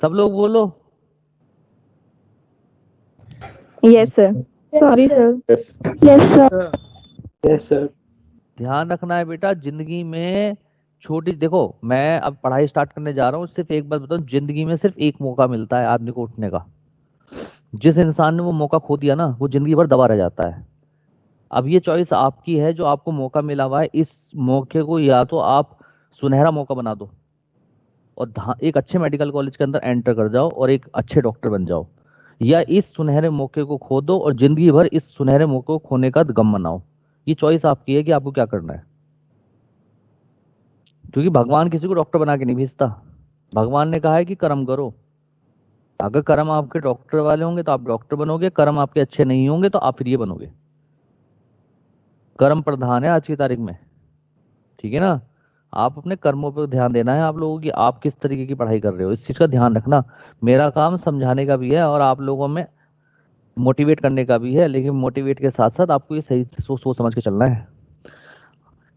सब लोग बोलो। Yes sir. Sorry sir. Yes sir. Yes sir. ध्यान रखना है बेटा, जिंदगी में छोटी, देखो मैं अब पढ़ाई स्टार्ट करने जा रहा हूँ, सिर्फ एक बात बताऊँ, जिंदगी में सिर्फ एक मौका मिलता है आदमी को उठने का। जिस इंसान ने वो मौका खो दिया ना, वो जिंदगी भर दबा रह जाता है। अब ये चॉइस आपकी है, जो आपको मौका मिला हुआ है, इस मौके को या तो आप सुनहरा मौका बना दो और एक अच्छे मेडिकल कॉलेज के अंदर एंटर कर जाओ और एक अच्छे डॉक्टर बन जाओ, या इस सुनहरे मौके को खो दो और जिंदगी भर इस सुनहरे मौके को खोने का गम मनाओ। ये चॉइस आपकी है कि आपको क्या करना है, क्योंकि भगवान किसी को डॉक्टर बना के नहीं भेजता। भगवान ने कहा है कि कर्म करो। अगर कर्म आपके डॉक्टर वाले होंगे तो आप डॉक्टर बनोगे, कर्म आपके अच्छे नहीं होंगे तो आप फिर ये बनोगे। कर्म प्रधान है आज की तारीख में, ठीक है ना। आप अपने कर्मों पर ध्यान देना है आप लोगों की, आप किस तरीके की पढ़ाई कर रहे हो इस चीज का ध्यान रखना। मेरा काम समझाने का भी है और आप लोगों में मोटिवेट करने का भी है, लेकिन मोटिवेट के साथ साथ आपको ये सही सोच समझ के चलना है।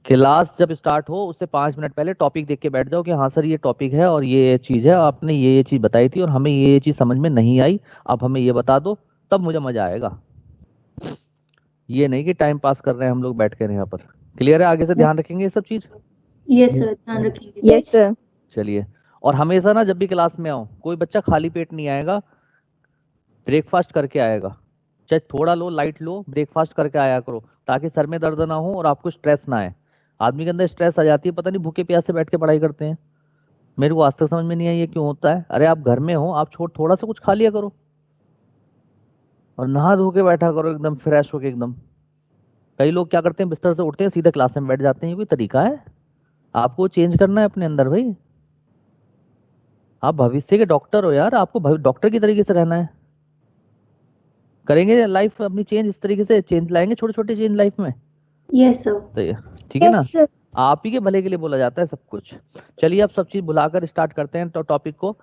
क्लास जब स्टार्ट हो उससे 5 मिनट पहले टॉपिक देख के बैठ जाओ कि हाँ सर ये टॉपिक है और ये चीज है, आपने ये चीज बताई थी और हमें ये चीज समझ में नहीं आई, आप हमें ये बता दो, तब मुझे मजा आएगा। ये नहीं कि टाइम पास कर रहे हैं हम लोग बैठ कर यहाँ पर। क्लियर है? आगे से ध्यान रखेंगे ये सब चीज। यस सर, ध्यान रखेंगे। Yes sir. चलिए, और हमेशा ना जब भी क्लास में आओ, कोई बच्चा खाली पेट नहीं आएगा, ब्रेकफास्ट करके आएगा। चाहे थोड़ा लो, लाइट लो, ब्रेकफास्ट करके आया करो, ताकि सर में दर्द ना हो और आपको स्ट्रेस ना आए। आदमी के अंदर स्ट्रेस आ जाती है, पता नहीं भूखे प्यासे बैठ के पढ़ाई करते हैं। मेरे को आज तक समझ में नहीं आई ये क्यों होता है। अरे आप घर में हो, आप थोड़ा सा कुछ खा लिया करो और नहा धो के बैठा करो एकदम फ्रेश होके एकदम। कई लोग क्या करते हैं, बिस्तर से उठते हैं सीधे क्लास में बैठ जाते हैं। ये कोई तरीका है? आपको चेंज करना है अपने अंदर भाई। आप भविष्य के डॉक्टर हो यार, आपको डॉक्टर की तरीके से रहना है। करेंगे लाइफ अपनी चेंज, इस तरीके से चेंज लाएंगे, छोटे छोटे चेंज लाइफ में। Yes sir. तो ठीक है ना, आप ही के भले के लिए बोला जाता है सब कुछ। चलिए अब सब चीज भुलाकर स्टार्ट करते हैं तो टॉपिक को।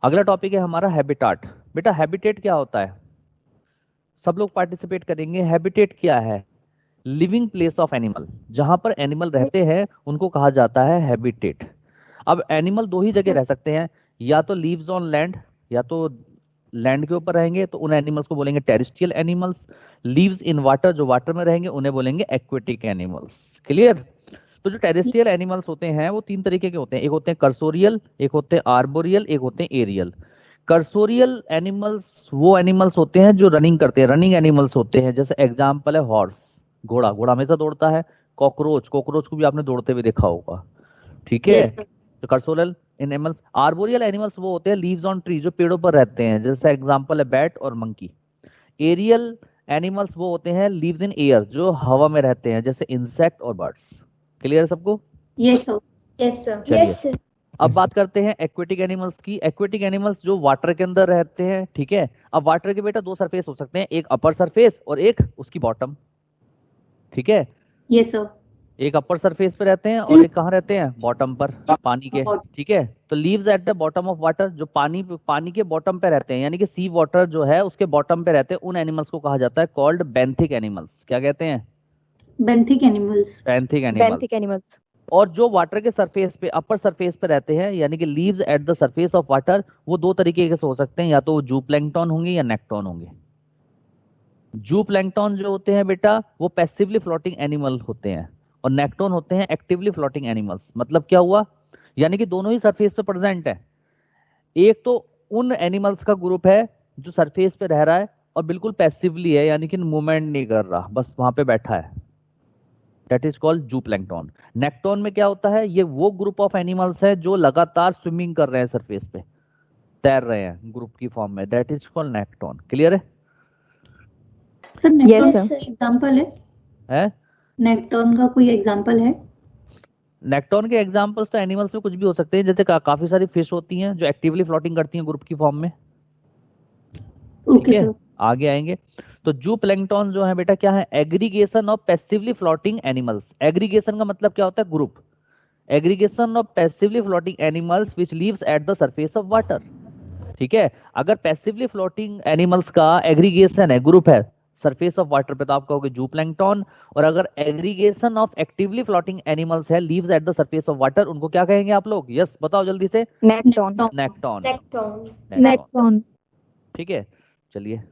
अगला टॉपिक है हमारा हैबिटाट। बेटा हैबिटेट क्या होता है? सब लोग पार्टिसिपेट करेंगे। हैबिटेट क्या है? Living place of animal. जहां पर एनिमल रहते हैं उनको कहा जाता है हैबिटेट। अब एनिमल दो ही जगह रह सकते हैं, या तो लीव्स ऑन लैंड, या तो लैंड के ऊपर रहेंगे तो उन एनिमल्स को बोलेंगे terrestrial animals. Lives in water, जो वाटर में रहेंगे उन्हें बोलेंगे एक्वेटिक एनिमल्स। क्लियर? तो जो टेरेस्ट्रियल एनिमल्स होते हैं वो 3 तरीके के होते हैं। एक होते हैं कर्सोरियल, एक होते हैं आर्बोरियल, एक होते हैं एरियल। कर्सोरियल एनिमल्स वो एनिमल्स होते हैं जो रनिंग करते हैं, रनिंग एनिमल्स होते हैं। जैसे एग्जांपल है हॉर्स, घोड़ा, घोड़ा हमेशा दौड़ता है। कॉकरोच, कॉकरोच को भी आपने दौड़ते हुए देखा होगा, ठीक है। तो कर्सोरियल एनिमल्स। आर्बोरियल एनिमल्स वो होते हैं लीव्स ऑन ट्री, जो पेड़ों पर रहते हैं। जैसे एग्जांपल है बैट और मंकी। एरियल एनिमल्स वो होते हैं लीव्स इन एयर, जो हवा में रहते हैं, जैसे इंसेक्ट और बर्ड्स। क्लियर सबको? Yes sir. Yes sir. चलिए अब बात करते हैं एक्वेटिक एनिमल्स की। एक्वेटिक एनिमल्स जो वाटर के अंदर रहते हैं, ठीक है। अब वाटर के बेटा 2 सरफेस हो सकते हैं, एक अपर सरफेस और एक उसकी बॉटम, ठीक है। Yes sir. एक अपर सरफेस पे रहते हैं और एक कहाँ रहते हैं, बॉटम पर, पानी के, ठीक है। तो leaves at the bottom of water, जो पानी के बॉटम पे रहते हैं, यानी कि सी वाटर जो है उसके बॉटम पे रहते हैं, उन एनिमल्स को कहा जाता है कॉल्ड बेंथिक एनिमल्स। क्या कहते हैं? Benthic animals. Benthic animals. और जो वाटर के सरफेस पे, अपर सरफेस पे रहते हैं, यानी कि leaves at the surface of water, वो 2 तरीके से हो सकते हैं, या तो वो जूप्लैंक्टन होंगे या नेक्टॉन होंगे। जूप्लैंक्टन जो होते हैं बेटा वो पैसिवली फ्लोटिंग एनिमल होते हैं, और नेक्टॉन होते हैं एक्टिवली फ्लोटिंग एनिमल्स। मतलब क्या हुआ, यानी कि दोनों ही सरफेस पे प्रेजेंट है। एक तो उन एनिमल्स का ग्रुप है जो सरफेस पे रह रहा है और बिल्कुल पैसिवली है, यानी कि मूवमेंट नहीं कर रहा, बस वहां पे बैठा है, दैट इज कॉल्ड जूप्लैंक्टन। नेक्टॉन में क्या होता है, ये वो ग्रुप ऑफ एनिमल्स है जो लगातार स्विमिंग कर रहे हैं, सरफेस पे तैर रहे हैं ग्रुप की फॉर्म में, that is called nekton. Clear है? सर नेक्टॉन का एग्जांपल है? नेक्टॉन का कोई एग्जांपल है? नेक्टॉन के एग्जांपल्स तो एनिमल्स में कुछ भी हो सकते हैं, जैसे काफी सारी फिश होती हैं जो एक्टिवली फ्लोटिंग करती हैं ग्रुप की फॉर्म में। ओके सर, आगे आएंगे। तो जूप्लैंक्टन जो है बेटा क्या है, aggregation of passively floating animals. Aggregation का मतलब क्या होता है, group. Aggregation of passively floating animals which lives at the surface of water, ठीक है। अगर पैसिवली फ्लोटिंग एनिमल्स का एग्रीगेशन है, ग्रुप है, सरफेस ऑफ वाटर पे तो आप कहोगे जूप्लैंक्टन, और अगर aggregation of actively floating animals है lives at the surface of water, उनको क्या कहेंगे आप लोग? यस बताओ जल्दी से। नेक्टॉन। नेक्टॉन। नेक्टॉन। ठीक है, चलिए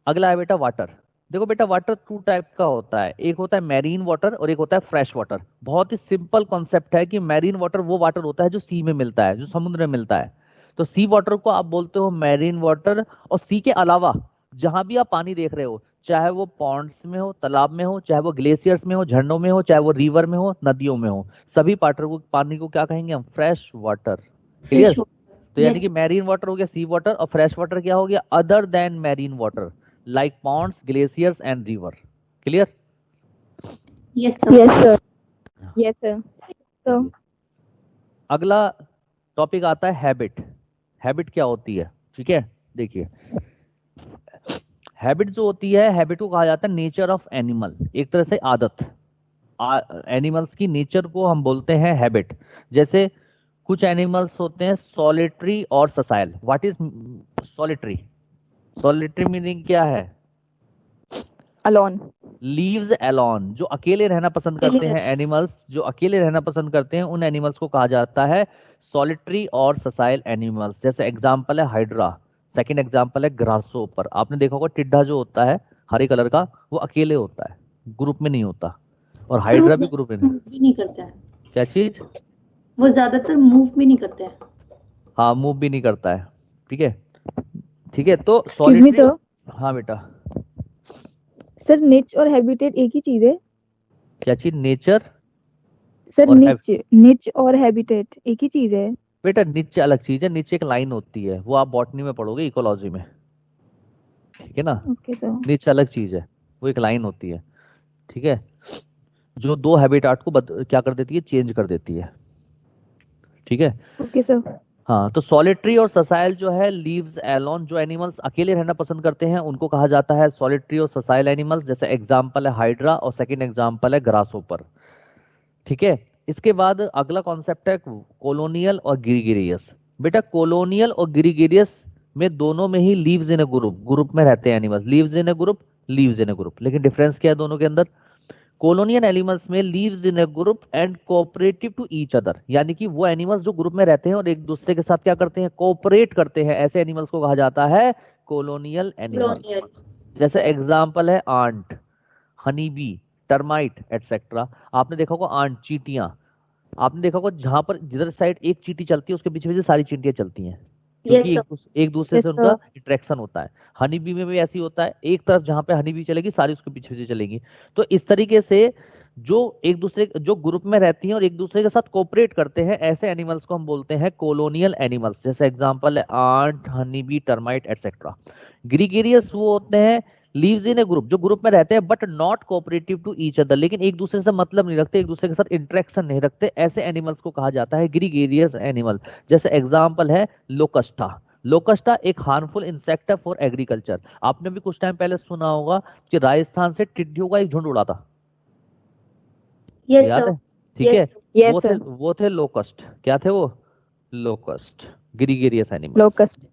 अगला है बेटा वाटर। देखो बेटा वाटर टू टाइप का होता है, एक होता है मैरीन वाटर और एक होता है फ्रेश वाटर। बहुत ही सिंपल कॉन्सेप्ट है कि मैरीन वाटर वो वाटर होता है जो सी में मिलता है, जो समुद्र में मिलता है। तो सी वाटर को आप बोलते हो मैरीन वाटर। और सी के अलावा जहां भी आप पानी देख रहे हो, चाहे वो पॉन्ड्स में हो, तालाब में हो, चाहे वो ग्लेशियर्स में हो, झरनों में हो, चाहे वो रिवर में हो, नदियों में हो, सभी वाटर को, पानी को क्या कहेंगे हम? Fresh water. क्लियर? तो यानी कि मैरीन वाटर हो गया सी वाटर, और फ्रेश वाटर क्या हो गया? Other than marine water like ponds, glaciers and river. Clear? Yes sir. Yes sir. Yes sir. तो अगला टॉपिक आता है हैबिट। हैबिट क्या होती है? ठीक है, देखिए हैबिट जो होती है, हैबिट को कहा जाता है नेचर ऑफ एनिमल, एक तरह से आदत। एनिमल्स की नेचर को हम बोलते हैं हैबिट। जैसे कुछ एनिमल्स होते हैं सॉलिटरी और ससाइल। What is solitary? Solitary meaning क्या है? अलोन। लीव्स अलोन, जो अकेले रहना पसंद करते हैं एनिमल्स, जो अकेले रहना पसंद करते हैं, उन एनिमल्स को कहा जाता है सॉलिटरी और ससाइल एनिमल्स। जैसे एग्जांपल है हाइड्रा, सेकंड एग्जांपल है ग्रासोपर। आपने देखा होगा टिड्डा जो होता है हरे कलर का, वो अकेले होता है, ग्रुप में नहीं होता। और हाइड्रा भी ग्रुप में मूव भी नहीं करता है। क्या चीज? वो ज्यादातर मूव भी नहीं करते हैं। हाँ, मूव भी नहीं करता है। ठीक है, ठीक है। तो Excuse me, सॉलिटरी, sir. हाँ बेटा। सर निच और हैबिटेट एक ही चीज है? क्या चीज? नेचर सर और निच और हैबिटेट एक ही चीज है? बेटा नीचे अलग चीज है, नीचे एक लाइन होती है, वो आप बॉटनी में पढ़ोगे, इकोलॉजी में। ठीक है ना? Okay sir. नीचे अलग चीज है, वो एक लाइन होती है। ठीक है, जो दो हैबिटाट को क्या कर देती है? चेंज कर देती है। ठीक है। Okay sir. हाँ, तो सॉलिटरी और ससाइल जो है लीव्स एलोन, जो एनिमल्स अकेले रहना पसंद करते हैं उनको कहा जाता है सॉलिटरी और ससाइल एनिमल्स। जैसे एग्जांपल है हाइड्रा और सेकंड एग्जांपल है ग्रासहोपर। ठीक है, इसके बाद अगला कॉन्सेप्ट है कॉलोनियल और ग्रीगेरियस। बेटा कॉलोनियल और ग्रीगेरियस में दोनों में he leaves in a group में रहते हैं animals. Lives in a group, lives in a group, लेकिन डिफरेंस क्या है दोनों के अंदर? कॉलोनियल एनिमल्स में lives in a group and cooperative to each other, यानी कि वो एनिमल्स जो ग्रुप में रहते हैं और एक दूसरे के साथ क्या करते हैं? कोऑपरेट करते हैं, ऐसे एनिमल्स को कहा जाता है कॉलोनियल एनिमल्स। जैसे एग्जांपल है ant, honey bee, termite et cetera. आपने देखा होगा आंट, चींटियां, आपने देखा होगा जहां पर जिधर साइड एक चींटी चलती है उसके पीछे पीछे सारी चींटियां चलती हैं, क्योंकि एक दूसरे से उनका इंटरेक्शन होता है। हनी बी में भी ऐसी होता है, एक तरफ जहां पे हनी बी चलेगी सारी उसके पीछे पीछे चलेगी। तो इस तरीके से जो एक दूसरे, जो ग्रुप में रहती हैं और एक दूसरे के साथ कोऑपरेट करते हैं, ऐसे एनिमल्स को हम बोलते हैं कॉलोनियल एनिमल्स। जैसे एग्जांपल है ant, honey bee, termite et cetera. Gregarious वो होते हैं लीव्स इन ए ग्रुप, जो ग्रुप में रहते हैं but not cooperative to each other, लेकिन एक दूसरे से मतलब नहीं रखते, एक दूसरे के साथ इंटरेक्शन नहीं रखते, ऐसे एनिमल्स को कहा जाता है ग्रीगेरियस एनिमल। जैसे एग्जांपल है लोकस्टा। लोकस्टा एक हार्मफुल इंसेक्ट है फॉर एग्रीकल्चर। आपने भी कुछ टाइम पहले सुना होगा कि राजस्थान से टिड्डियों का एक झुंड उड़ा था। यस याद सर। है? ठीक है, यस वो थे सर। वो थे लोकस्ट। क्या थे वो? Locust, gregarious animals. लोकस्ट।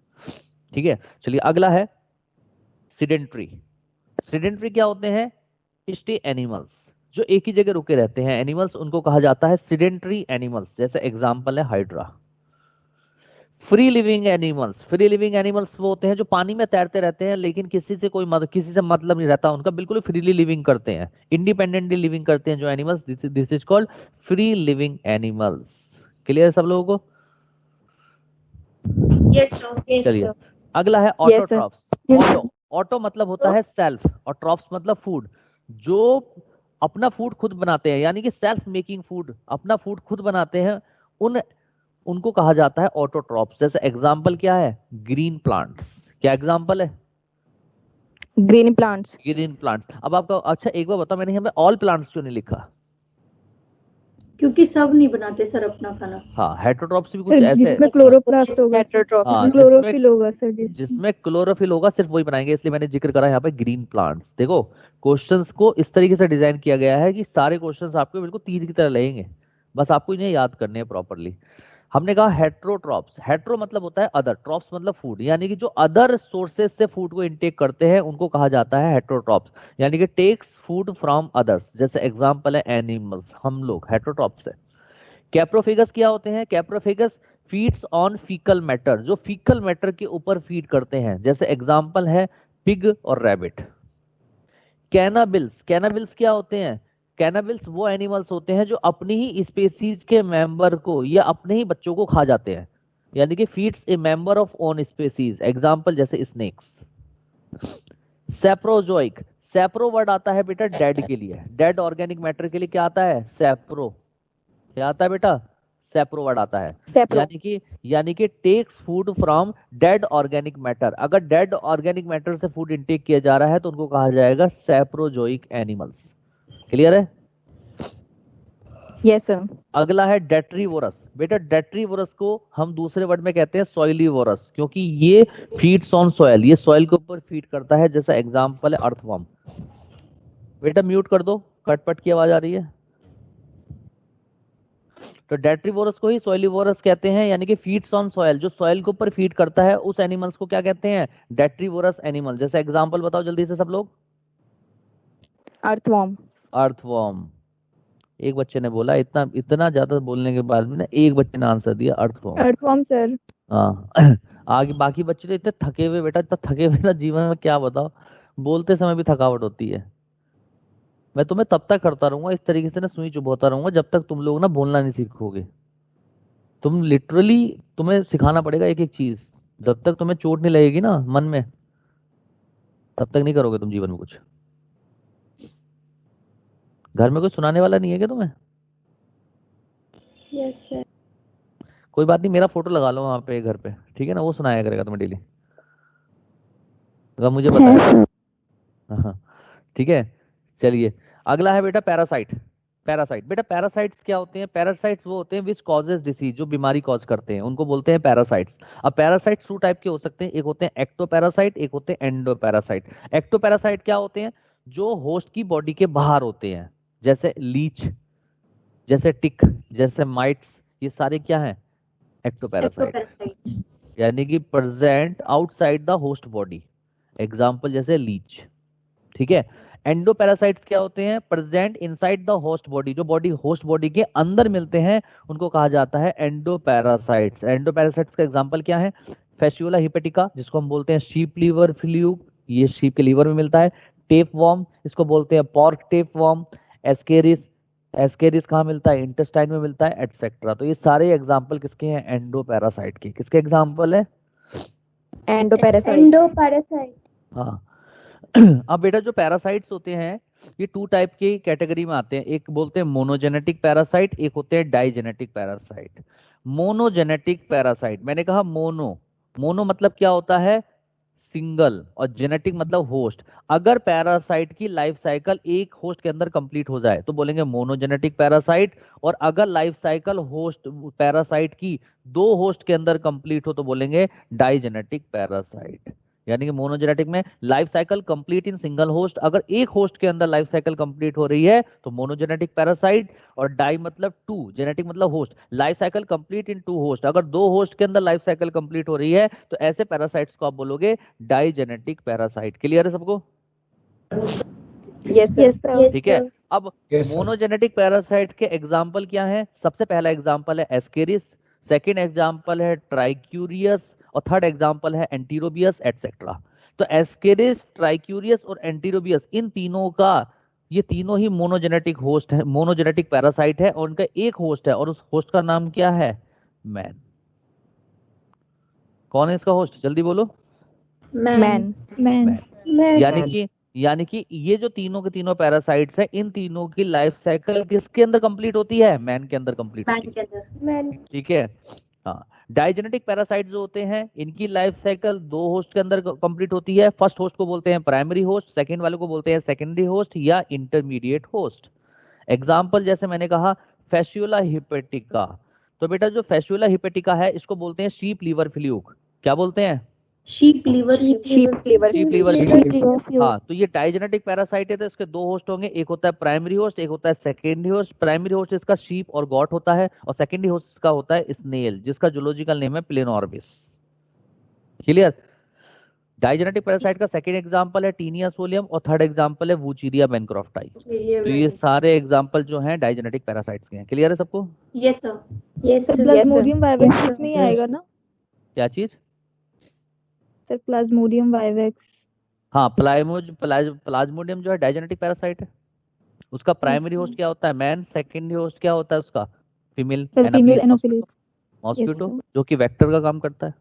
ठीक है, चलिए अगला है सिडेंट्री। सिडेंट्री क्या होते हैं? स्टे एनिमल्स, जो एक ही जगह रुके रहते हैं एनिमल्स, उनको कहा जाता है सिडेंट्री एनिमल्स। जैसे एग्जांपल है hydra. Free living animals, free living animals वो होते हैं जो पानी में तैरते रहते हैं लेकिन किसी से मतलब नहीं रहता उनका, बिल्कुल फ्रीली लिविंग करते हैं, इंडिपेंडेंटली लिविंग करते हैं जो animals, this is called free living animals. Clear है सब लोगों को? Yes sir. चलिए अगला है ऑटोट्रॉफ्स। ऑटो मतलब होता है सेल्फ और ट्रॉप्स मतलब फूड, जो अपना फूड खुद बनाते हैं, यानी कि सेल्फ मेकिंग फूड, अपना फूड खुद बनाते हैं, उनको कहा जाता है ऑटोट्रॉप्स। जैसे एग्जांपल क्या है? Green plants. क्या एग्जांपल है? Green plants. Green plants. अब आपका अच्छा एक बार बताओ, मैंने यहाँ पे ऑल प्लांट्स क्यों नहीं लिखा? क्योंकि सब नहीं बनाते सर अपना खाना। हाँ, हेटरोट्रॉप्स भी कुछ ऐसे जिसमें क्लोरोप्लास्ट होगा, क्लोरोफिल होगा सर, जिसमें क्लोरोफिल होगा सिर्फ वही बनाएंगे, इसलिए मैंने जिक्र करा यहाँ पे ग्रीन प्लांट्स। देखो क्वेश्चंस को इस तरीके से डिजाइन किया गया है कि सारे क्वेश्चंस आपको बिल्कुल तीर की तरह लगेंगे, बस आपको इन्हें याद करने हैं प्रॉपरली। हमने कहा हेट्रोट्रॉप्स, हेट्रो मतलब होता है अदर, ट्रॉप्स मतलब फूड, यानी कि जो अदर सोर्सेज से फूड को इनटेक करते हैं उनको कहा जाता है हेट्रोट्रॉप्स, यानी कि टेक्स फूड फ्रॉम अदर्स। जैसे एग्जांपल है एनिमल्स, हम लोग हेट्रोट्रॉप्स है। कैप्रोफेगस क्या होते हैं? कैप्रोफेगस फीड्स ऑन फीकल मैटर, जो फीकल मैटर के ऊपर फीड करते हैं। जैसे एग्जांपल है पिग और रैबिट। कैनाबिल्स, कैनाबिल्स क्या होते हैं? कैनाबिल्स वो एनिमल्स होते हैं जो अपनी ही स्पेसीज के मेंबर को या अपने ही बच्चों को खा जाते हैं, यानी कि feeds A member of own species. Example जैसे स्नेक्स। सेप्रोजोइक, सेप्रो वर्ड आता है बेटा डेड के लिए, डेड ऑर्गेनिक मैटर के लिए क्या आता है? सेप्रो। क्या आता है बेटा? सेप्रो वर्ड आता है। सेप्रो। यानी कि takes food from dead organic matter. अगर डेड ऑर्गेनिक मैटर से फूड इनटेक किया जा रहा है तो उनको कहा जाएगा सेप्रोजोइक एनिमल्स। क्लियर है? Yes sir. अगला है डेट्रीवोरस। बेटा डेट्रीवोरस को हम दूसरे वर्ड में कहते हैं सॉइलीवोरस, क्योंकि ये फीड्स ऑन सॉइल, ये सॉइल के ऊपर फीड करता है। जैसा एग्जांपल है अर्थवर्म। बेटा म्यूट कर दो, कटपट की आवाज आ रही है। तो डेट्रीवोरस को ही सॉइलीवोरस कहते हैं, यानी कि फीड्स ऑन सॉइल, जो सॉइल के ऊपर फीड करता है उस एनिमल्स को क्या कहते हैं? Detritivores animal. जैसे एग्जांपल बताओ जल्दी से सब लोग। अर्थवर्म। अर्थवर्म। एक बच्चे ने बोला, इतना इतना ज्यादा बोलने के बाद में ना एक बच्चे ने आंसर दिया अर्थवर्म। Earthworm sir. हाँ आगे बाकी बच्चे तो इतने थके हुए, बेटा इतना थके हुए ना जीवन में, क्या बताओ, बोलते समय भी थकावट होती है। मैं तुम्हें तब तक करता रहूंगा इस तरीके से ना, सुई चुप होता रहूंगा जब तक तुम लोग ना बोलना नहीं सीखोगे। तुम लिटरली, तुम्हें सिखाना पड़ेगा एक एक चीज। जब तक तुम्हें चोट नहीं लगेगी ना मन में, तब तक नहीं करोगे तुम जीवन में कुछ। घर में कोई सुनाने वाला नहीं है क्या तुम्हें? Yes sir. कोई बात नहीं, मेरा फोटो लगा लो वहां पे घर पे, ठीक है ना, वो सुनाया करेगा तुम्हें डेली, अगर मुझे बताया। हाँ ठीक है। चलिए अगला है बेटा पैरासाइट। पैरासाइट, बेटा पैरासाइट्स क्या होते हैं? पैरासाइट्स वो होते हैं विच कॉजेज डिसीज, जो बीमारी कॉज करते हैं उनको बोलते हैं पैरासाइट्स। अब पैरासाइट्स टू टाइप के हो सकते हैं, एक होते हैं एक्टोपैरासाइट, एक होते हैं एंडोपैरासाइट। एक्टोपैरासाइट क्या होते हैं? जो होस्ट की बॉडी के बाहर होते हैं, जैसे लीच, जैसे टिक, जैसे माइट्स, ये सारे क्या हैं? एक्टोपैरासाइट, यानी कि present outside the host body. Example जैसे लीच, ठीक है। एंडोपैरासाइट्स क्या होते हैं? Present inside the host body, जो बॉडी होस्ट बॉडी के अंदर मिलते हैं उनको कहा जाता है एंडोपैरासाइट्स। एंडोपैरासाइट्स का एग्जांपल क्या है? फैस्यूला हिपेटिका, जिसको हम बोलते हैं शीप लीवर फ्लूक, ये शीप के लीवर में मिलता है। टेप वॉर्म, इसको बोलते हैं pork tape warm. Ascaris, Ascaris कहाँ मिलता है? इंटेस्टाइन में मिलता है, एटसेट्रा। तो ये सारे एग्जाम्पल किसके हैं? एंडोपैरासाइट के। किसके एग्जाम्पल है? एंडोपैरासाइट। हाँ अब बेटा जो पैरासाइट्स होते हैं ये टू टाइप की कैटेगरी में आते हैं। एक बोलते हैं मोनोजेनेटिक पैरासाइट, एक होते हैं डाइजेनेटिक पैरासाइट। मोनोजेनेटिक पैरासाइट, मैंने कहा मोनो, मोनो मतलब क्या होता है? सिंगल, और जेनेटिक मतलब होस्ट। अगर पैरासाइट की लाइफ साइकिल एक होस्ट के अंदर कंप्लीट हो जाए तो बोलेंगे मोनोजेनेटिक पैरासाइट, और अगर लाइफ साइकिल होस्ट पैरासाइट की दो होस्ट के अंदर कंप्लीट हो तो बोलेंगे डाइजेनेटिक पैरासाइट। यानी कि मोनोजेनेटिक में life cycle complete in single host, अगर एक होस्ट के अंदर लाइफ साइकिल कंप्लीट हो रही है तो मोनोजेनेटिक पैरासाइट। और डाई मतलब टू, जेनेटिक मतलब host, life cycle complete in two host, अगर दो होस्ट के अंदर लाइफ साइकिल कंप्लीट हो रही है तो ऐसे पैरासाइट्स को आप बोलोगे डाइजेनेटिक पैरासाइट। क्लियर है सबको? Yes sir. ठीक है। अब मोनोजेनेटिक पैरासाइट के एग्जाम्पल क्या है? सबसे पहला एग्जाम्पल है एस्केरिस, सेकेंड एग्जाम्पल है ट्राइक्यूरियस, और थर्ड एग्जाम्पल है एंटीरोबियस एटसेट्रा। तो एस्केरिस, ट्राइक्यूरियस और एंटीरोबियस, इन तीनों का, ये तीनों ही मोनोजेनेटिक होस्ट है, मोनोजेनेटिक पैरासाइट है, और उनका एक होस्ट है और उस होस्ट का नाम क्या है? मैन। कौन है इसका होस्ट? जल्दी बोलो। मैन। यानी कि ये जो तीनों के तीनों पैरासाइट्स हैं, इन तीनों की लाइफ साइकिल किसके अंदर कंप्लीट होती है? मैन के अंदर कंप्लीट होती है। ठीक है। हाँ, डाइजेनेटिक पैरासाइट जो होते हैं इनकी लाइफ साइकिल दो होस्ट के अंदर कंप्लीट होती है। फर्स्ट होस्ट को बोलते हैं प्राइमरी होस्ट, सेकंड वाले को बोलते हैं सेकेंडरी होस्ट या इंटरमीडिएट होस्ट। एग्जाम्पल जैसे मैंने कहा फैस्यूला हिपेटिका, तो बेटा जो फैस्यूला हिपेटिका है इसको बोलते हैं शीप लीवर फ्लूक। क्या बोलते हैं? Sheep liver sheep liver Sheep हाँ, तो ये डाइजेनेटिक पैरासाइट है, तो इसके दो होस्ट होंगे, एक होता है प्राइमरी होस्ट, एक होता है सेकेंडरी होस्ट। प्राइमरी होस्ट इसका शीप और गॉट होता है, और सेकेंडरी होस्ट इसका होता है स्नेल, जिसका जूलॉजिकल नेम है प्लेनोर्बिस। क्लियर? डाइजेनेटिक पैरासाइट का सेकंड एग्जांपल है टीनिया सोलियम, और थर्ड एग्जांपल है वूचीरिया बेनक्रॉफ्टाई। तो ये सारे एग्जांपल जो हैं डाइजेनेटिक पैरासाइट्स के हैं। क्लियर है सबको? Yes sir. Sir Plasmodium vivax इसमें ही आएगा ना? क्या चीज? Sir Plasmodium vivax. हाँ, प्लाज्मोडियम जो है डाइजेनेटिक पैरासाइट है। उसका प्राइमरी होस्ट क्या होता है? मैन। सेकेंडरी होस्ट क्या होता है उसका? फीमेल एनोफिलिस मॉस्किटो, जो कि वेक्टर का काम करता है।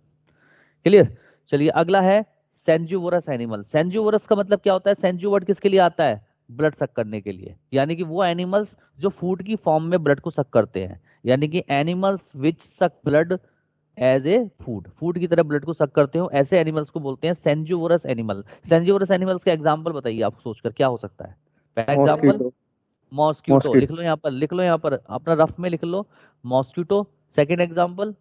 क्लियर? चलिए अगला है सेंजुवरस एनिमल। सेंजुवरस का मतलब क्या होता है? सेंजू वर्ड किसके लिए आता है? ब्लड सक करने के लिए, यानी कि वो एनिमल्स जो फूड की फॉर्म में ब्लड को सक करते हैं, यानी कि एनिमल्स विच सक ब्लड एज ए फूड की तरह ब्लड को सक करते हो, ऐसे एनिमल्स को बोलते हैं सेंजुवरस एनिमल। सेंजुवरस एनिमल्स का एग्जांपल बताइए आप सोचकर, क्या हो सकता है? पहला एग्जांपल मॉस्किटो। लिख लो यहाँ पर, लिख लो यहाँ पर, अपना रफ में लिख लो mosquito. Second example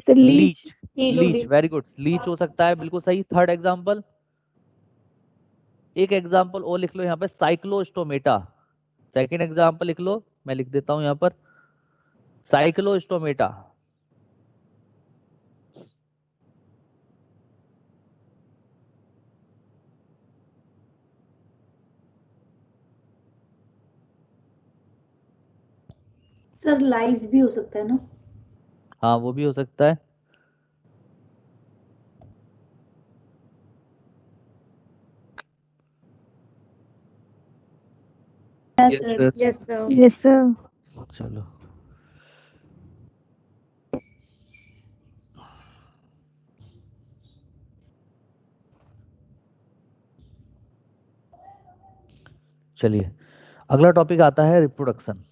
leech. Leech, very good, leech हो सकता है, बिल्कुल सही। थर्ड एग्जांपल, एक एग्जांपल और लिख लो यहाँ पे, साइक्लोस्टोमेटा। सेकेंड एग्जांपल लिख लो, मैं लिख देता हूं यहाँ पर, साइक्लोस्टोमेटा। सर लाइस भी हो सकता है ना? हाँ, वो भी हो सकता है। Yes sir. चलो चलिए अगला टॉपिक आता है रिप्रोडक्शन।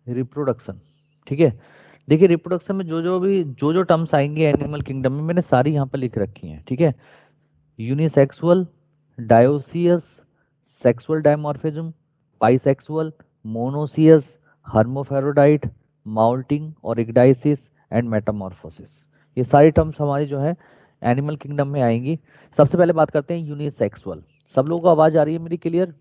रिप्रोडक्शन, ठीक है। देखिए रिप्रोडक्शन में जो टर्म्स आएंगे एनिमल किंगडम में, मैंने सारी यहाँ पर लिख रखी हैं, ठीक है। Unisexual, dioecious, sexual dimorphism, bisexual, monoecious, hermaphrodite, moulting और इग्डाइसिस एंड मेटामॉर्फोसिस। ये सारी टर्म्स हमारी जो है एनिमल किंगडम में आएंगी। सबसे पहले बात करते हैं यूनिसेक्सुअल। सब लोगों को आवाज आ रही है मेरी क्लियर?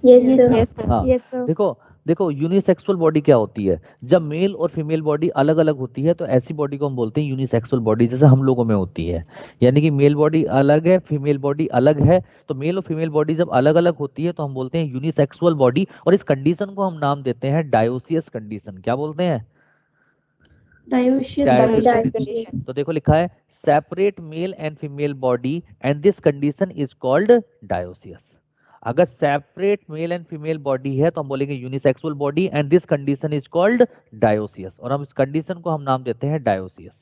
Yes sir. हाँ, देखो देखो यूनिसेक्सुअल बॉडी क्या होती है? जब मेल और फीमेल बॉडी अलग अलग होती है तो ऐसी बॉडी को हम बोलते हैं यूनिसेक्सुअल बॉडी, जैसे हम लोगों में होती है। यानी कि मेल बॉडी अलग है, फीमेल बॉडी अलग है, तो मेल और फीमेल बॉडी जब अलग अलग होती है तो हम बोलते हैं यूनिसेक्सुअल बॉडी, और इस कंडीशन को हम नाम देते हैं डायोसियस कंडीशन। क्या बोलते हैं? डायोसियस। तो देखो लिखा है separate male and female body and this condition is called dioecious. अगर separate male and female body है तो हम बोलेंगे unisexual body and this condition is called dioecious, और हम इस कंडीशन को हम नाम देते हैं डायोसियस।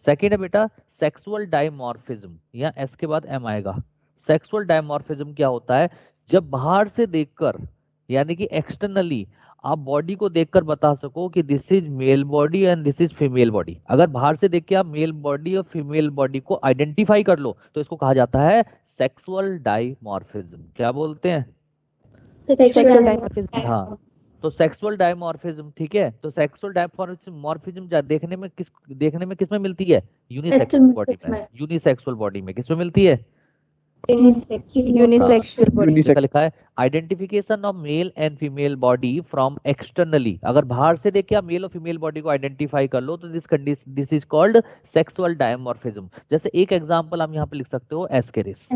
सेकेंड है बेटा सेक्सुअल डायमॉर्फिज्म, या एस के बाद एम आएगा। सेक्सुअल डायमॉर्फिज्म क्या होता है? जब बाहर से देखकर, यानी कि एक्सटर्नली आप बॉडी को देखकर बता सको कि this is male body and this is female body. अगर बाहर से देख के आप मेल बॉडी और फीमेल बॉडी को आइडेंटिफाई कर लो तो इसको कहा जाता है सेक्सुअल डायमॉर्फिज्म। क्या बोलते हैं? Sexual dimorphism. हाँ, तो सेक्सुअल डायमॉर्फिज्म, ठीक है। तो सेक्सुअल डायमॉर्फिज्म देखने में किस में मिलती है? यूनिसेक्सुअल बॉडी में। यूनिसेक्सुअल बॉडी में किस में मिलती है? Unisexual body. लिखा है identification of male and female body from externally. अगर बाहर से देख के आप मेल और फीमेल बॉडी को आइडेंटिफाई कर लो तो this is called sexual dimorphism. जैसे एक एग्जांपल हम यहाँ पे लिख सकते हो एस्केरिस।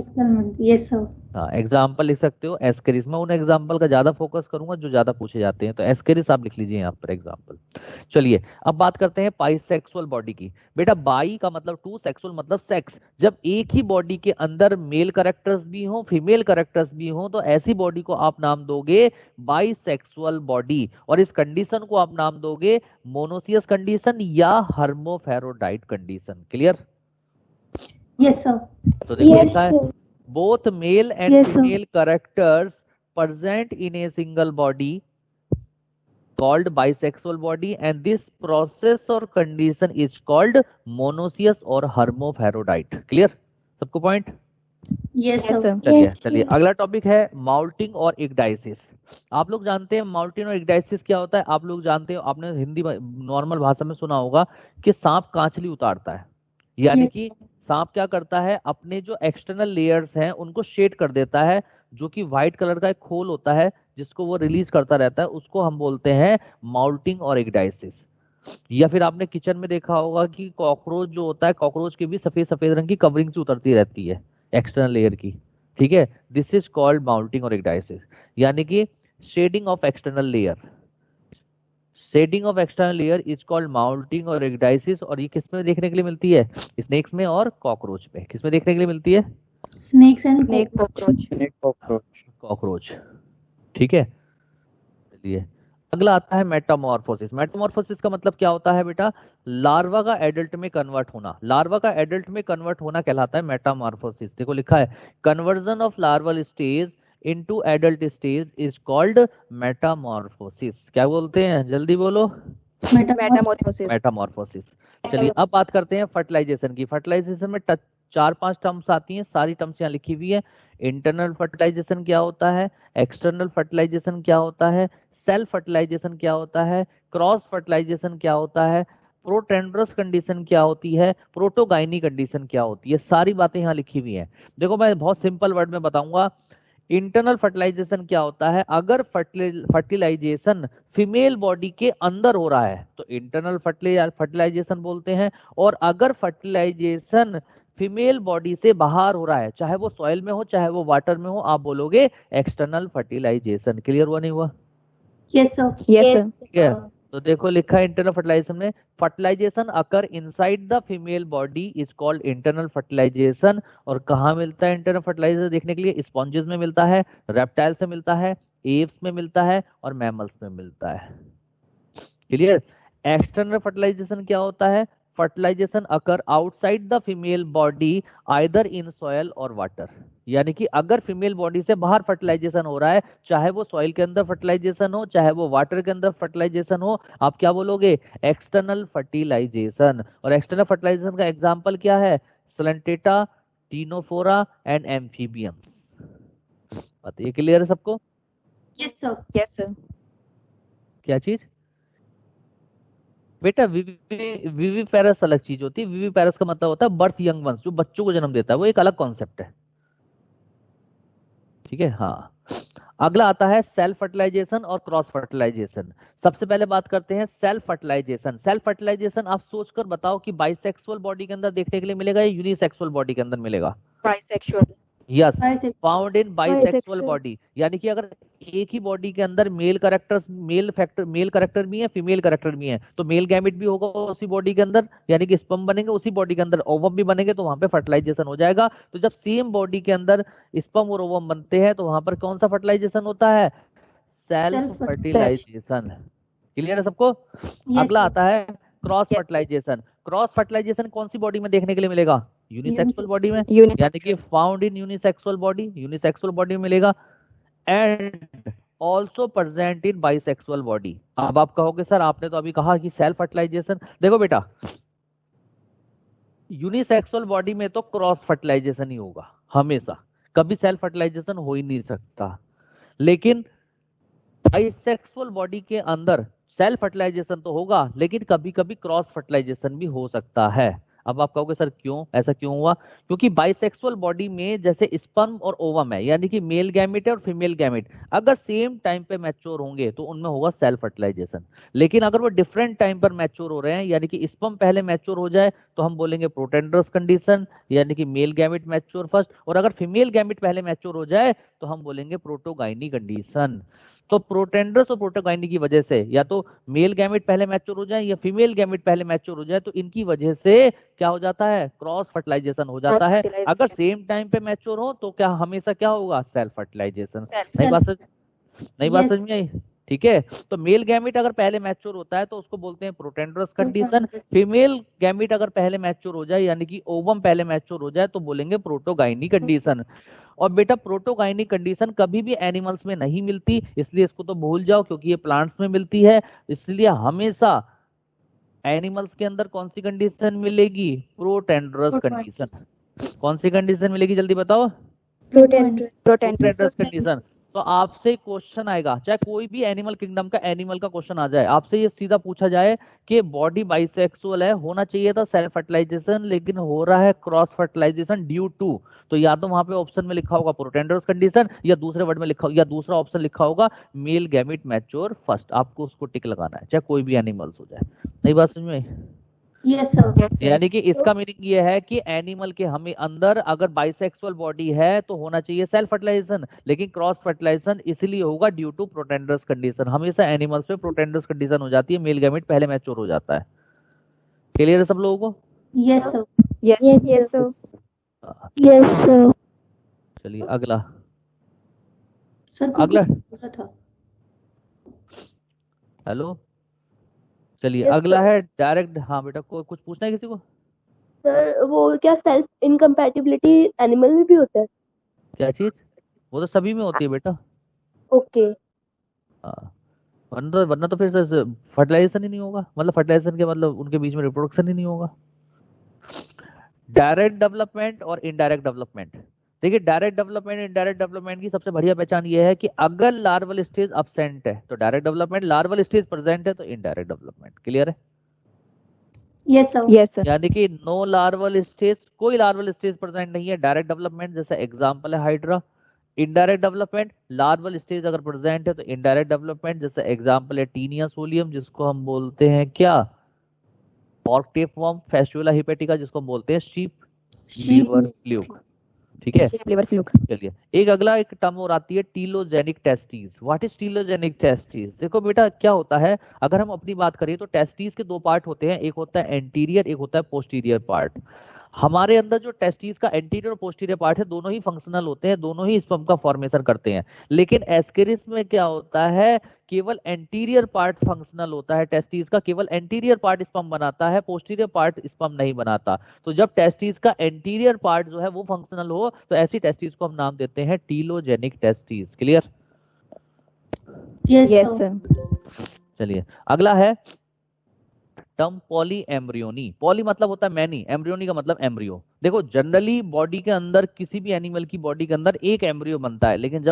Yes sir. हाँ, एग्जांपल लिख सकते हो एस्केरिस। मैं उन एग्जांपल का ज्यादा फोकस करूंगा जो ज्यादा पूछे जाते हैं, तो एस्केरिस आप लिख लीजिए यहाँ पर एग्जांपल। चलिए अब बात करते हैं बाइसेक्सुअल बॉडी की। बेटा बाई का मतलब टू, सेक्सुअल मतलब सेक्स। जब एक ही बॉडी के अंदर मेल कैरेक्टर्स भी हो, फीमेल कैरेक्टर्स भी हो, तो ऐसी बॉडी को आप नाम दोगे बाइसेक्सुअल बॉडी, और इस कंडीशन को आप नाम दोगे मोनोसियस कंडीशन या हर्मोफेरोडाइट कंडीशन। क्लियर? Yes sir. तो देखो लिखा है both male and female characters present in a single body called bisexual body and this process or condition is called monoecious or hermaphrodite. Clear? सबको पॉइंट? Yes sir. चलिए अगला topic है माउल्टिंग और इग्डाइसिस। आप लोग जानते हैं माउल्टिंग और इग्डाइसिस क्या होता है? आप लोग जानते हो, आपने हिंदी नॉर्मल भाषा में सुना होगा कि सांप कांचली उतारता है। यानी Yes. कि सांप क्या करता है, अपने जो एक्सटर्नल लेयर्स हैं उनको शेड कर देता है, जो कि व्हाइट कलर का एक खोल होता है जिसको वो रिलीज करता रहता है, उसको हम बोलते हैं माउल्टिंग और एग्डाइसिस। या फिर आपने किचन में देखा होगा कि कॉकरोच जो होता है, कॉकरोच की भी सफेद सफेद रंग की कवरिंग से उतरती रहती है एक्सटर्नल लेयर की, ठीक है। दिस इज कॉल्ड माउल्टिंग और एग्डाइसिस, यानी कि shedding of external layer. Shedding of external layer is called माउल्टिंग और एग्डाइसिस। और ये किस में देखने के लिए मिलती है, स्नेक्स में और कॉकरोच में। किस में देखने के लिए मिलती है, Snakes and snake cockroach. Cockroach. Cockroach, ठीक है। चलिए अगला आता है मेटामॉर्फोसिस। मेटामॉर्फोसिस का मतलब क्या होता है बेटा, लार्वा का एडल्ट में कन्वर्ट होना। लार्वा का एडल्ट में कन्वर्ट होना कहलाता है मेटामॉर्फोसिस। देखो लिखा है, conversion of larval stage into adult stage is called Metamorphosis. क्या बोलते हैं, जल्दी बोलो, मेटामॉर्फोसिस। मेटामॉर्फोसिस। चलिए अब बात करते हैं फर्टिलाइजेशन की। फर्टिलाइजेशन में 4-5 टर्म्स आती हैं, सारी टर्म्स यहाँ लिखी हुई है। इंटरनल फर्टिलाइजेशन क्या होता है, एक्सटर्नल फर्टिलाइजेशन क्या होता है, सेल्फ फर्टिलाइजेशन क्या होता है, क्रॉस फर्टिलाइजेशन क्या होता है, प्रोटेंड्रस कंडीशन क्या होती है, प्रोटोगाइनी कंडीशन क्या होती है, सारी बातें यहाँ लिखी हुई हैं। देखो मैं बहुत सिंपल वर्ड में बताऊंगा। इंटरनल फर्टिलाइजेशन क्या होता है, अगर फर्टिलाइजेशन फीमेल बॉडी के अंदर हो रहा है तो इंटरनल फर्टिलाइजेशन बोलते हैं। और अगर फर्टिलाइजेशन फीमेल बॉडी से बाहर हो रहा है, चाहे वो सॉइल में हो चाहे वो वाटर में हो, आप बोलोगे एक्सटर्नल फर्टिलाइजेशन। क्लियर हुआ नहीं हुआ? Yes, sir. Yes sir. ठीक है, तो देखो लिखा है इंटरनल फर्टिलाइजेशन में, fertilisation occur inside the female body is called internal fertilisation. और कहाँ मिलता है इंटरनल फर्टिलाइजेशन देखने के लिए, स्पॉन्जेस में मिलता है, रेप्टाइल से मिलता है, एव्स में मिलता है और मैमल्स में मिलता है। क्लियर? एक्सटर्नल फर्टिलाइजेशन क्या होता है, fertilisation occur outside the female body either in soil और वाटर। यानी कि अगर फीमेल बॉडी से बाहर फर्टिलाइजेशन हो रहा है, चाहे वो सॉइल के अंदर फर्टिलाइजेशन हो चाहे वो वाटर के अंदर फर्टिलाइजेशन हो, आप क्या बोलोगे, एक्सटर्नल फर्टिलाइजेशन। और एक्सटर्नल फर्टिलाइजेशन का एग्जांपल क्या है, स्लेंटेटा, टीनोफोरा एंड एम्फीबियंस। बताइए, क्लियर है सबको? Yes, sir. Yes sir. क्या चीज बेटा, विविपेरस अलग चीज होती है। विविपेरस का मतलब होता है बर्थ यंग वंस, जो बच्चों को जन्म देता है, वो एक अलग कॉन्सेप्ट है, ठीक है। हाँ, अगला आता है सेल्फ फर्टिलाइजेशन और क्रॉस फर्टिलाइजेशन। सबसे पहले बात करते हैं सेल्फ फर्टिलाइजेशन। सेल्फ फर्टिलाइजेशन आप सोचकर बताओ कि बाइसेक्सुअल बॉडी के अंदर देखने के लिए मिलेगा या यूनिसेक्सुअल बॉडी के अंदर मिलेगा? Bisexual. Yes, Bisexual. Found in bisexual Bisexual. Body. यानी कि अगर एक ही बॉडी के अंदर मेल कैरेक्टर भी है, फीमेल कैरेक्टर भी है, तो मेल गैमेट भी होगा उसी बॉडी के अंदर, यानी कि स्पर्म बनेंगे उसी बॉडी के अंदर, ओवम भी बनेंगे, तो वहां पे फर्टिलाइजेशन हो जाएगा। तो जब सेम बॉडी के अंदर स्पर्म और ओवम बनते हैं तो वहां पर कौन सा फर्टिलाइजेशन होता है, सेल्फ फर्टिलाइजेशन। क्लियर है सबको? Yes, अगला sir. आता है cross Yes. Fertilisation. Cross fertilisation कौन सी बॉडी में देखने के लिए मिलेगा, यूनिसेक्सुअल बॉडी में, यूनिट। यानी कि फाउंड इन यूनिसेक्सुअल बॉडी में मिलेगा, and also present in bisexual body. अब आप कहोगे सर आपने तो अभी कहा कि सेल्फ फर्टिलाइजेशन। देखो बेटा, यूनिसेक्सुअल बॉडी में तो क्रॉस फर्टिलाइजेशन ही होगा हमेशा, कभी सेल्फ फर्टिलाइजेशन हो ही नहीं सकता। लेकिन बाइसेक्सुअल बॉडी के अंदर सेल्फ फर्टिलाइजेशन तो होगा, लेकिन कभी कभी क्रॉस फर्टिलाइजेशन भी हो सकता है। अब आप कहोगे सर क्यों, ऐसा क्यों हुआ? क्योंकि बाइसेक्सुअल बॉडी में जैसे स्पर्म और ओवम है, यानी कि मेल गैमेट है और फीमेल गैमेट, अगर सेम टाइम पे मैच्योर होंगे तो उनमें होगा सेल्फ फर्टिलाइजेशन। लेकिन अगर वो डिफरेंट टाइम पर मैच्योर हो रहे हैं, यानी कि स्पर्म पहले मैच्योर हो जाए तो हम बोलेंगे प्रोटेंडरस कंडीशन, यानी कि मेल गैमेट मैच्योर फर्स्ट, और अगर फीमेल गैमेट पहले मैच्योर हो जाए तो हम बोलेंगे प्रोटोगाइनी कंडीशन। तो प्रोटेंडर्स और प्रोटोगाइनी की वजह से या तो मेल गैमेट पहले मैच्योर हो जाए या फीमेल गैमेट पहले मैच्योर हो जाए, तो इनकी वजह से क्या हो जाता है, क्रॉस फर्टिलाइजेशन हो जाता है। अगर सेम टाइम पे मैच्योर हो तो क्या हमेशा क्या होगा, सेल्फ फर्टिलाइजेशन। नहीं बात समझ में आई? ठीक है, तो मेल गैमेट अगर पहले मैच्योर होता है तो उसको बोलते हैं प्रोटेंडरस कंडीशन। फीमेल गैमेट अगर पहले मैच्योर हो जाए, यानी कि ओवम पहले मैच्योर हो जाए, तो बोलेंगे प्रोटोगाइनी कंडीशन। और बेटा प्रोटोगाइनी कंडीशन कभी भी एनिमल्स में नहीं मिलती, इसलिए इसको तो भूल जाओ, क्योंकि ये प्लांट्स में मिलती है। इसलिए हमेशा एनिमल्स के अंदर कौन सी कंडीशन मिलेगी, प्रोटेंडरस कंडीशन। कौन सी कंडीशन मिलेगी जल्दी बताओ, प्रोटेंडरस प्रोटेंडरस कंडीशन। तो आपसे क्वेश्चन आएगा, चाहे कोई भी एनिमल किंगडम का एनिमल का क्वेश्चन आ जाए, आपसे ये सीधा पूछा जाए कि बॉडी बाइसेक्सुअल है, होना चाहिए था सेल्फ फर्टिलाइजेशन लेकिन हो रहा है क्रॉस फर्टिलाइजेशन ड्यू टू, तो या तो वहां पे ऑप्शन में लिखा होगा प्रोटेंडर्स कंडीशन, या दूसरे वर्ड में लिखा, या दूसरा ऑप्शन लिखा होगा मेल गैमिट मैच्योर फर्स्ट, आपको उसको टिक लगाना है, चाहे कोई भी एनिमल्स हो जाए। नई बात समझ में? Yes sir. यानी कि इसका मीनिंग ये है कि एनिमल के हमें अंदर अगर बाइसेक्सुअल बॉडी है तो होना चाहिए सेल्फ फर्टिलाइजेशन, लेकिन क्रॉस फर्टिलाइजेशन इसलिए होगा ड्यू टू प्रोटेंडर्स कंडीशन। हमेशा एनिमल्स पे प्रोटेंडर्स कंडीशन हो जाती है, मेल गैमेट पहले मैच्योर हो जाता है। क्लियर है सब लोगों को? Yes sir. Yes yes sir. Yes sir. चलिए अगला, सर को अगला, कुछ पूछा था। हेलो, चलिए Yes, अगला है डायरेक्ट। हाँ बेटा, को कुछ पूछना है किसी को? सर वो क्या सेल्फ इनकम्पैटिबिलिटी एनिमल में भी होता है? क्या चीज? वो तो सभी में होती है बेटा। ओके। हाँ, वरना तो फिर फर्टिलाइजेशन ही नहीं होगा, मतलब फर्टिलाइजेशन के मतलब उनके बीच में रिप्रोडक्शन ही नहीं होगा। डायरेक्ट डेवलपमेंट और इनडायरेक्ट डेवलपमेंट। देखिए डायरेक्ट डेवलपमेंट इनडायरेक्ट डेवलपमेंट की सबसे बढ़िया पहचान ये है कि अगर लार्वल स्टेज अब्सेंट है तो direct development, larval stage present है तो इनडायरेक्ट डेवलपमेंट। क्लियर है? Yes sir. Yes sir. यानी कि नो लार्वल स्टेज, कोई लार्वल स्टेज प्रेजेंट नहीं है, डायरेक्ट डेवलपमेंट, जैसा एग्जांपल है hydra. Indirect development, larval stage अगर प्रेजेंट है तो इनडायरेक्ट डेवलपमेंट, जैसा एग्जांपल है टीनिया सोलियम जिसको हम बोलते हैं क्या, पॉर्क टेपवर्म, फैस्टुला हिपेटिका जिसको हम बोलते हैं शीप लीवर फ्लूक। ठीक है, लीवर फ्लूक। चलिए एक अगला एक टर्म और आती है telogenic testis. What is telogenic testis? देखो बेटा क्या होता है, अगर हम अपनी बात करें तो टेस्टिस के दो पार्ट होते हैं, एक होता है एंटीरियर, एक होता है पोस्टीरियर पार्ट। हमारे अंदर जो टेस्टिस का एंटीरियर और पोस्टीरियर पार्ट है दोनों ही फंक्शनल होते हैं, दोनों ही स्पर्म का फॉर्मेशन करते हैं, लेकिन एस्केरिस में क्या होता है, केवल एंटीरियर पार्ट फंक्शनल होता है, टेस्टिस का केवल एंटीरियर पार्ट स्पर्म बनाता है, पोस्टीरियर पार्ट स्पर्म नहीं बनाता। तो जब टेस्टिस का एंटीरियर पार्ट जो है वो फंक्शनल हो तो ऐसी टेस्टिस को हम नाम देते हैं telogenic testis. Clear? Yes yes sir. Sir. चलिए अगला है टर्म पॉली एम्ब्रियोनी। पॉली मतलब होता है मैनी, एम्ब्रियोनी का मतलब एम्ब्रियो। देखो जनरली बॉडी के अंदर, किसी भी एनिमल की बॉडी के अंदर एक एम्ब्रियो बनता है, लेकिन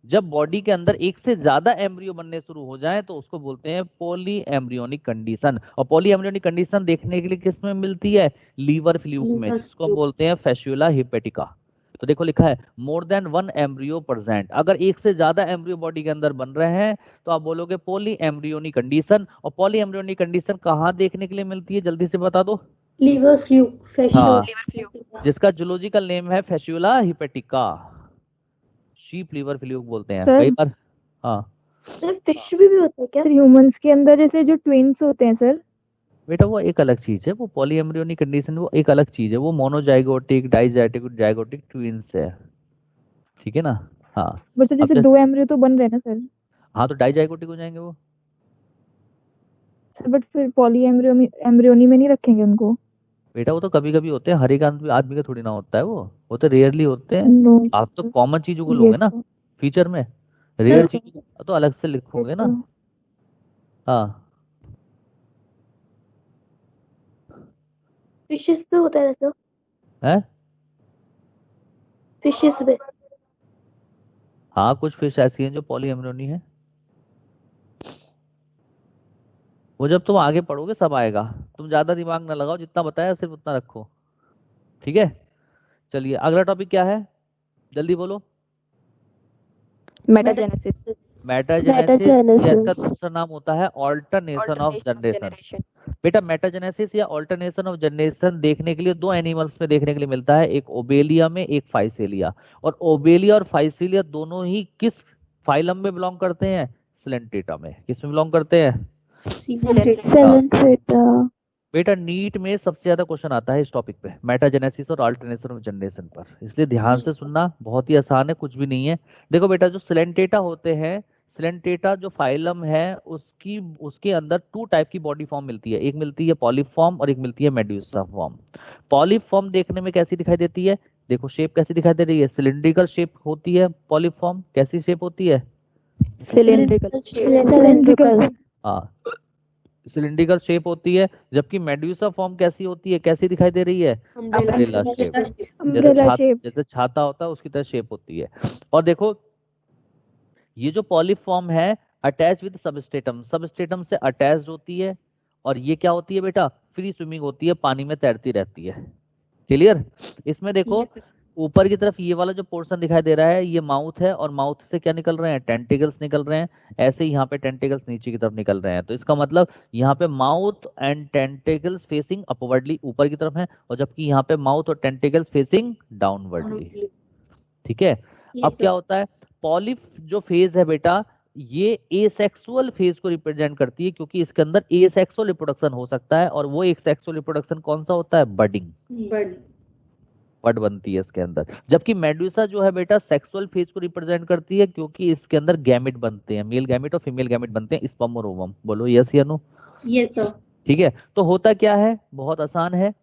जब बॉडी के अंदर एक से ज्यादा एम्ब्रियो बनने शुरू हो जाए तो उसको बोलते हैं पॉली एम्ब्रियोनिक कंडीशन। और पॉली एम्ब्रियोनिक कंडीशन देखने के लिए किस में मिलती है? लीवर फ्लूक में, लीवर जिसको हम फ्लूक। बोलते हैं फैस्टुला हिपेटिका। तो देखो लिखा है more than one embryo present, अगर एक से ज्यादा एम्ब्रियो बॉडी के अंदर बन रहे हैं तो आप बोलोगे पॉली एम्ब्रियोनिक कंडीशन। और पॉली एम्ब्रियोनिक कंडीशन कहाँ देखने के लिए मिलती है, जल्दी से बता दो। लीवर फ्लूक, हाँ, फैस्टुला। जिसका जूलॉजिकल नेम है फैस्टुला हिपेटिका, शीप लीवर फ्लूक बोलते हैं सर। कई बार। हाँ सर फिश भी होता है क्या? सर ह्यूमंस के अंदर जैसे जो ट्विन्स होते हैं सर, बेटा वो एक अलग चीज है, वो पॉली एम्ब्रियोनिक कंडीशन वो एक अलग चीज है, वो मोनोजाइगोटिक डाइजाइगोटिक जाइगोटिक ट्विंस है। ठीक है ना? हाँ बट सर जैसे अब दो एम्ब्रियो तो बन रहे हैं ना सर। हाँ तो डाइजाइगोटिक हो जाएंगे वो। सर बट फिर पॉली एम्ब्रियोनी में नहीं रखेंगे उनको? बेटा वो तो कभी कभी होते हैं, हर एक आदमी का थोड़ी ना होता है, वो तो रेयरली होते हैं। नो आप तो कॉमन चीजों को लोगे ना फीचर में, रेयर चीजों को तो अलग से लिखोगे ना। हाँ फिशेस पे होता है सर? है, फिशेस में? हाँ कुछ फिश ऐसी हैं जो पॉली एम्ब्रियोनी है, वो जब तुम आगे पढ़ोगे सब आएगा, तुम ज्यादा दिमाग ना लगाओ, जितना बताया सिर्फ उतना रखो। ठीक है, चलिए अगला टॉपिक क्या है, जल्दी बोलो। मेटाजेनेसिस। मेटाजेनेसिस या Metagenesis। इसका दूसरा नाम होता है ऑल्टरनेशन ऑफ जनरेशन। बेटा मेटाजेनेसिस या ऑल्टरनेशन ऑफ जनरेशन देखने के लिए दो एनिमल्स में देखने के लिए मिलता है, एक ओबेलिया में, एक फाइसेलिया। और ओबेलिया और फाइसेलिया दोनों ही किस फाइलम में बिलोंग करते हैं? सिलेंट्रेटा में। किस में बिलोंग करते हैं? Salentrata। बेटा नीट में सबसे ज्यादा क्वेश्चन आता है इस टॉपिक पे, मेटाजेनेसिस और अल्टरनेशन ऑफ जनरेशन पर, इसलिए ध्यान से सुनना, बहुत ही आसान है, कुछ भी नहीं है। देखो बेटा जो सिलेंट्रेटा होते हैं, सिलेंट्रेटा जो फाइलम है उसके अंदर टू टाइप की बॉडी फॉर्म मिलती है, एक मिलती है पॉलीफॉर्म और एक मिलती है मेड्यूसा फॉर्म। पॉलीफॉर्म देखने में कैसी दिखाई देती है? देखो शेप कैसी दिखाई दे रही है, सिलिंड्रिकल शेप होती है। पॉलीफॉर्म कैसी शेप होती है? सिलेंड्रिकल। हाँ सिलिंड्रिकल शेप होती है। जबकि मेड्यूसा फॉर्म कैसी होती है, कैसी दिखाई दे रही है? Umbrella shape, umbrella shape. जैसे छाता होता है उसकी तरह शेप होती है। और देखो ये जो पॉलीफॉर्म है अटैच विद सबस्ट्रेटम, सबस्ट्रेटम से अटैच्ड होती है, और ये क्या होती है बेटा, फ्री स्विमिंग होती है, पानी में तैरती रहती है। क्लियर? इसमें देखो ऊपर की तरफ ये वाला जो पोर्शन दिखाई दे रहा है ये माउथ है, और माउथ से क्या निकल रहे हैं, टेंटिकल्स निकल रहे हैं। ऐसे ही यहाँ पे टेंटिकल्स नीचे की तरफ निकल रहे हैं, तो इसका मतलब यहाँ पे mouth and tentacles facing upwardly ऊपर की तरफ है, और जबकि यहाँ पे माउथ और टेंटिकल्स फेसिंग डाउनवर्डली। ठीक है? अब क्या होता है, पॉलिप जो फेज है बेटा ये एसेक्सुअल फेज को रिप्रेजेंट करती है, क्योंकि इसके अंदर एसेक्सुअल रिप्रोडक्शन हो सकता है, और वो एक सेक्सुअल रिप्रोडक्शन कौन सा होता है, बडिंग, बड बनती है इसके अंदर। जबकि मेडुसा जो है बेटा सेक्सुअल फेज को रिप्रेजेंट करती है, क्योंकि इसके अंदर गैमेट बनते हैं, मेल गैमेट और फीमेल गैमेट बनते हैं, स्पर्म और ओवम। बोलो यस या नो? Yes sir. ठीक है, तो होता क्या है, बहुत आसान है।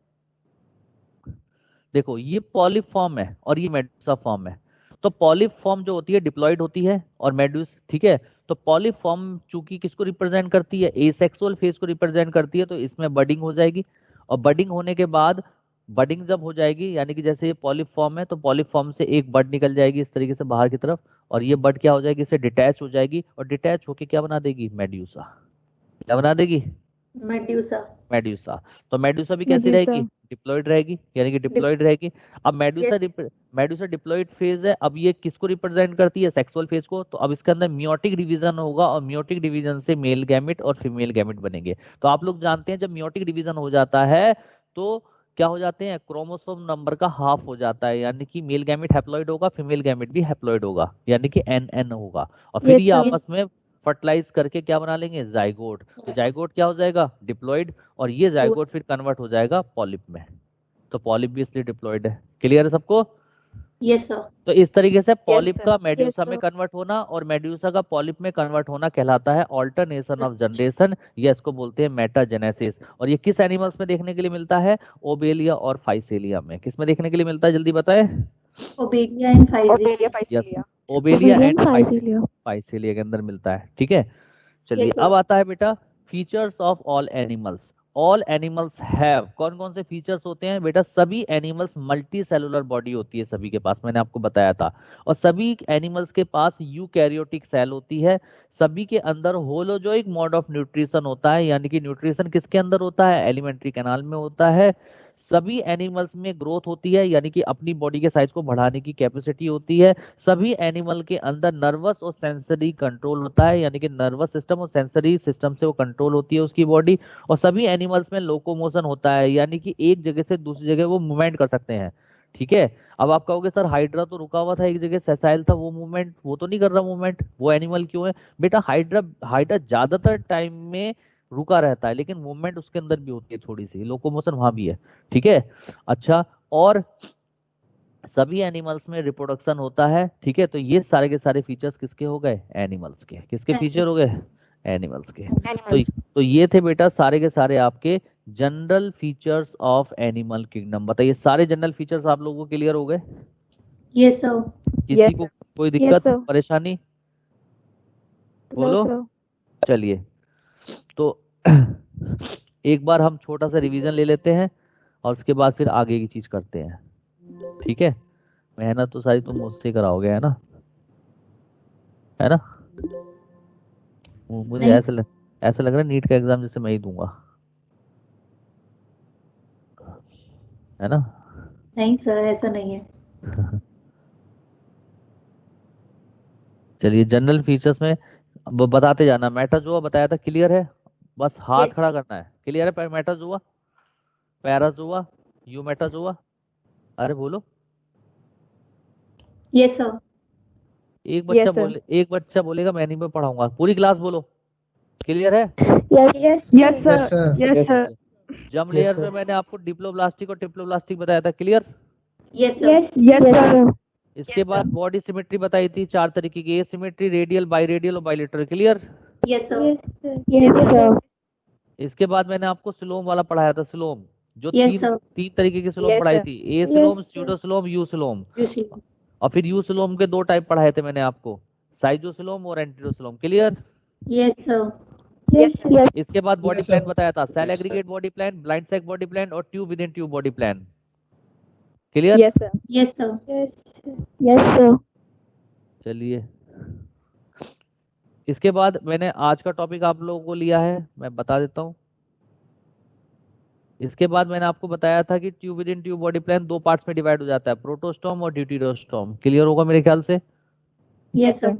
देखो ये पॉलिप फॉर्म है और ये मेडुसा फॉर्म है। तो पॉलिप फॉर्म जो होती है डिप्लॉयड होती है, और मेडुस, ठीक है, तो पॉलिप फॉर्म चूंकि किसको रिप्रेजेंट करती है, एसेक्सुअल फेज को रिप्रेजेंट करती है, तो इसमें बडिंग हो जाएगी, और बडिंग होने के बाद, बडिंग जब हो जाएगी यानी कि जैसे ये पॉलिप फॉर्म है, तो पॉलिप फॉर्म से एक बड निकल जाएगी इस तरीके से बाहर की तरफ, और ये बड क्या हो जाएगी, इससे डिटैच हो जाएगी, और डिटैच होके क्या बना देगी, मेड्यूसा। क्या बना देगी, मेड्यूसा। मेड्यूसा। तो मेड्यूसा भी कैसी रहेगी, डिप्लॉयड रहेगी, यानी कि डिप्लॉयड रहेगी। अब मेडुसा डिप्लॉयड फेज है, अब ये किसको रिप्रेजेंट करती है, सेक्सुअल फेज को। तो अब इसके अंदर मियोटिक डिवीजन होगा, और मियोटिक डिवीजन से मेल गैमेट और फीमेल गैमेट बनेंगे। तो आप लोग जानते हैं जब मियोटिक डिवीजन हो जाता है तो क्या हो जाते हैं, क्रोमोसोम नंबर का हाफ हो जाता है, यानी कि मेल गैमेट हैप्लॉइड होगा, फीमेल गैमेट भी हैप्लॉइड होगा, यानी कि NN होगा, और फिर ये आपस में फर्टिलाइज करके क्या बना लेंगे, जाइगोट। तो जाइगोट क्या हो जाएगा, डिप्लॉयड, और ये जाइगोट फिर कन्वर्ट हो जाएगा पॉलिप में। तो पॉलिप भी इसलिए डिप्लॉयड है। क्लियर है सबको? Yes sir. तो इस तरीके से पॉलिप का मेड्यूसा में कन्वर्ट होना और मेड्यूसा का पॉलिप में कन्वर्ट होना कहलाता है ऑल्टरनेशन ऑफ जनरेशन, या इसको बोलते हैं मेटाजेनेसिस। और ये किस एनिमल्स में देखने के लिए मिलता है, ओबेलिया और फाइसेलिया में। किस में देखने के लिए मिलता है, जल्दी बताएं? Obelia and Physalia. Yes, Obelia and Physalia के अंदर मिलता है। ठीक है, चलिए अब आता है बेटा features of all animals. All animals have, कौन कौन से फीचर्स होते हैं बेटा, सभी एनिमल्स मल्टी सेलुलर बॉडी होती है सभी के पास, मैंने आपको बताया था, और सभी एनिमल्स के पास यूकैरियोटिक सेल होती है। सभी के अंदर होलोजोइक मोड ऑफ न्यूट्रिशन होता है, यानी कि न्यूट्रिशन किसके अंदर होता है, एलिमेंट्री कैनाल में होता है। सभी एनिमल्स में ग्रोथ होती है, यानी कि अपनी बॉडी के साइज को बढ़ाने की कैपेसिटी होती है। सभी एनिमल के अंदर नर्वस और सेंसरी कंट्रोल होता है, यानी कि नर्वस सिस्टम और सेंसरी सिस्टम से वो कंट्रोल होती है उसकी बॉडी। और सभी एनिमल्स में लोकोमोशन होता है, यानी कि एक जगह से दूसरी जगह वो मूवमेंट कर सकते हैं। ठीक है, अब आप कहोगे सर हाइड्रा तो रुका हुआ था एक जगह, सेसाइल था, वो मूवमेंट, वो तो नहीं कर रहा मूवमेंट, वो एनिमल क्यों है बेटा, हाइड्रा ज्यादातर टाइम में रुका रहता है, लेकिन मूवमेंट उसके अंदर भी होती है, थोड़ी सी लोकोमोशन वहां भी है। ठीक है, अच्छा, और सभी एनिमल्स में रिप्रोडक्शन होता है। ठीक है, तो ये सारे के सारे फीचर्स किसके हो गए, एनिमल्स के। किसके फीचर हो गए, एनिमल्स के। तो ये थे बेटा सारे के सारे आपके general features of animal kingdom. बताइए सारे जनरल फीचर्स आप लोगों को क्लियर हो गए? Yes sir. किसी को कोई दिक्कत परेशानी बोलो? चलिए, तो एक बार हम छोटा सा रिवीजन ले लेते हैं और उसके बाद फिर आगे की चीज करते हैं। ठीक है, मेहनत तो सारी तुम मुझसे कराओगे, है ना? है ना? मुझे ऐसा लग रहा है नीट का एग्जाम जैसे मैं ही दूंगा, है ना? नहीं सर, ऐसा नहीं है। चलिए, जनरल फीचर्स में बताते जाना। मेटाजोआ बताया था, क्लियर है? बस हाथ खड़ा करना है। क्लियर है? मेटाजोआ, पैराजोआ, यूमेटाजोआ, अरे बोलो। Yes sir. एक बच्चा बोलेगा मैं नहीं में पढ़ाऊंगा, पूरी क्लास बोलो। क्लियर है? Yes sir. जम लेयर में मैंने आपको डिप्लोब्लास्टिक और ट्रिप्लोब्लास्टिक बताया था, क्लियर? Yes sir. इसके बाद बॉडी सिमेट्री बताई थी 4 तरीके की, एसिमेट्री, रेडियल, बाइरेडियल और बाइलेटरल। क्लियर? Yes sir. इसके बाद मैंने आपको स्लोम वाला पढ़ाया था, स्लोम, जो तीन तरीके की स्लोम पढ़ाई थी, ए स्लोम, स्यूडो स्लोम, यू स्लोम। और फिर यू स्लोम के 2 टाइप पढ़ाए थे मैंने आपको, साइजोस्लोम और एंटीरोस्लोम। क्लियर? Yes sir. इसके बाद बॉडी प्लान बताया था, cell aggregate body plan, blind sac body plan और tube within tube body plan. Clear? Yes sir. चलिए, इसके बाद मैंने आज का टॉपिक आप लोगों को लिया है, मैं बता देता हूँ। इसके बाद मैंने आपको बताया था कि tube within tube body plan 2 parts में डिवाइड हो जाता है, प्रोटोस्टॉम और ड्यूटेरोस्टॉम। क्लियर होगा मेरे ख्याल से। Yes sir.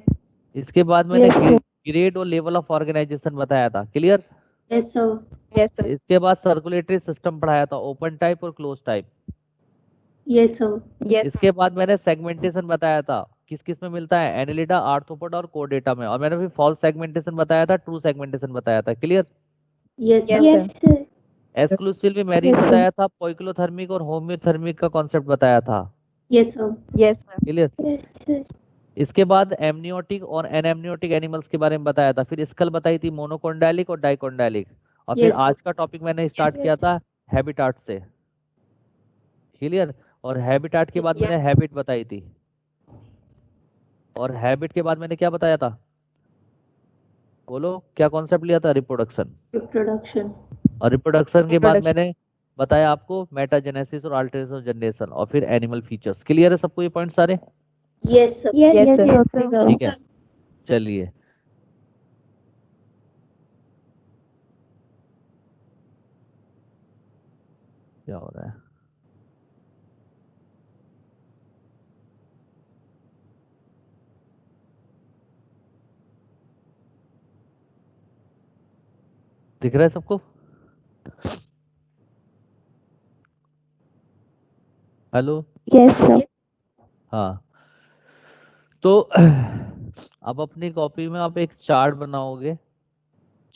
इसके बाद मैंने Yes, sir. ग्रेड और लेवल ऑफ ऑर्गेनाइजेशन बताया था। Clear. Yes sir. Yes sir. इसके बाद सर्कुलेटरी सिस्टम पढ़ाया था, ओपन टाइप और close type. Yes sir. Yes इसके बाद मैंने सेगमेंटेशन बताया था, किस किस में मिलता है, एनिलिडा, आर्थ्रोपोडा और कोडेटा में। और मैंने फिर फॉल्स सेगमेंटेशन बताया था, ट्रू सेगमेंटेशन बताया था। Clear. Yes Yes, sir. Yes, sir. Exclusively marriage Yes, sir. बताया था, पोइक्लोथर्मिक और होम्योथर्मिक का कॉन्सेप्ट बताया था। Yes sir. Yes sir. Clear. Yes, sir. इसके बाद एमनियोटिक और एनएमनियोटिक एनिमल्स के बारे में बताया था, फिर स्कल बताई थी, मोनोकोंडाइलिक और डाइकोंडाइलिक। और फिर Yes, sir. आज का टॉपिक मैंने स्टार्ट Yes, किया yes. था हैबिटाट से। क्लियर। और हैबिटाट के बाद Yes. मैंने हैबिट बताई थी, और हैबिट के बाद मैंने क्या बताया था, बोलो क्या कॉन्सेप्ट लिया था, रिप्रोडक्शन। रिप्रोडक्शन। और रिप्रोडक्शन के बाद Reproduction. मैंने बताया आपको मेटाजेनेसिस और अल्टरेशन ऑफ जनरेशन, और फिर एनिमल फीचर्स। क्लियर है सबको ये पॉइंट सारे। Yes, sir. Yes, Yes, yes, sir. yes, Okay, sir. ठीक है, चलिए। क्या हो रहा है, दिख रहा है सबको। हेलो। Yes, sir. हाँ, तो अब अपनी कॉपी में आप एक चार्ट बनाओगे।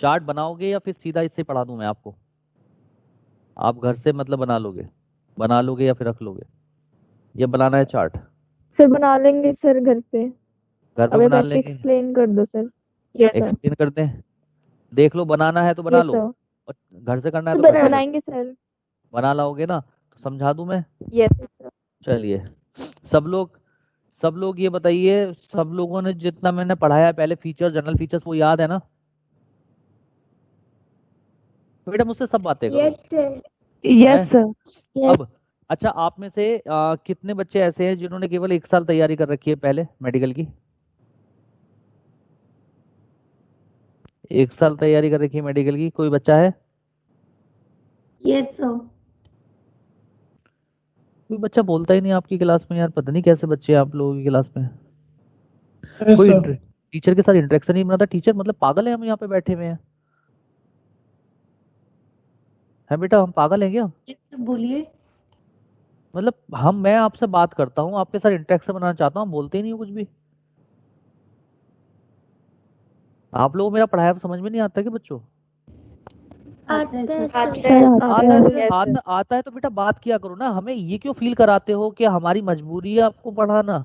चार्ट बनाओगे या फिर सीधा इससे पढ़ा दूं मैं आपको, आप घर से मतलब बना लोगे या फिर रख लोगे, ये बनाना है चार्ट। सर बना लेंगे सर घर पे। घर पे अबे बना बस लेंगे, एक्सप्लेन कर दो सर। Yes sir. एक्सप्लेन करते हैं। देख लो, बनाना है तो बना यस लो, सर। और घर से करना है तो घर से कर। बनाएंगे सर। बना लाओगे ना, तो समझा दूं मैं। Yes sir. चलिए, सब लोग ये बताइए, सब लोगों ने जितना मैंने पढ़ाया है पहले, फीचर, जनरल फीचर्स, वो याद है ना। बेटा मुझसे सब बातें करो। Yes, sir. Yes sir. Yes. अब अच्छा, आप में से कितने बच्चे ऐसे हैं जिन्होंने केवल 1 साल तैयारी कर रखी है पहले मेडिकल की? 1 साल तैयारी कर रखी है मेडिकल की, कोई बच्चा है? Yes sir. कोई बच्चा बोलता ही नहीं आपकी क्लास में यार, पता नहीं कैसे बच्चे हैं आप लोगों की क्लास में। कोई टीचर के साथ इंटरेक्शन नहीं बनाता। टीचर मतलब पागल है हम यहाँ पे बैठे हुए हैं? है बेटा, हम पागल हैं क्या? यस सर, बोलिए। मतलब मैं आपसे बात करता हूँ, आपके साथ इंटरेक्शन बनाना चाहता हूँ, बोलते ही नहीं हो कुछ भी। आप लोगों को मेरा पढ़ाया समझ में नहीं आता कि बच्चों? आता है सर। आता है तो बेटा बात किया करो ना। हमें ये क्यों फील कराते हो कि हमारी मजबूरी है आपको पढ़ाना?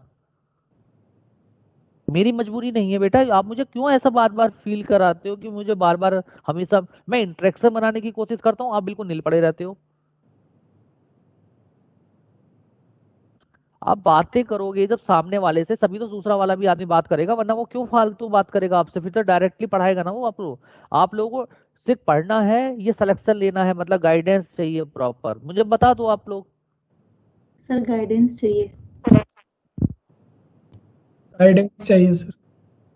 मेरी मजबूरी नहीं है बेटा। आप मुझे क्यों ऐसा बार बार फील कराते हो कि मुझे बार बार हमेशा, मैं इंटरेक्शन बनाने की कोशिश करता हूँ, आप बिल्कुल नील पड़े रहते हो। आप बातें करोगे जब सामने वाले से, सभी तो दूसरा वाला भी आदमी बात करेगा, वरना वो क्यों फालतू बात करेगा आपसे? फिर तो डायरेक्टली पढ़ाएगा ना वो। आप लोगों को सिर्फ पढ़ना है, ये सिलेक्शन लेना है, मतलब गाइडेंस चाहिए प्रॉपर। मुझे बता दो आप लोग। सर गाइडेंस चाहिए। गाइडेंस चाहिए सर।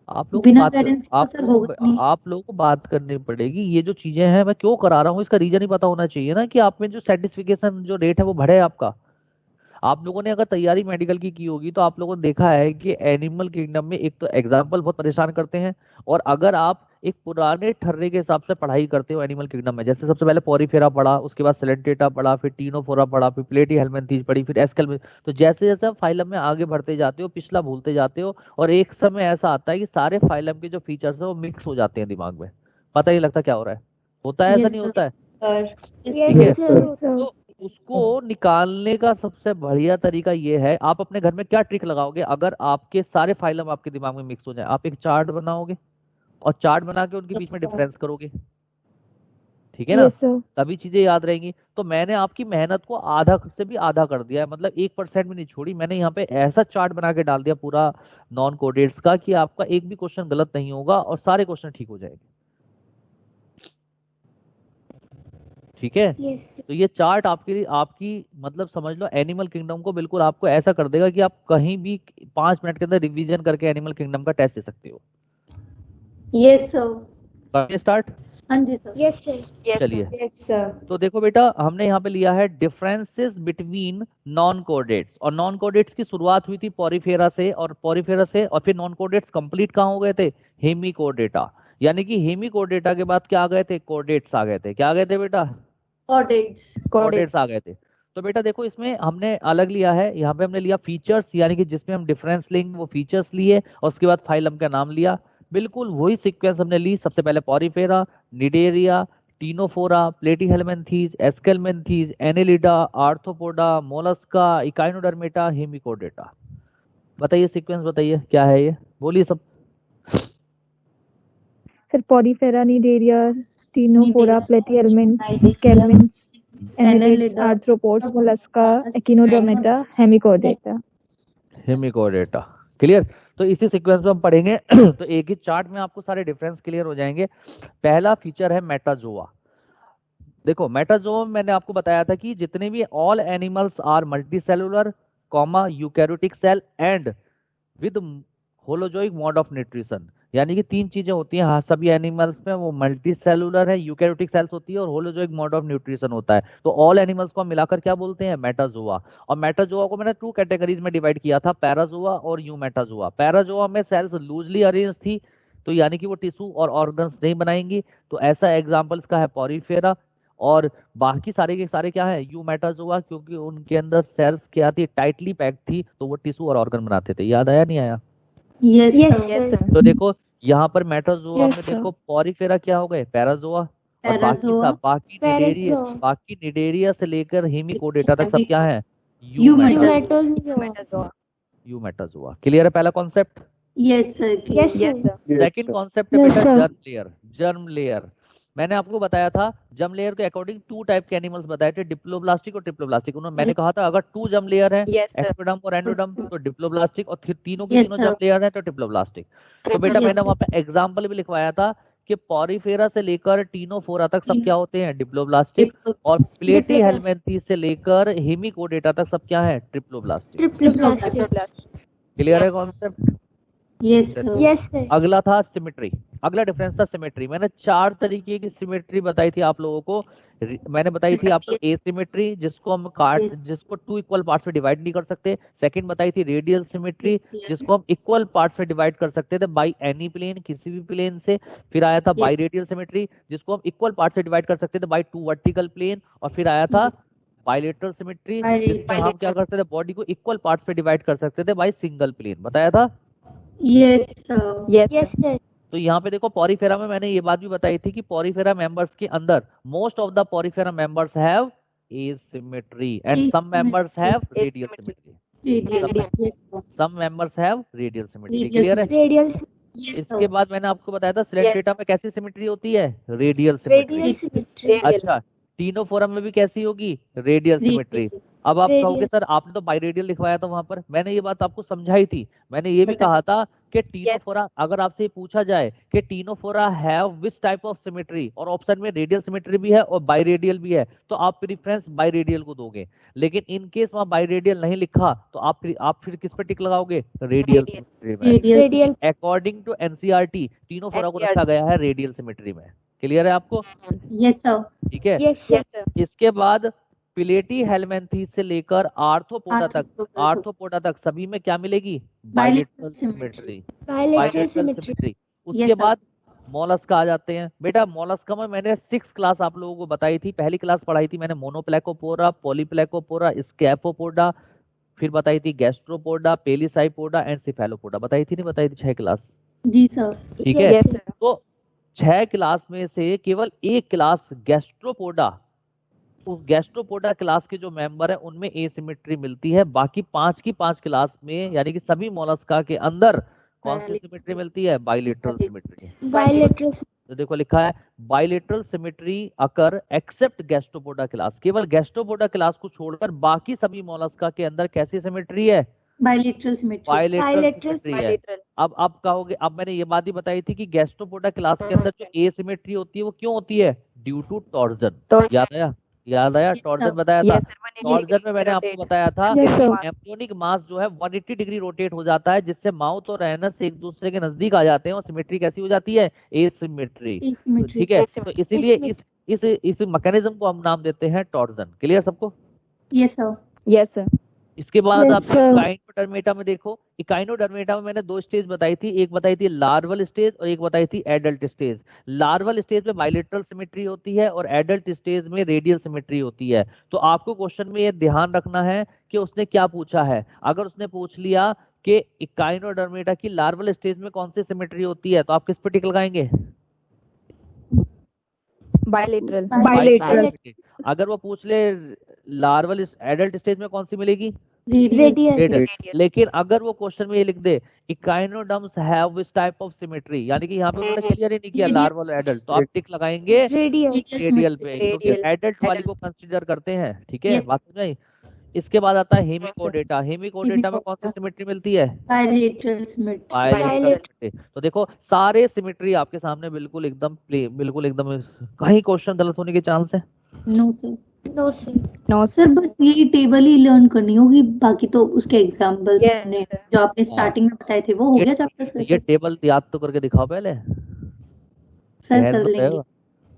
आप लोग बिना गाइडेंस के सर होगा नहीं। आप लोगों को बात करनी पड़ेगी। ये जो चीजें हैं मैं क्यों करा रहा हूँ, इसका रीजन ही पता होना चाहिए ना, कि आप में जो सेटिस्फिकेशन जो रेट है वो बढ़े आपका। आप लोगों ने अगर तैयारी मेडिकल की होगी तो आप लोगों ने देखा है कि एनिमल किंगडम में एक तो एग्जाम्पल बहुत परेशान करते हैं, और अगर आप एक पुराने ठर्रे के हिसाब से पढ़ाई करते हो एनिमल किंगडम में, जैसे सबसे पहले पॉरीफेरा पढ़ा, उसके बाद सेलेंटेटा पढ़ा, फिर टीनोफोरा पढ़ा, फिर प्लेटी हेलमिंथीज पढ़ी, फिर एस्केल, तो जैसे जैसे आप फाइलम में आगे बढ़ते जाते हो पिछला भूलते जाते हो, और एक समय ऐसा आता है कि सारे फाइलम के जो फीचर्स है वो मिक्स हो जाते हैं दिमाग में, पता ही लगता क्या हो रहा है। होता है ऐसा? Yes, नहीं sir. होता है? सर ठीक है, Yes, sir. तो उसको निकालने का सबसे बढ़िया तरीका ये है, आप अपने घर में क्या ट्रिक लगाओगे अगर आपके सारे फाइलम आपके दिमाग में मिक्स हो जाए? आप एक चार्ट बनाओगे, और चार्ट बना के उनके बीच में Yes, sir. डिफरेंस करोगे, ठीक है ना? Yes sir. तभी चीजें याद रहेंगी। तो मैंने आपकी मेहनत को आधा से भी आधा कर दिया है, मतलब 1% भी नहीं छोड़ी। मैंने यहाँ पे ऐसा चार्ट बना के डाल दिया पूरा नॉन कोडेड्स का, कि आपका एक भी क्वेश्चन गलत नहीं होगा और सारे क्वेश्चन ठीक हो जाएंगे। ठीक है, Yes, sir. तो ये चार्ट आपके लिए, आपकी मतलब समझ लो एनिमल किंगडम को बिल्कुल आपको ऐसा कर देगा कि आप कहीं भी 5 मिनट के अंदर रिवीजन करके एनिमल किंगडम का टेस्ट दे सकते हो। Yes sir. करिए स्टार्ट। हाँ जी सर। Yes sir. चलिए, यस सर। तो देखो बेटा, हमने यहाँ पे लिया है डिफरेंसेस बिटवीन नॉन कोडेट्स, और नॉन कोडेट्स की शुरुआत हुई थी पॉरीफेरा से, और पॉरीफेरा से और फिर नॉन कोडेट्स कंप्लीट कहाँ हो गए थे? हेमिकोडेटा। यानी कि हेमिकोडेटा के बाद क्या आ गए थे? कोडेट्स आ गए थे। क्या आ गए थे बेटा? कोडेट्स आ गए थे। तो बेटा देखो, इसमें हमने अलग लिया है, यहाँ पे हमने लिया फीचर्स, यानी कि जिसमें हम डिफरेंस लेंगे वो फीचर्स लिए, और उसके बाद फाइलम का नाम लिया। बिल्कुल वही सीक्वेंस हमने ली। सबसे पहले Porifera, Cnidaria, Ctenophora, Platyhelminthes, Aschelminthes, Annelida, Arthropoda, Mollusca, Echinodermata, Hemichordata. बताइए सीक्वेंस, बताइए क्या है ये, बोलिए सब। Sir Porifera, Cnidaria, Ctenophora, Platyhelminths, Aschelminths, Annelida, Arthropods, Mollusca, Echinodermata, Hemichordata. Hemichordata. Clear? तो इसी सीक्वेंस में हम पढ़ेंगे तो एक ही चार्ट में आपको सारे डिफरेंस क्लियर हो जाएंगे। पहला फीचर है मेटाजोआ। देखो मेटाजोआ में मैंने आपको बताया था कि जितने भी all animals are multicellular, comma eukaryotic cell and with holozoic mode of nutrition, यानी कि तीन चीजें होती हैं हाँ, सभी एनिमल्स में। वो मल्टी सेलुलर है, यूकैरियोटिक सेल्स होती है, और होलोजोइक मोड ऑफ न्यूट्रिशन होता है। तो ऑल एनिमल्स को हम मिलाकर क्या बोलते हैं? मेटाजोआ। और मेटाजोआ को मैंने टू कैटेगरीज में डिवाइड किया था, पैराजोआ और यूमेटाजोआ। पैराजोआ में सेल्स लूजली अरेंज थी, तो यानी कि वो टिश्यू और ऑर्गन्स नहीं बनाएंगी। तो ऐसा एग्जाम्पल्स का है पॉरीफेरा। और बाकी सारे के सारे क्या है? यूमेटाजोआ, क्योंकि उनके अंदर सेल्स क्या थी? टाइटली पैक्ड थी, तो वो टिश्यू और ऑर्गन बनाते थे। याद आया नहीं आया? Yes yes sir. तो देखो यहाँ पर मेटाजोआ Yes, में sir. देखो पॉरीफेरा क्या हो गए? पैराजोआ। और पैराजोआ, बाकी निडेरिया से लेकर हेमिकोडेटा तक सब क्या है? यूमेटाजोआ। यूमेटाजोआ। क्लियर है पहला concept? Yes sir. Yes sir. Second concept है Yes, बेटा sir. Germ layer. Germ layer मैंने आपको बताया था, जर्म लेयर के अकॉर्डिंग टू टाइप के एनिमल्स बताए थे, डिप्लोब्लास्टिक और ट्रिप्लोब्लास्टिक। उन्होंने मैंने कहा था अगर टू जर्म लेयर है, एक्टोडर्म और एंडोडर्म, तो डिप्लोब्लास्टिक, और फिर तीनों के Yes, तीनों sir. जर्म लेयर है तो ट्रिप्लोब्लास्टिक। तो बेटा Yes, मैंने sir. वहां पे एग्जाम्पल भी लिखवाया था कि पॉरीफेरा से लेकर टीनोफोरा तक सब क्या होते हैं? डिप्लोब्लास्टिक। और प्लेटी हेलमिन्थीज से लेकर हेमिकोडेटा तक सब क्या है? ट्रिप्लोब्लास्टिक। क्लियर है concept? Yes sir. Yes sir. अगला था सिमेट्री। अगला डिफरेंस था सिमेट्री। मैंने चार तरीके की सिमेट्री बताई थी आप लोगों को। मैंने बताई थी आपको एसिमेट्री, जिसको हम जिसको टू इक्वल पार्ट्स में डिवाइड नहीं कर सकते। सेकंड बताई थी रेडियल सिमेट्री, जिसको हम इक्वल पार्ट्स में डिवाइड कर सकते थे बाई एनी प्लेन, किसी भी प्लेन से। फिर आया था बाई रेडियल सिमेट्री, जिसको हम इक्वल पार्ट्स से डिवाइड कर सकते थे बाई टू वर्टिकल प्लेन। और फिर आया था बाइलेटरल सिमेट्री, जिसमें हम क्या कर सकते थे? बॉडी को इक्वल पार्ट्स में डिवाइड कर सकते थे बाई सिंगल प्लेन। बताया था? Yes sir. Yes sir. तो यहाँ पे देखो पॉरीफेरा में मैंने ये बात भी बताई थी कि पॉरीफेरा मेंबर्स के अंदर most of the Porifera members have asymmetry and some members have radial symmetry. Some members have radial symmetry. Clear है? रेडियल इसके बाद मैंने आपको बताया था सिलेक्ट डेटा में कैसी सिमेट्री होती है? Radial symmetry. सिमेट्री। अच्छा, तीनों फोरम में भी कैसी होगी? Radial symmetry. अब आप कहोगे सर आपने तो बाइरेडियल लिखवाया था वहां पर। मैंने ये बात आपको समझाई थी। मैंने ये भी कहा था कि टीनोफोरा, अगर आपसे पूछा जाए कि Ctenophora have which type of symmetry, और ऑप्शन में रेडियल सिमेट्री भी है और बाइरेडियल भी है, तो आप प्रेफरेंस बाइरेडियल को दोगे। लेकिन इन केस वहां बाइरेडियल नहीं लिखा तो आप फिर किस पे टिक लगाओगे? रेडियल सिमेट्री में। अकॉर्डिंग टू एनसीईआरटी टीनोफोरा को रखा गया है रेडियल सिमेट्री में। क्लियर है आपको? Yes sir. ठीक है। Yes sir. इसके बाद प्लेटी हेलमिन्थीज से लेकर आर्थ्रोपोडा तक सभी में क्या मिलेगी? Bilateral symmetry. Bilateral symmetry. उसके बाद मोलस्का आ जाते हैं। बेटा मोलस्का में मैंने 6 क्लास आप लोगों को बताई थी। पहली क्लास पढ़ाई थी मैंने मोनोप्लेकोपोरा, पॉलीप्लेकोपोरा, स्कैफोपोडा, फिर बताई थी गैस्ट्रोपोडा, पेलिसाइपोडा एंड सिफेलोपोडा। बताई थी नहीं बताई थी? 6 क्लास। जी सर। ठीक है। तो 6 क्लास में से केवल एक क्लास गैस्ट्रोपोडा, उस गैस्ट्रोपोडा क्लास के जो मेंबर है उनमें एसिमेट्री मिलती है। बाकी 5 की 5 क्लास में यानी कि सभी मोलस्का के अंदर कौन सी सिमेट्री मिलती है? Bilateral symmetry. बाइलेटरल। तो देखो लिखा है बाइलेटरल सिमेट्री अकर एक्सेप्ट गैस्ट्रोपोडा क्लास। केवल गैस्ट्रोपोडा क्लास को छोड़कर बाकी सभी मोलस्का के अंदर कैसी सिमेट्री है? Bilateral symmetry. बाइलेटरल सिमेट्री है। अब आप कहोगे, अब मैंने ये बात ही बताई थी कि गैस्ट्रोपोडा क्लास के अंदर जो एसिमेट्री होती है वो क्यों होती है? Due to torsion. याद आया? टॉर्जन बताया था। टॉर्जन में मैंने आपको बताया था Yes, sir. एम्ब्रियोनिक मास जो है 180 डिग्री रोटेट हो जाता है, जिससे माउथ और एनस एक दूसरे के नजदीक आ जाते हैं और सिमेट्री कैसी हो जाती है, एसिमेट्री। ठीक है, तो इसीलिए इस मैकेनिज्म को हम नाम देते हैं टॉर्जन। क्लियर सबको? Yes sir. Yes, sir. इसके बाद Yes, आप sir. इकाइनोडर्मेटा में देखो, इकाइनोडर्मेटा में मैंने 2 स्टेज बताई थी, एक बताई थी लार्वल स्टेज और एक बताई थी एडल्ट स्टेज। लार्वल स्टेज में बाइलेटरल सिमेट्री होती है और एडल्ट स्टेज में रेडियल सिमेट्री होती है। तो आपको क्वेश्चन में ये ध्यान रखना है कि उसने क्या पूछा है। अगर उसने पूछ लिया कि इकाइनोडर्मेटा की लार्वल स्टेज में कौन सी सिमेट्री होती है, तो आप किस पे टिक लगाएंगे? Bilateral. Bilateral. अगर वो पूछ ले लार्वल एडल्ट स्टेज में कौन सी मिलेगी, रेडियल। रेडियल। लेकिन अगर वो क्वेश्चन में ये लिख दे echinoderms have this type of symmetry, यानी कि यहाँ पे उन्होंने क्लियर ही नहीं किया लार्वल एडल्ट, तो आप टिक लगाएंगे रेडियल। रेडियल पे, क्योंकि एडल्ट वाली को कंसीडर करते हैं। ठीक है, बात समझ आई? इसके बाद आता है हेमिकोडेटा। हेमिकोडेटा में कौन सी सिमेट्री मिलती है? Bilateral symmetry. Bilateral symmetry. तो देखो सारे सिमेट्री आपके सामने बिल्कुल एकदम बिल्कुल एकदम, कहीं क्वेश्चन गलत होने के चांस है? No sir. No sir. No, sir बस ये टेबल ही लर्न करनी होगी, बाकी तो उसके एग्जांपल्स Yes, हमने sir. जो आपने स्टार्टिंग में बताए थे वो हो गया चैप्टर। ये टेबल याद तो करके दिखाओ पहले। सर कहर कर तो लेंगे। रहे हो।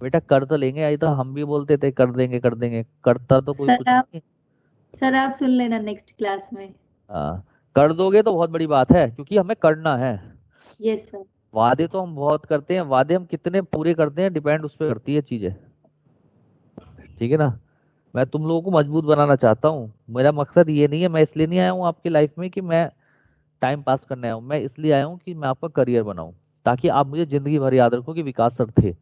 बेटा कर तो लेंगे, आई तो हम भी बोलते थे कर देंगे, करता तो कोई कुछ नहीं। सर आप सुन लेना नेक्स्ट क्लास में। कर दोगे तो बहुत बड़ी बात है, क्योंकि हमें करना है। Yes sir. वादे तो हम बहुत करते हैं, वादे हम कितने पूरे करते हैं डिपेंड उस पर करती है चीजें। ठीक है ना? मैं तुम लोगों को मजबूत बनाना चाहता हूँ। मेरा मकसद ये नहीं है, मैं इसलिए नहीं आया हूँ आपकी लाइफ में कि मैं टाइम पास करने आया हूँ। मैं इसलिए आया हूँ कि मैं आपका करियर बनाऊं, ताकि आप मुझे जिंदगी भर याद रखो कि विकास सर थे।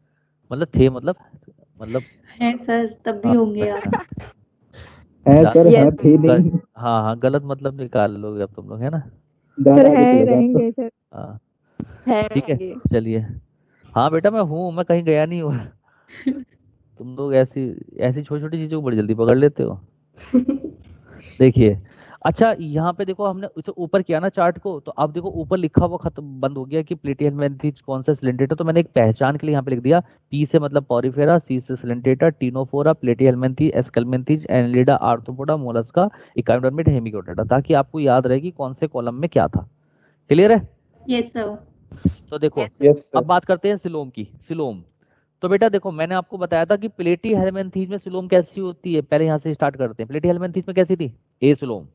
मतलब हैं सर, तब भी होंगे आप। है सर, Yes. है थे नहीं। हाँ, गलत मतलब निकाल लोगे अब तुम लोग, है ना? Sir, है रहेंगे sir. हाँ, है ठीक है, रहेंगे. चलिए। हाँ बेटा मैं हूँ, मैं कहीं गया नहीं हूँ। तुम लोग ऐसी छोटी छोटी चीजों को बड़ी जल्दी पकड़ लेते हो। देखिए, अच्छा यहाँ पे देखो, हमने इसे ऊपर किया ना चार्ट को, तो अब देखो ऊपर लिखा हुआ खत्म बंद हो गया कि प्लेटिहेलमिन्थेस कौन सा सिलेंडेटर। तो मैंने एक पहचान के लिए यहाँ पे लिख दिया, पी से मतलब पॉरीफेरा, सी से Coelenterata, Ctenophora, Platyhelminthes, Aschelminthes, Annelida, Arthropoda, Mollusca, Echinodermata, Hemichordata, ताकि आपको याद रहे कि कौन से कॉलम में क्या था। क्लियर है? Yes sir. तो देखो यस अब बात करते हैं सिलोम की। सिलोम तो बेटा देखो, मैंने आपको बताया था कि प्लेटिहेलमिन्थेस में सिलोम कैसी होती है। पहले यहाँ से स्टार्ट करते हैं। प्लेटिहेलमिन्थेस में कैसी थी? ए सिलोम।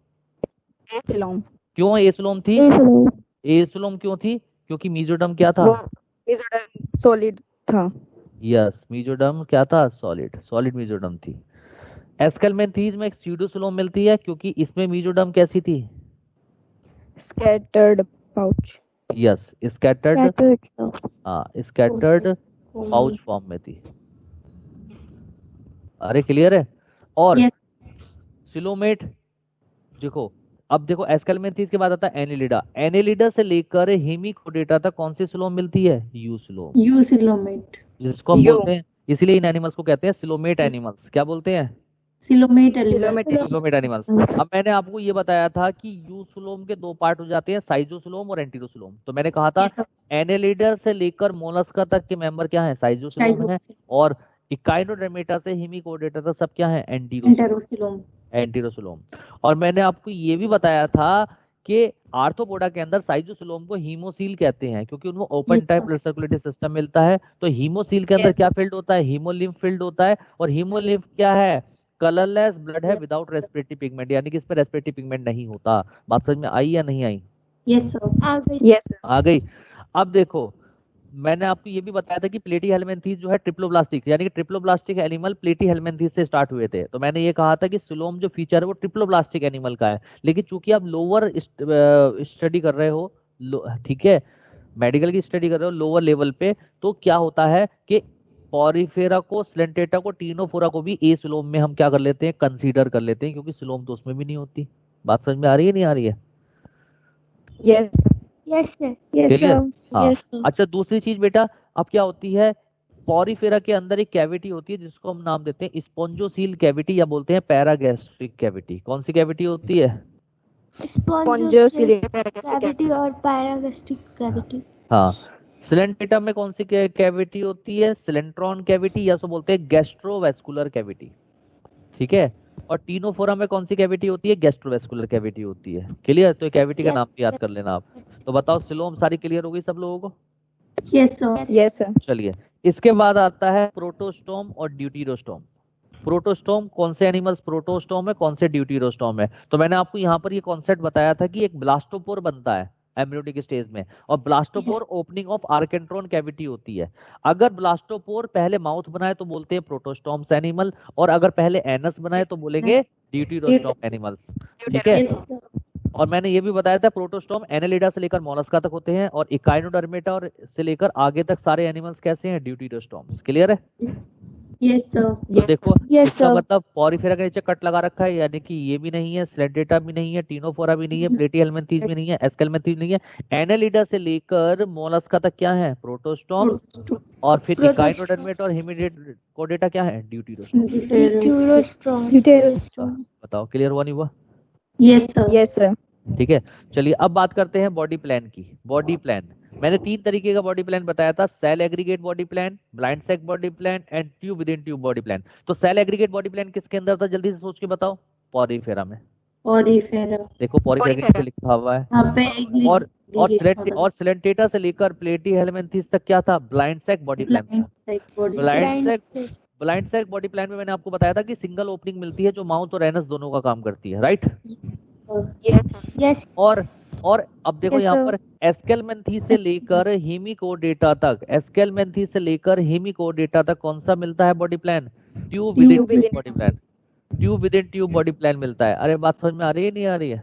Film. क्यों ए सिलोम थी? एसिलोम। ए सिलोम क्यों थी? क्योंकि मीजोडर्म क्या था? वो mesoderm solid था. यस, मीजोडर्म क्या था? सॉलिड मीजोडर्म थी। एस्केलमिन्थेस में एक स्यूडोसिलोम मिलती है, क्योंकि इसमें मीजोडर्म कैसी थी? Scattered pouch. Yes, scattered, Scattered. हाँ स्कैटर्ड पाउच फॉर्म में थी। अरे क्लियर है? और यस सिलोमेट देखो, अब देखो एस्केलमिन्थेस के बाद आता है एनेलिडा। एनेलिडा से लेकर हेमिकोडेटा तक कौन सी सिलोम मिलती है? You coelom, you coelomate. जिसको हम यू। बोलते हैं, इसलिए इन एनिमल्स को कहते हैं सिलोमेट एनिमल्स। क्या बोलते हैं? Coelomate Silomet. Coelomate animals. अब मैंने आपको ये बताया था कि यू सिलोम के 2 पार्ट हो जाते हैं, साइजोसिलोम और एंटीरोसिलोम। तो मैंने कहा था एनेलिडा से लेकर मोलस्का तक के मेंबर क्या है? साइजोसिलोम है, और इकाइनोडर्मेटा से हेमिकोडेटा तक सब क्या है? एंटेरोसिलोम। एंटीरोसिलोम। और मैंने आपको ये भी बताया था कि आर्थ्रोपोडा के अंदर साइजोसिलोम को हीमोसील कहते हैं, क्योंकि उनको open type blood circulatory system मिलता है। तो हीमोसील के अंदर क्या फील्ड होता है? हीमोलिम्फ फील्ड होता है। और हीमोलिम्फ क्या है? कलरलेस ब्लड है विदाउट रेस्पिरेटरी पिगमेंट, यानी कि इसमें रेस्पिरेटरी पिगमेंट नहीं होता। बात समझ में आई या नहीं आई? Yes sir. आ गई। Yes, sir. आ गई। अब देखो, मैंने आपको ये भी बताया था कि प्लेटिहेलमिन्थेस जो है ट्रिप्लोब्लास्टिक, यानी कि ट्रिप्लोब्लास्टिक एनिमल प्लेटिहेलमिन्थेस से स्टार्ट हुए थे। तो मैंने ये कहा था कि सिलोम जो फीचर है वो ट्रिप्लोब्लास्टिक एनिमल का है। लेकिन चूंकि आप लोअर स्टडी कर रहे हो, ठीक है, मेडिकल की स्टडी कर रहे हो लोअर लेवल पे, तो क्या होता है कि पॉरीफेरा को, सिलेंटेटा को, टीनोफोरा को भी ए सिलोम में हम क्या कर लेते हैं? कंसीडर कर लेते हैं, क्योंकि सिलोम तो उसमें भी नहीं होती। बात समझ में आ रही है नहीं आ रही है? Yes. Yes sir. क्लियर? हाँ। Yes sir. अच्छा दूसरी चीज बेटा, अब क्या होती है? पॉरीफेरा के अंदर एक कैविटी होती है जिसको हम नाम देते हैं स्पॉन्जोसील कैविटी, या बोलते हैं पैरागैस्ट्रिक कैविटी। कौन सी कैविटी होती है? स्पॉन्जोसिल Spongiociliary कैविटी और पैरागैस्ट्रिक कैविटी। हाँ। सिलेंटेटा में कौन सी कैविटी होती है? सिलेंट्रॉन कैविटी, या सो बोलते हैं गैस्ट्रोवेस्कुलर कैविटी। ठीक है, और टीनोफोरा में कौन सी कैविटी होती है? गैस्ट्रोवेस्कुलर कैविटी होती है। क्लियर? तो कैविटी का Yes, नाम भी याद yes. कर लेना आप। तो बताओ सिलोम सारी क्लियर हो गई सब लोगों को? Yes sir. Yes sir. चलिए, इसके बाद आता है प्रोटोस्टोम और ड्यूटीरोस्टोम। प्रोटोस्टोम कौन से एनिमल्स प्रोटोस्टोम है, कौन से ड्यूटीरोस्टोम है? तो मैंने आपको यहाँ पर ये कॉन्सेप्ट बताया था कि एक ब्लास्टोपोर बनता है एम्ब्रियोनिक स्टेज में, और ब्लास्टोपोर ओपनिंग ऑफ आर्केंट्रॉन कैविटी होती है। अगर ब्लास्टोपोर पहले माउथ बनाए तो बोलते हैं प्रोटोस्टोम्स एनिमल, और अगर पहले एनस बनाए तो बोलेंगे ड्यूटीरोस्टोम एनिमल्स। ठीक है? Yes sir. और मैंने ये भी बताया था प्रोटोस्टोम एनालिडा से लेकर मोलस्का तक होते हैं, और इकाइनोडर्मेटा और से लेकर आगे तक सारे एनिमल्स कैसे हैं? ड्यूटीरोस्टोम्स। क्लियर है? Yes sir. तो देखो Yes, इसका sir. मतलब पॉरीफेरा के नीचे कट लगा रखा है, यानी कि ये भी नहीं है, स्लेंडेटा भी नहीं है, टीनोफोरा भी नहीं है, प्लेटीहेल्मिन्थीस भी नहीं है, एस्केल्मिन्थीस नहीं है। एनालिडा से लेकर मोलस्का तक क्या है? प्रोटोस्टोम। और फिर Protostome. इकाइनोडर्मेटा और हेमिडोडेटा क्या है? ड्यूटीरोस्टोम। ड्यूटेरोस्टोम। बताओ क्लियर हुआ नहीं हुआ? Yes sir. Yes sir. ठीक है, चलिए अब बात करते हैं बॉडी प्लान की। बॉडी प्लान मैंने 3 तरीके का बॉडी प्लान बताया था, cell aggregate body plan, blind sac body plan and tube within tube body plan. तो सेल एग्रीगेट बॉडी प्लान किसके अंदर था? जल्दी से सोच के बताओ। पॉरीफेरा में। पॉरीफेरा। देखो पॉरीफेरा के नीचे लिखा हुआ है। यहाँ पे और सिलेंटेटा से लेकर प्लेटीहेल्मिन्थीस तक क्या था? ब्लाइंड सैक बॉडी प्लान था। ब्लाइंड सैक बॉडी प्लान में मैंने आपको बताया था कि सिंगल ओपनिंग मिलती है जो माउथ और एनस दोनों का काम करती है, राइट? यस। और अब देखो Yes, यहाँ sir. पर एस्केल्मेंथीस से लेकर हेमिकोडेटा तक, एस्केल्मेंथीस से लेकर हेमिकोडेटा तक कौन सा मिलता है body plan? Tube with in Tube within body plan. Tube within tube body plan मिलता है। अरे बात समझ में आ रही है नहीं आ रही है?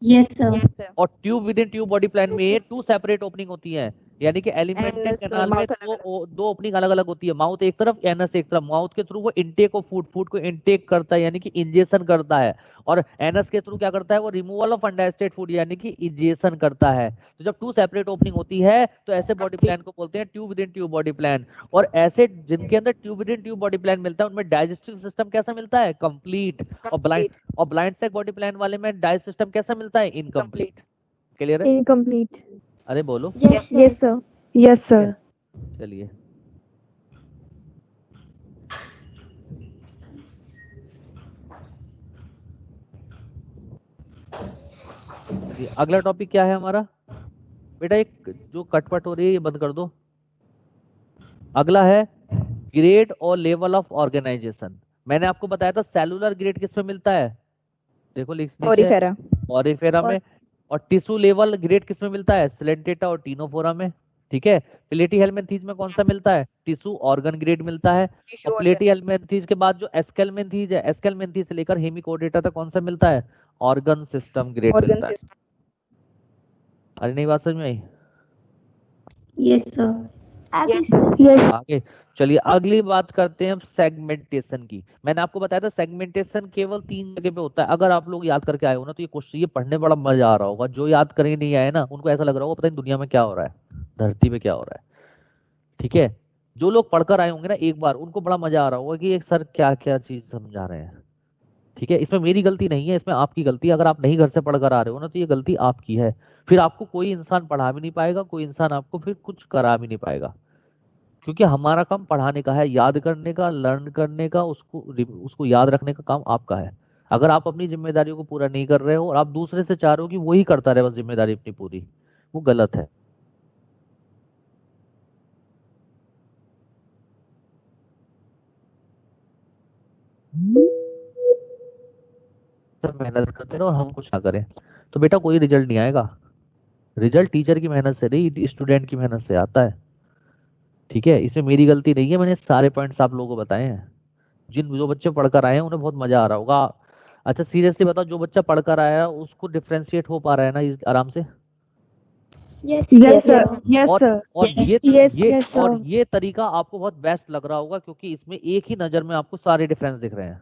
Yes sir. और tube within tube body plan में 2 सेपरेट ओपनिंग होती है, यानी कि एलिमेंट्री Anus और कैनाल में mouth दो ओपनिंग अलग अलग होती है, माउथ एक तरफ एनस एक तरफ। माउथ के थ्रू वो इनटेक ऑफ फूड को इनटेक करता है, यानी कि इंजेशन करता है, और एनस के थ्रू क्या करता है? वो रिमूवल ऑफ अनडाइजेस्टेड फूड यानी कि इंजेशन करता है। तो जब 2 सेपरेट ओपनिंग होती है तो ऐसे बॉडी प्लान को बोलते हैं tube within tube body plan. और ऐसे जिनके अंदर tube within tube body plan मिलता है उनमें डाइजेस्टिव सिस्टम कैसा मिलता है? कंप्लीट। और ब्लाइंड सैक बॉडी प्लान वाले में डाइजेस्टिव सिस्टम कैसा मिलता है? इनकम्प्लीट। क्लियर है? इनकम्प्लीट। अरे बोलो। Yes sir. Yes sir. चलिए, अगला टॉपिक क्या है हमारा? बेटा एक जो कटपट हो रही है ये बंद कर दो। अगला है ग्रेड और लेवल ऑफ ऑर्गेनाइजेशन। मैंने आपको बताया था सेलुलर ग्रेड किस में मिलता है? देखो नीचे पॉरीफेरा। पॉरीफेरा में। और टिश्यू लेवल ग्रेड किस में मिलता है? सिलेंटेटा और टीनोफोरा में। ठीक है? प्लेटीहेल्मिन्थीस में कौन सा मिलता है? टिश्यू ऑर्गन ग्रेड मिलता है। और प्लेटीहेल्मिन्थीस के बाद जो एस्केल्मिन्थीस है, एस्केल्मिन्थीस से लेकर हेमिकोडेटा तक कौन सा मिलता है? ऑर्गन सिस्टम ग्रेड मिलता है। अरे नहीं बात समझ में आई? Yes sir. यस। आगे चलिए, अगली बात करते हैं सेगमेंटेशन की। मैंने आपको बताया था सेगमेंटेशन केवल 3 जगह पे होता है। अगर आप लोग याद करके आए हो ना तो ये क्वेश्चन ये पढ़ने बड़ा मजा आ रहा होगा। जो याद करके नहीं आए ना उनको ऐसा लग रहा होगा पता नहीं दुनिया में क्या हो रहा है, धरती पे क्या हो रहा है। ठीक है? जो लोग पढ़कर आए होंगे ना एक बार, उनको बड़ा मजा आ रहा होगा कि एक सर क्या क्या चीज समझा रहे हैं। ठीक है? इसमें मेरी गलती नहीं है, इसमें आपकी गलती है। अगर आप नहीं घर से पढ़कर आ रहे हो ना तो ये गलती आपकी है। फिर आपको कोई इंसान पढ़ा भी नहीं पाएगा, कोई इंसान आपको फिर कुछ करा भी नहीं पाएगा, क्योंकि हमारा काम पढ़ाने का है, याद करने का, लर्न करने का, उसको याद रखने का काम आपका है। अगर आप अपनी जिम्मेदारियों को पूरा नहीं कर रहे हो और आप दूसरे से चाह रहे हो कि वही करता रहे बस जिम्मेदारी अपनी पूरी, वो गलत है। सब मेहनत करते रहो और हम कुछ ना करें तो बेटा कोई रिजल्ट नहीं आएगा। रिजल्ट टीचर की मेहनत से नहीं, स्टूडेंट की मेहनत से आता है। ठीक है? इसमें मेरी गलती नहीं है, मैंने सारे पॉइंट्स आप लोगों को बताए हैं। जो बच्चे पढ़कर आए हैं उन्हें बहुत मजा आ रहा होगा। अच्छा सीरियसली बताओ, जो बच्चा पढ़कर आया है उसको डिफरेंशिएट हो पा रहा है ना आराम से? Yes sir. Yes sir. और ये तरीका आपको बहुत बेस्ट लग रहा होगा क्योंकि इसमें एक ही नजर में आपको सारे डिफरेंस दिख रहे हैं।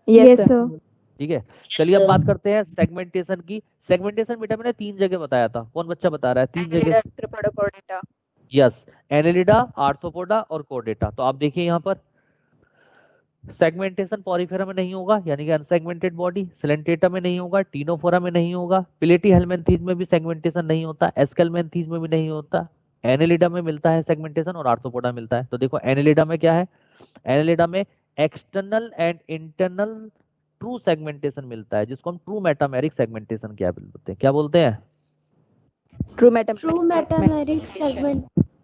Yes sir. ठीक है? चलिए अब बात करते हैं सेगमेंटेशन की। सेगमेंटेशन बेटा मैंने 3 जगह बताया था। कौन बच्चा बता रहा है? 3 जगह। यस, एनेलिडा, आर्थ्रोपोडा और कोर्डेटा। तो आप देखिए यहाँ पर सेगमेंटेशन पॉरीफेरा में नहीं होगा, यानी कि अनसेगमेंटेड बॉडी। सिलेंटेटा में नहीं होगा, टीनोफोरा में नहीं होगा, प्लेटीहेल्मिन्थीस में भी सेगमेंटेशन नहीं होता, एस्केल्मिन्थीस में भी नहीं होता। एनेलिडा में मिलता है सेगमेंटेशन और आर्थ्रोपोडा मिलता है। तो देखो एनेलिडा में क्या है? एनेलिडा में external and internal true segmentation मिलता है, जिसको हम ट्रू मेटामेरिक सेगमेंटेशन क्या बोलते हैं, क्या बोलते हैं? ट्रू मेटामेरिक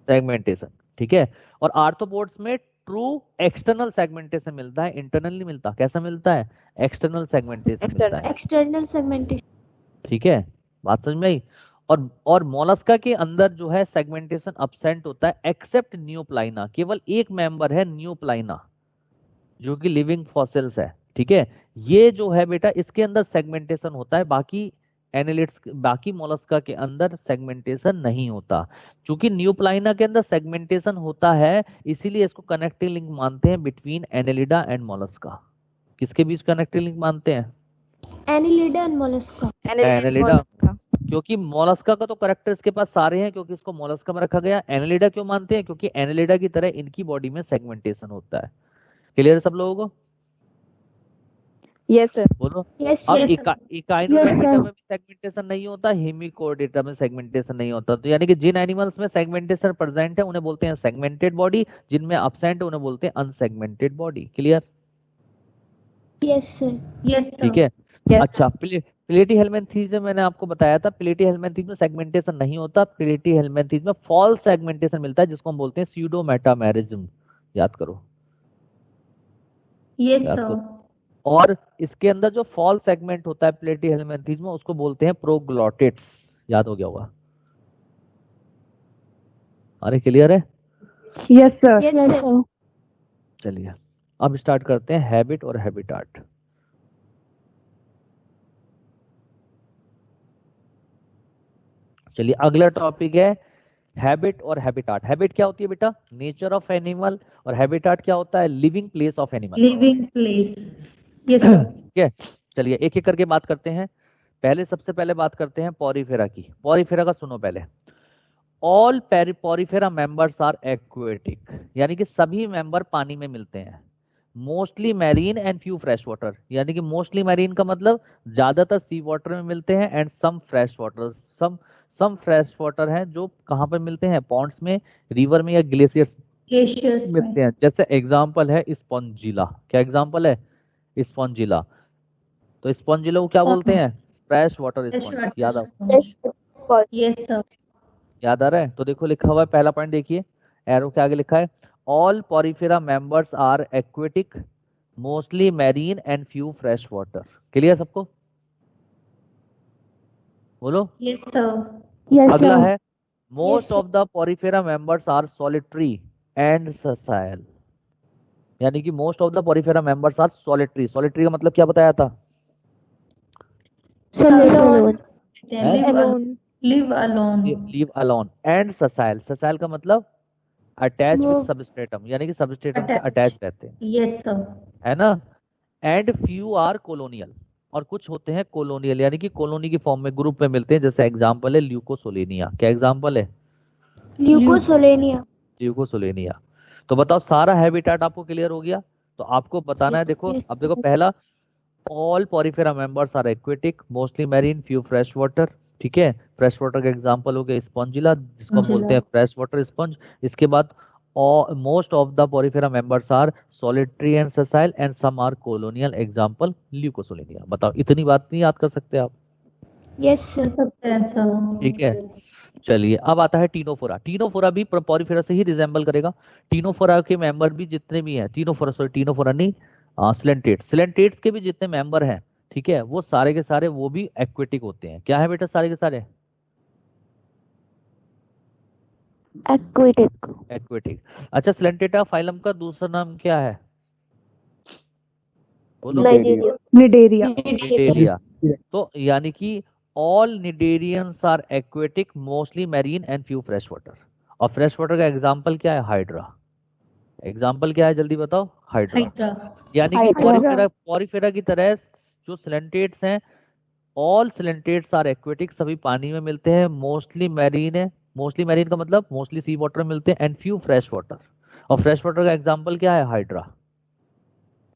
सेगमेंटेशन, ठीक है। और आर्थ्रोपोड्स में ट्रू एक्सटर्नल सेगमेंटेशन मिलता है, इंटरनल नहीं मिलता। कैसा मिलता है? एक्सटर्नल सेगमेंटेशन मिलता है, एक्सटर्नल सेगमेंटेशन। ठीक है, बात समझ में आई। और मोलस्का के अंदर जो है सेगमेंटेशन अब्सेंट होता है एक्सेप्ट न्यूप्लाइना, केवल एक मेंबर है न्यूप्लाइना जो कि लिविंग फॉसिल्स है, ठीक है। ये जो है बेटा इसके अंदर सेगमेंटेशन होता है, बाकी एनालिट्स बाकी मोलस्का के अंदर सेगमेंटेशन नहीं होता। चूंकि न्यूप्लाइना के अंदर सेगमेंटेशन होता है इसीलिए इसको कनेक्टिंग लिंक मानते हैं बिटवीन एनालिडा एंड मोलस्का। किसके बीच कनेक्टिंग लिंक मानते हैं? Annelida and Mollusca. एनालिडा, क्योंकि मोलस्का का तो करेक्टर इसके पास सारे हैं क्योंकि इसको मोलस्का में रखा गया। एनालिडा क्यों मानते हैं? क्योंकि एनालिडा की तरह इनकी बॉडी में सेगमेंटेशन होता है। क्लियर है सब लोगों को? Yes sir. बोलो। यस अब यस इकाइनोडेटा में भी सेगमेंटेशन नहीं होता, हेमिकोडेटा में सेगमेंटेशन नहीं होता। तो यानी कि जिन एनिमल्स में सेगमेंटेशन प्रेजेंट है उन्हें बोलते हैं सेगमेंटेड बॉडी, जिनमें अब्सेंट है उन्हें बोलते हैं unsegmented body. Clear? Yes sir. ठीक है। अच्छा, प्लेटीहेल्मिन्थीज मैंने आपको बताया था, प्लेटीहेल्मिन्थीज में सेगमेंटेशन नहीं होता, प्लेटीहेल्मिन्थीज में फॉल्स सेगमेंटेशन मिलता है जिसको हम बोलते हैं स्यूडो मेटामेरिज्म। याद करो। यस याद सर। करो। और इसके अंदर जो फॉल्स सेगमेंट होता है प्लेटीहेल्मिन्थीज में उसको बोलते हैं प्रोग्लोटिड्स। याद हो गया होगा। अरे क्लियर है? Yes sir. चलिए अब स्टार्ट करते हैं हैबिट और हैबिटाट। चलिए अगला टॉपिक है हैबिट और हैबिटाट। हैबिट क्या होती है बेटा? Nature of animal. और हैबिटाट क्या होता है? Living place of animal. Living place. Yes sir. ठीक है, चलिए एक एक करके बात करते हैं। सबसे पहले बात करते हैं पॉरीफेरा की। पॉरीफेरा का सुनो पहले। All Porifera members are aquatic, यानी कि सभी मेंबर पानी में मिलते हैं। Mostly marine and few fresh water, यानी कि मोस्टली मैरीन का मतलब ज्यादातर सी वाटर में मिलते हैं, and some fresh water. Some fresh water हैं जो कहाँ पर मिलते हैं? पॉन्ड्स में, रिवर में या ग्लेशियर्स मिलते हैं। जैसे एग्जांपल है स्पॉन्जिला। क्या एग्जांपल है? स्पॉन्जिला। तो स्पॉन्जिला को क्या बोलते हैं? Fresh water sponge. Yes sir. याद आ रहा है? तो देखो लिखा हुआ है, पहला पॉइंट देखिए, एरो के आगे लिखा है all Porifera members are aquatic, mostly marine and few fresh water. Clear सबको? बोलो। Yes sir. अगला है most of the Porifera members are solitary and sessile, यानी कि most of the Porifera members are solitary. Solitary का मतलब क्या बताया था? Live alone. Live alone. And sessile, sessile का मतलब अटैच विद सबस्ट्रेटम, यानी कि सबस्ट्रेटम से अटैच रहते हैं। Yes sir. है ना? एंड फ्यू आर कॉलोनियल, और कुछ होते हैं कॉलोनियल, यानी कि कॉलोनी की फॉर्म में ग्रुप में मिलते हैं। जैसे एग्जांपल है ल्यूकोसोलेनिया। क्या एग्जांपल है? ल्यूकोसोलेनिया। तो बताओ सारा हैबिटेट आपको क्लियर हो गया? तो आपको बताना है, देखो अब देखो पहला, all Porifera members are aquatic, mostly marine, few fresh water. ठीक है, फ्रेश वाटर का एग्जांपल हो गया स्पॉन्जिला, जिसको हम बोलते हैं फ्रेश वाटर स्पंज। इसके बाद most of the Porifera members are solitary and sessile and some are colonial, example Leucosolenia. बताओ इतनी बात नहीं याद कर सकते आप? Yes sir. ठीक है, चलिए अब आता है टीनोफोरा। टीनोफोरा भी पॉरीफेरा से ही रिजेंबल करेगा। टीनोफोरा के मेंबर भी जितने भी हैं, टीनोफोरा नहीं, सिलेंटेट्स के भी जितने मेंबर हैं, ठीक है, वो सारे के सारे वो भी एक्वेटिक होते हैं। क्या है बेटा सारे के सारे? एक्वेटिक। अच्छा, सिलेंटेटा फाइलम का दूसरा नाम क्या है? बोलो। निडेरिया। तो यानी कि all cnidarians are aquatic, mostly marine and few fresh water. और फ्रेश वाटर का एग्जांपल क्या है? हाइड्रा। एग्जांपल क्या है जल्दी बताओ? हाइड्रा। यानी कि पॉरीफेरा की तरह जो सिलेंटेट्स हैं, ऑल सिलेंटेट्स आर एक्वेटिक, सभी पानी में मिलते हैं, मोस्टली मैरीन है। मोस्टली मैरीन का मतलब मोस्टली सी वाटर में मिलते हैं, एंड फ्यू फ्रेश वाटर। और फ्रेश वाटर का एग्जांपल क्या है? हाइड्रा।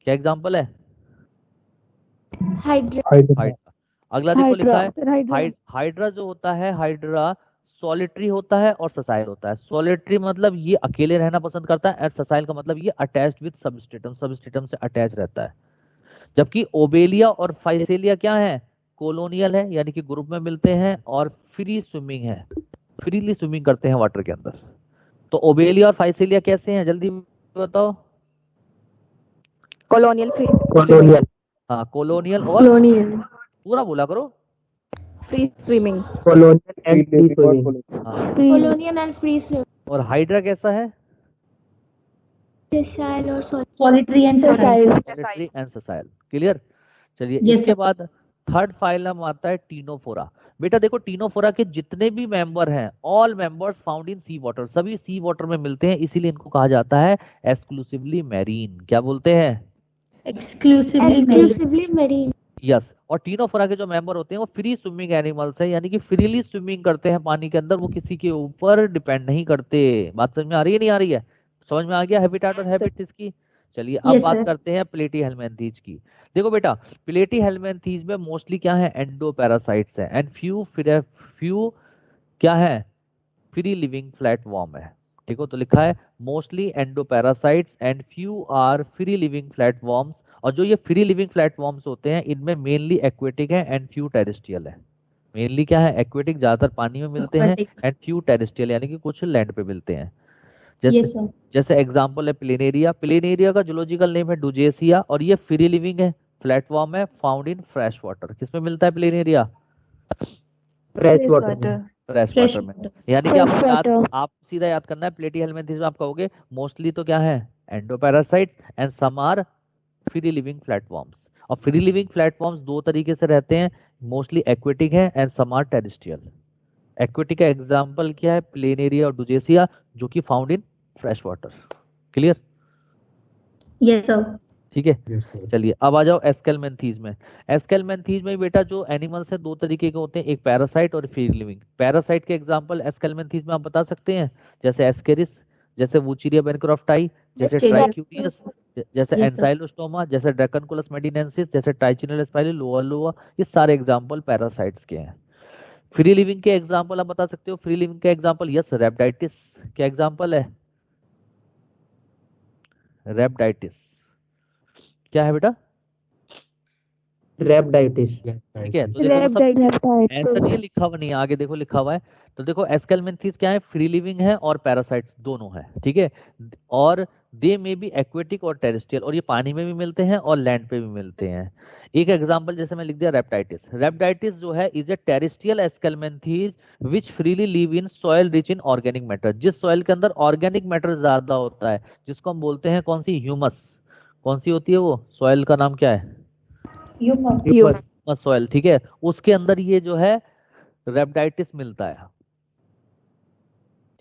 क्या एग्जांपल है? हाइड्रा। अगला देखो लिखा है हाइड्रा जो होता है, हाइड्रा सॉलिटरी होता है और ससाइल होता है। सॉलिटरी मतलब ये अकेले रहना पसंद करता है, और ससाइल का मतलब ये अटैच्ड विद सबस्ट्रेटम, सबस्ट्रेटम से अटैच रहता है। जबकि ओबेलिया और फाइसेलिया क्या है, कॉलोनियल है, यानी कि ग्रुप में मिलते हैं, और फ्री स्विमिंग है, फ्रीली स्विमिंग करते हैं वाटर के अंदर। तो ओबेलिया और फाइसेलिया कैसे हैं, जल्दी बताओ। कॉलोनियल फ्री कॉलोनियल हाँ, कॉलोनियल और कॉलोनियल पूरा बोला करो। Free swimming. Colonial and free swimming. हाँ, कॉलोनियल एंड फ्री स्विमिंग। और हाइड्रा कैसा है, सेसाइल और solitary and sessile. Solitary and ससाइल। Clear. चलिए Yes, इसके sir. बाद थर्ड फाइलम आता है टीनोफोरा। बेटा देखो, टीनोफोरा के जितने भी मेंबर हैं, all members found in sea water, सभी सी वाटर में मिलते हैं, इसीलिए इनको कहा जाता है एक्सक्लूसिवली मैरीन। क्या बोलते हैं, एक्सक्लूसिवली मैरीन। यस। और टीनोफोरा के जो मेंबर होते हैं वो फ्री स्विमिंग एनिमल्स है, यानी कि फ्रीली स्विमिंग करते हैं पानी के अंदर, वो किसी के ऊपर डिपेंड नहीं करते। बात समझ में आ रही है, नहीं आ रही है, समझ में आ गया हैबिटेट और हैबिट इसकी। चलिए अब Yes, बात sir. करते हैं प्लेटीहेल्मिन्थीज की। देखो बेटा, प्लेटीहेल्मिन्थीज में मोस्टली क्या है, एंडोपैरासाइट्स है, एंड फ्यू क्या है, फ्री लिविंग फ्लैटवॉर्म है। ठीक हो, तो लिखा है mostly endoparasites and few are free living flatworms. और जो ये फ्री लिविंग प्लेटफॉर्म्स होते हैं, इनमें मेनली एक्वेटिक है एंड फ्यू टेरेस्ट्रियल है। मेनली क्या है, एक्वेटिक ज्यादातर पानी में मिलते हैं, एंड फ्यू टेरेस्ट्रियल यानी कि कुछ लैंड पे मिलते हैं। जैसे Yes, sir. जैसे एग्जांपल है प्लेनेरिया। प्लेनेरिया का जूलॉजिकल नेम है डुजेसिया, और ये फ्री लिविंग है, प्लेटफॉर्म है, फाउंड इन फ्रेश वाटर। किसमें मिलता है planaria, fresh water. Fresh Fresh water में। water. यानी कि Fresh water. आप सीधा याद करना है, प्लेटीहेल्मिन्थीज में आप कहोगे मोस्टली तो क्या है, endoparasites and some are free living platforms. और फ्री लिविंग प्लेटफॉर्म्स दो तरीके से रहते हैं, मोस्टली एक्वेटिक है and some are terrestrial. Aquatic का एग्जांपल क्या है, प्लेनेरिया और डुजेसिया, जो कि found in fresh water. Clear, Yes, sir. ठीक है। चलिए अब आ जाओ एस्केलमेंथीज में। एस्केलमेंथीज में बेटा जो एनिमल्स हैं दो तरीके के होते हैं, एक पैरासाइट और फ्री लिविंग। पैरासाइट के एग्जांपल एस्केलमेंथीज में आप बता सकते हैं, जैसे एस्केरिस, जैसे वुचीरिया बेनक्रॉफ्टाई, जैसे Yes, ट्राइक्यूनियस, जैसे Yes, sir. एंसाइलोस्टोमा, जैसे ड्रैकनकुलस मेडिनेंसिस, जैसे ट्राइचिनल स्पाइली, लोअर लोअर, ये सारे एग्जांपल पैरासाइट्स के हैं। फ्री लिविंग के एग्जांपल आप बता सकते हो। फ्री लिविंग का एग्जांपल यस, रैप्टाइटिस क्या एग्जांपल है, रैप्टाइटिस क्या है बेटा, रैप्टाइटिस। ठीक है। तो देखो सब ऐसा नहीं है, लिखा हुआ नहीं है, आगे देखो लिखा हुआ है। तो देखो एस्केलमेंथीज क्या है, फ्री लिविंग है और पैरासाइट्स दोनों है, ठीक है। और दे में भी एक्वेटिक और टेरेस्ट्रियल, और ये पानी में भी मिलते हैं और लैंड पे भी मिलते हैं। एक एग्जांपल जैसे मैं लिख दिया रैप्टाइटिस। रैप्टाइटिस जो है is a terrestrial Aschelminthes which freely live in soil rich in organic matter. जिस सॉइल के अंदर ऑर्गेनिक मैटर ज्यादा होता है, जिसको हम बोलते हैं कौन सी, ह्यूमस। कौन सी होती है वो सॉइल का नाम क्या है, सॉइल, ठीक है। उसके अंदर ये जो है रैप्टाइटिस मिलता है,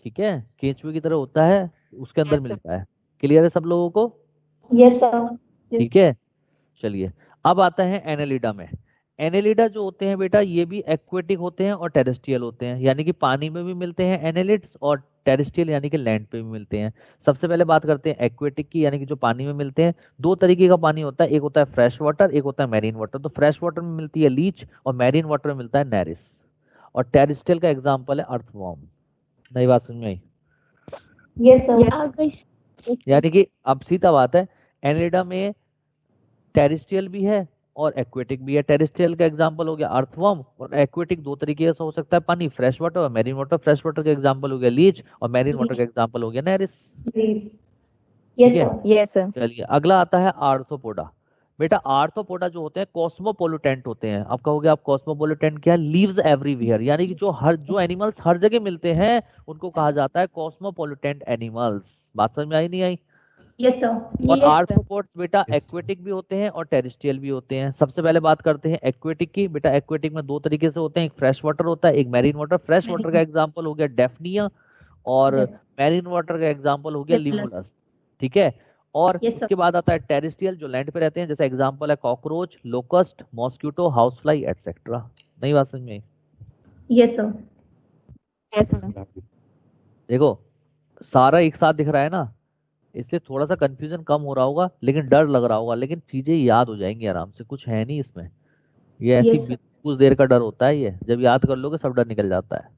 ठीक है, केंचुए की तरह होता है, उसके अंदर मिलता है। क्लियर है सब लोगों को, Yes, sir. ठीक है। चलिए अब आता है एनेलिडा में। एनेलिडा जो होते हैं बेटा, ये भी एक्वेटिक होते हैं और टेरेस्ट्रियल होते हैं, यानी कि पानी में भी मिलते हैं एनेलिड्स, और टेरेस्ट्रियल यानी कि लैंड पे भी मिलते हैं। सबसे पहले बात करते हैं एक्वेटिक की, यानी कि जो पानी में मिलते हैं। दो तरीके का पानी होता है, एक होता है फ्रेश वाटर, एक होता है मैरीन वाटर। तो फ्रेश वाटर में मिलती है लीच, और मैरीन वाटर में मिलता है नेरिस। और टेरेस्ट्रियल का एग्जाम्पल है अर्थवॉर्म। नई बात समझ में आई, Yes, sir. यानी कि अब सीधा बात है, एनेलिडा में टेरेस्ट्रियल भी है और एक्वेटिक भी है। टेरेस्ट्रियल का एग्जांपल हो गया अर्थवर्म, और एक्वेटिक दो तरीके से हो सकता है पानी, फ्रेश वाटर और मैरीन वाटर। फ्रेश वाटर का एग्जांपल हो गया लीच, और मैरीन वाटर का एग्जांपल हो गया नेरिस। Please. Yes, ठीक है? sir. Yes sir. चलिए अगला आता है आर्थ्रोपोडा। बेटा आर्थ्रोपोडा जो होते हैं कॉस्मोपोलिटेंट होते हैं। अब कहोगे आप कॉस्मोपोलिटेंट क्या, लीव्स एवरीवेयर, यानी कि जो एनिमल्स हर जगह मिलते हैं उनको कहा जाता है कॉस्मोपोलिटेंट एनिमल्स। बात समझ में आई नहीं आई? Yes, sir. और Yes, sir. आर्थ्रोपोड्स बेटा एक्वेटिक भी होते हैं और टेरेस्ट्रियल भी होते हैं। सबसे पहले बात करते हैं एक्वेटिक की। बेटा एक्वेटिक में दो तरीके से होते हैं, एक फ्रेश वाटर होता है, एक मैरीन वाटर। फ्रेश वाटर का एग्जांपल हो गया डेफनिया, और मैरीन वाटर का एग्जांपल हो गया लिमुलस, ठीक है। और Yes, sir. उसके बाद आता है टेरेस्ट्रियल जो लैंड पे रहते हैं, जैसे एग्जांपल है cockroach, locust, mosquito, house fly etcetera. नई बात समझ में आई? Yes, sir. Yes sir. देखो सारा एक साथ दिख रहा है ना, इसलिए थोड़ा सा कंफ्यूजन कम हो रहा होगा, लेकिन डर लग रहा होगा, लेकिन चीजें याद हो जाएंगी आराम से, कुछ है नहीं इसमें। ये Yes, ऐसी sir. कुछ देर का डर होता है, ये जब याद कर लोगे सब डर निकल जाता है।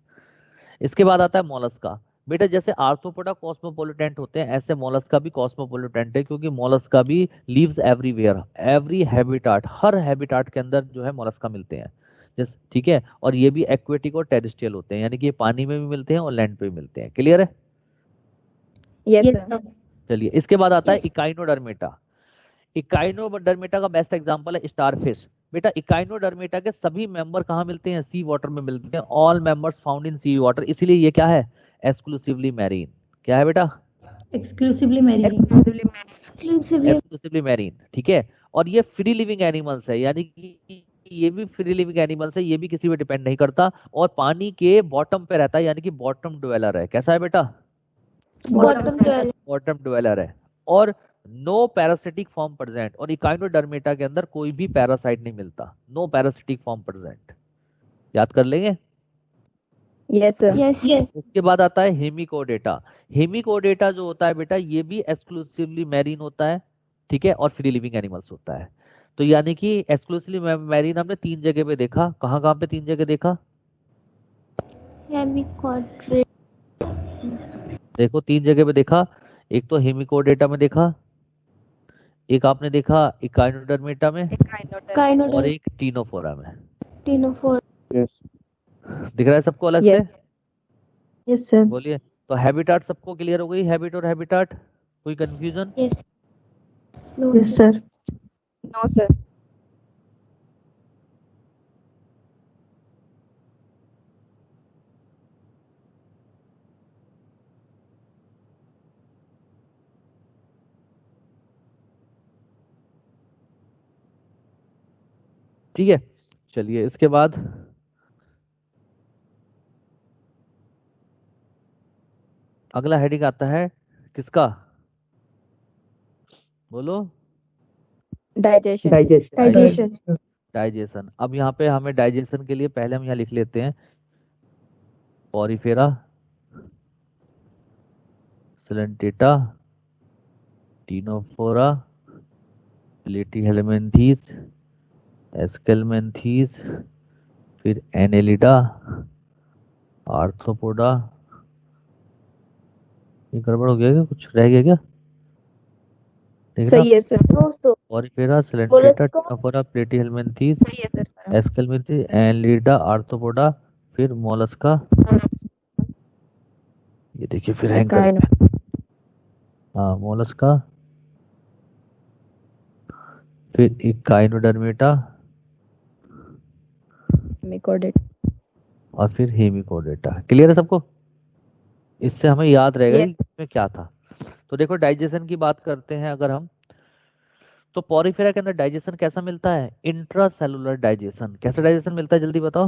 इसके बाद आता है मोलस्का। बेटा जैसे आर्थ्रोपोडा कॉस्मोपोलिटेंट होते हैं, ऐसे मोलस्का भी कॉस्मोपोलिटेंट है, क्योंकि मोलस्का भी लीव्स एवरीवेयर, एवरी हैबिटाट, हर हैबिटाट के अंदर जो है मोलस्का मिलते हैं। जैसे ठीक है, और ये भी एक्वेटिक और टेरेस्ट्रियल होते हैं, यानी कि ये पानी में भी मिलते हैं और लैंड पे भी मिलते हैं। क्लियर है? Yes Yes, sir. sir. चलिए इसके बाद आता है Yes. इकाइनोडर्मेटा। इकाइनोडर्मेटा का बेस्ट एग्जांपल है स्टारफिश। बेटा इकाइनोडर्मेटा के सभी मेंबर कहाँ मिलते हैं? सी वाटर में मिलते हैं। All members found in sea water, इसीलिए ये क्या है? Exclusively marine. क्या है बेटा? Exclusively marine. Exclusively. Exclusively marine. ठीक है, और ये फ्री लिविंग एनिमल्स है, यानी कि ये भी फ्री लिविंग एनिमल्स है, ये भी किसी पे डिपेंड नहीं करता, और पानी के बॉटम पे रहता है, यानी कि बॉटम ड्वेलर है। कैसा है बेटा? Bottom dweller. बॉटम ड्वेलर है। और नो पैरासिटिक फॉर्म प्रेजेंट, और इकाइनोडर्मेटा के अंदर कोई भी पैरासाइट नहीं मिलता। नो पैरासिटिक फॉर्म प्रेजेंट, याद कर लेंगे। Yes sir. Yes. Yes. उसके बाद आता है हेमिकोडेटा। हेमिकोडेटा जो होता है बेटा, ये भी एक्सक्लूसिवली मैरीन होता है, ठीक है, और फ्री लिविंग एनिमल्स होता है। तो यानी कि एक्सक्लूसिवली मैरीन हमने 3 जगह पे देखा। कहाँ कहाँ पे 3 जगह देखा? Hemichondrial. देखो 3 जगह पे देखा। एक तो हेमिकोडेटा में देखा, एक आपने देखा इकाइनोडर्मेटा में, और Gynoderm. एक टीनोफोरा में। Ctenophore. Yes. दिख रहा है सबको अलग Yes. से? Yes sir. बोलिए। तो हैबिटाट सबको क्लियर हो गई? हैबिट और हैबिटाट, कोई confusion? Yes. No. Yes sir. No sir. ठीक है, चलिए इसके बाद अगला हेडिंग आता है किसका? बोलो। डाइजेशन। Digestion. डाइजेशन। अब यहाँ पे हमें डाइजेशन के लिए पहले हम यहाँ लिख लेते हैं पॉरीफेरा, सिलेंटेटा, टीनोफोरा, प्लेटीहेलमिन्थीस, एस्केलमेंथीस, फिर एनेलिडा, आर्थ्रोपोडा। ये गड़बड़ हो गया क्या? कुछ रह गया क्या? सही है sir. No. So. Porifera, Coelenterata, Mollusca. Ctenophora, Platyhelminthes, सही है सर। एस्केलमेंथीस, एनेलिडा, आर्थ्रोपोडा, फिर मोलस्का। ये देखिए फिर हैंग कर, हाँ मोलस्का, फिर इकाइनोडर्मेटा, हेमिकोडेटा। और फिर हेमिकोडेटा। क्लियर है सबको? इससे हमें याद रहेगा कि इसमें क्या था। तो देखो डाइजेशन की बात करते हैं अगर हम, तो पॉरीफेरा के अंदर डाइजेशन कैसा मिलता है? Intracellular digestion. कैसा डाइजेशन मिलता है जल्दी बताओ?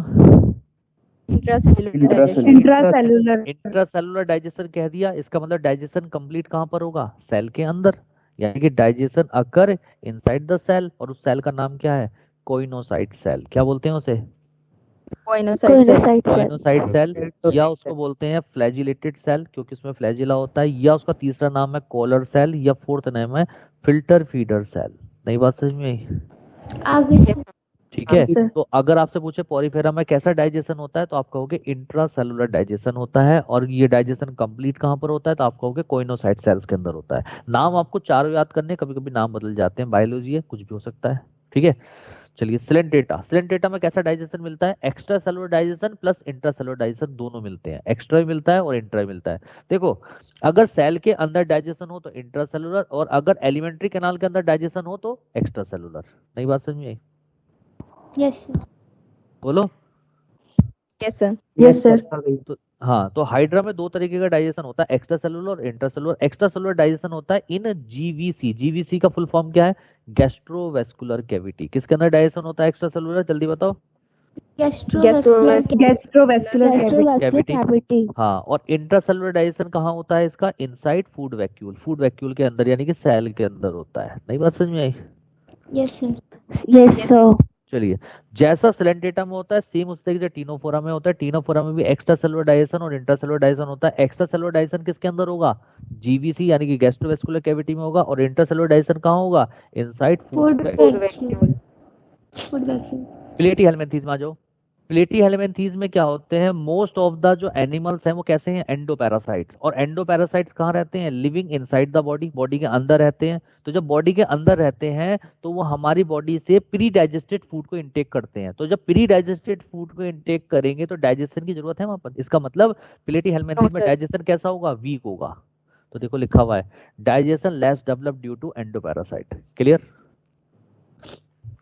इंट्रासेलुलर। इंट्रासेलुलर डाइजेशन कह दिया, इसका मतलब डाइजेशन कंप्लीट कहाँ पर होगा? सेल के अंदर, यानी कि digestion occur inside the cell, और उस सेल का नाम क्या है? Choanocyte cell. क्या बोलते हैं उसे? Coinocyte cell. कोइनोसाइट सेल, या उसको बोलते हैं फ्लैजिलेटेड सेल, क्योंकि उसमें फ्लैजिला होता है, या उसका तीसरा नाम है कॉलर सेल, या फोर्थ नाम है फिल्टर फीडर सेल। नई बात समझ में आई? आगे से. ठीक है, सर। तो अगर आपसे पूछे पॉरीफेरा में कैसा डाइजेशन होता है, तो आप कहोगे इंट्रासेलुलर डाइजेशन होता है, और ये डाइजेशन कंप्लीट कहाँ पर होता है? तो आप कहोगे कोइनोसाइट सेल्स के अंदर होता है। नाम आपको चारों याद करने, कभी कभी नाम बदल जाते हैं, बायोलॉजी है, कुछ भी हो सकता है। ठीक है, चलिए सिलेंटेटा। सिलेंटेटा में कैसा डाइजेशन मिलता है? Extra cellular digestion plus intra cellular digestion दोनों मिलते हैं। एक्स्ट्रा भी मिलता है और इंट्रा भी मिलता है। देखो अगर सेल के अंदर डाइजेशन हो तो इंट्रा सेलुलर, और अगर एलिमेंट्री कैनाल के अंदर डाइजेशन हो तो एक्स्ट्रा सेलुलर। नई बात समझ में आई? Yes. बोलो। Yes sir. Yes, sir. तो हाँ, तो हाइड्रा में 2 तरीके का डाइजेशन होता है, एक्स्ट्रा सेलुलर और intra cellular. Extra cellular digestion होता है इन जीवीसी। जीवीसी का फुल फॉर्म क्या है? Gastrovascular cavity. किसके अंदर डाइजेशन होता है एक्स्ट्रा सेलुलर? जल्दी बताओ। Gastrovascular cavity. हाँ, और इंट्रा सेलुलर डाइजेशन कहाँ होता है इसका? Inside food vacuole. Food vacuole के अंदर, यानी कि सेल के अंदर होता है। नई बात समझ में आई? Yes, sir. Yes, sir. चलिए, जैसा सिलेंटेटा में होता है सेम उस तरीके से टीनोफोरा में होता है। टीनोफोरा में भी एक्स्ट्रा सेलुलर डाइजेशन और इंट्रा सेलुलर डाइजेशन होता है। एक्स्ट्रा सेलुलर डाइजेशन किसके अंदर होगा? जीवीसी यानी कि गैस्ट्रोवेस्कुलर कैविटी में होगा, और इंट्रा सेलुलर डाइजेशन कहाँ होगा? Inside Food food vacuole. vacuole. Food vacuole. प्लेटीहेलमिन्थीस में आ जाओ। प्लेटीहेल्मिन्थीज में क्या होते हैं, मोस्ट ऑफ द जो एनिमल्स हैं वो कैसे हैं, एंडोपैरासाइट्स। और एंडोपैरासाइट्स कहाँ रहते हैं, living inside the body, body के अंदर रहते हैं। तो जब बॉडी के अंदर रहते हैं तो वो हमारी बॉडी से प्री डाइजेस्टेड फूड को इंटेक करते हैं। तो जब प्री डाइजेस्टेड फूड को इंटेक करेंगे तो डाइजेशन की जरूरत है वहां पर। इसका मतलब प्लेटीहेल्मिन्थीज में डाइजेशन कैसा होगा, वीक होगा। तो देखो लिखा हुआ है digestion less develop due to endoparasite. Clear,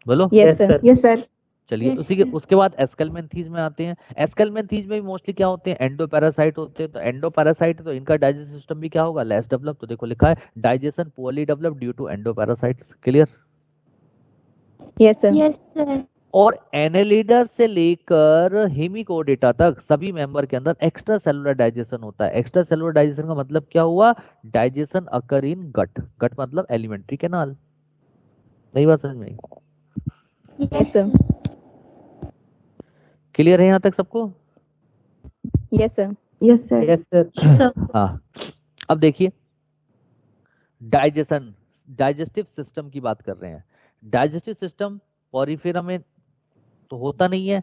बोलो। Yes sir. Yes sir. चलिए Yes, उसी के sir. उसके बाद एस्केलमेंथीज में आते हैं। एस्केलमेंथीज में भी मोस्टली क्या होते हैं, एंडोपैरासाइट होते हैं। तो एंडोपैरासाइट तो इनका डाइजेस्टिव सिस्टम भी क्या होगा, लेस डेवलप। तो देखो लिखा है digestion poorly develop due to endoparasites. Clear. Yes sir. Yes, sir. और एनेलिडस से लेकर हेमिकोडेटा तक सभी मेंबर के अंदर एक्स्ट्रा सेलुलर डाइजेशन होता है। एक्स्ट्रा सेलुलर डाइजेशन का मतलब क्या हुआ, डाइजेशन अकर इन गट। गट मतलब एलिमेंट्री कैनाल। नहीं बात समझ में आई? Yes, sir. sir. क्लियर है यहाँ तक सबको? Yes sir. Yes sir. Yes, sir. Sir हाँ, अब देखिए डाइजेशन, डाइजेस्टिव सिस्टम की बात कर रहे हैं। डाइजेस्टिव सिस्टम पॉरीफेरा में तो होता नहीं है,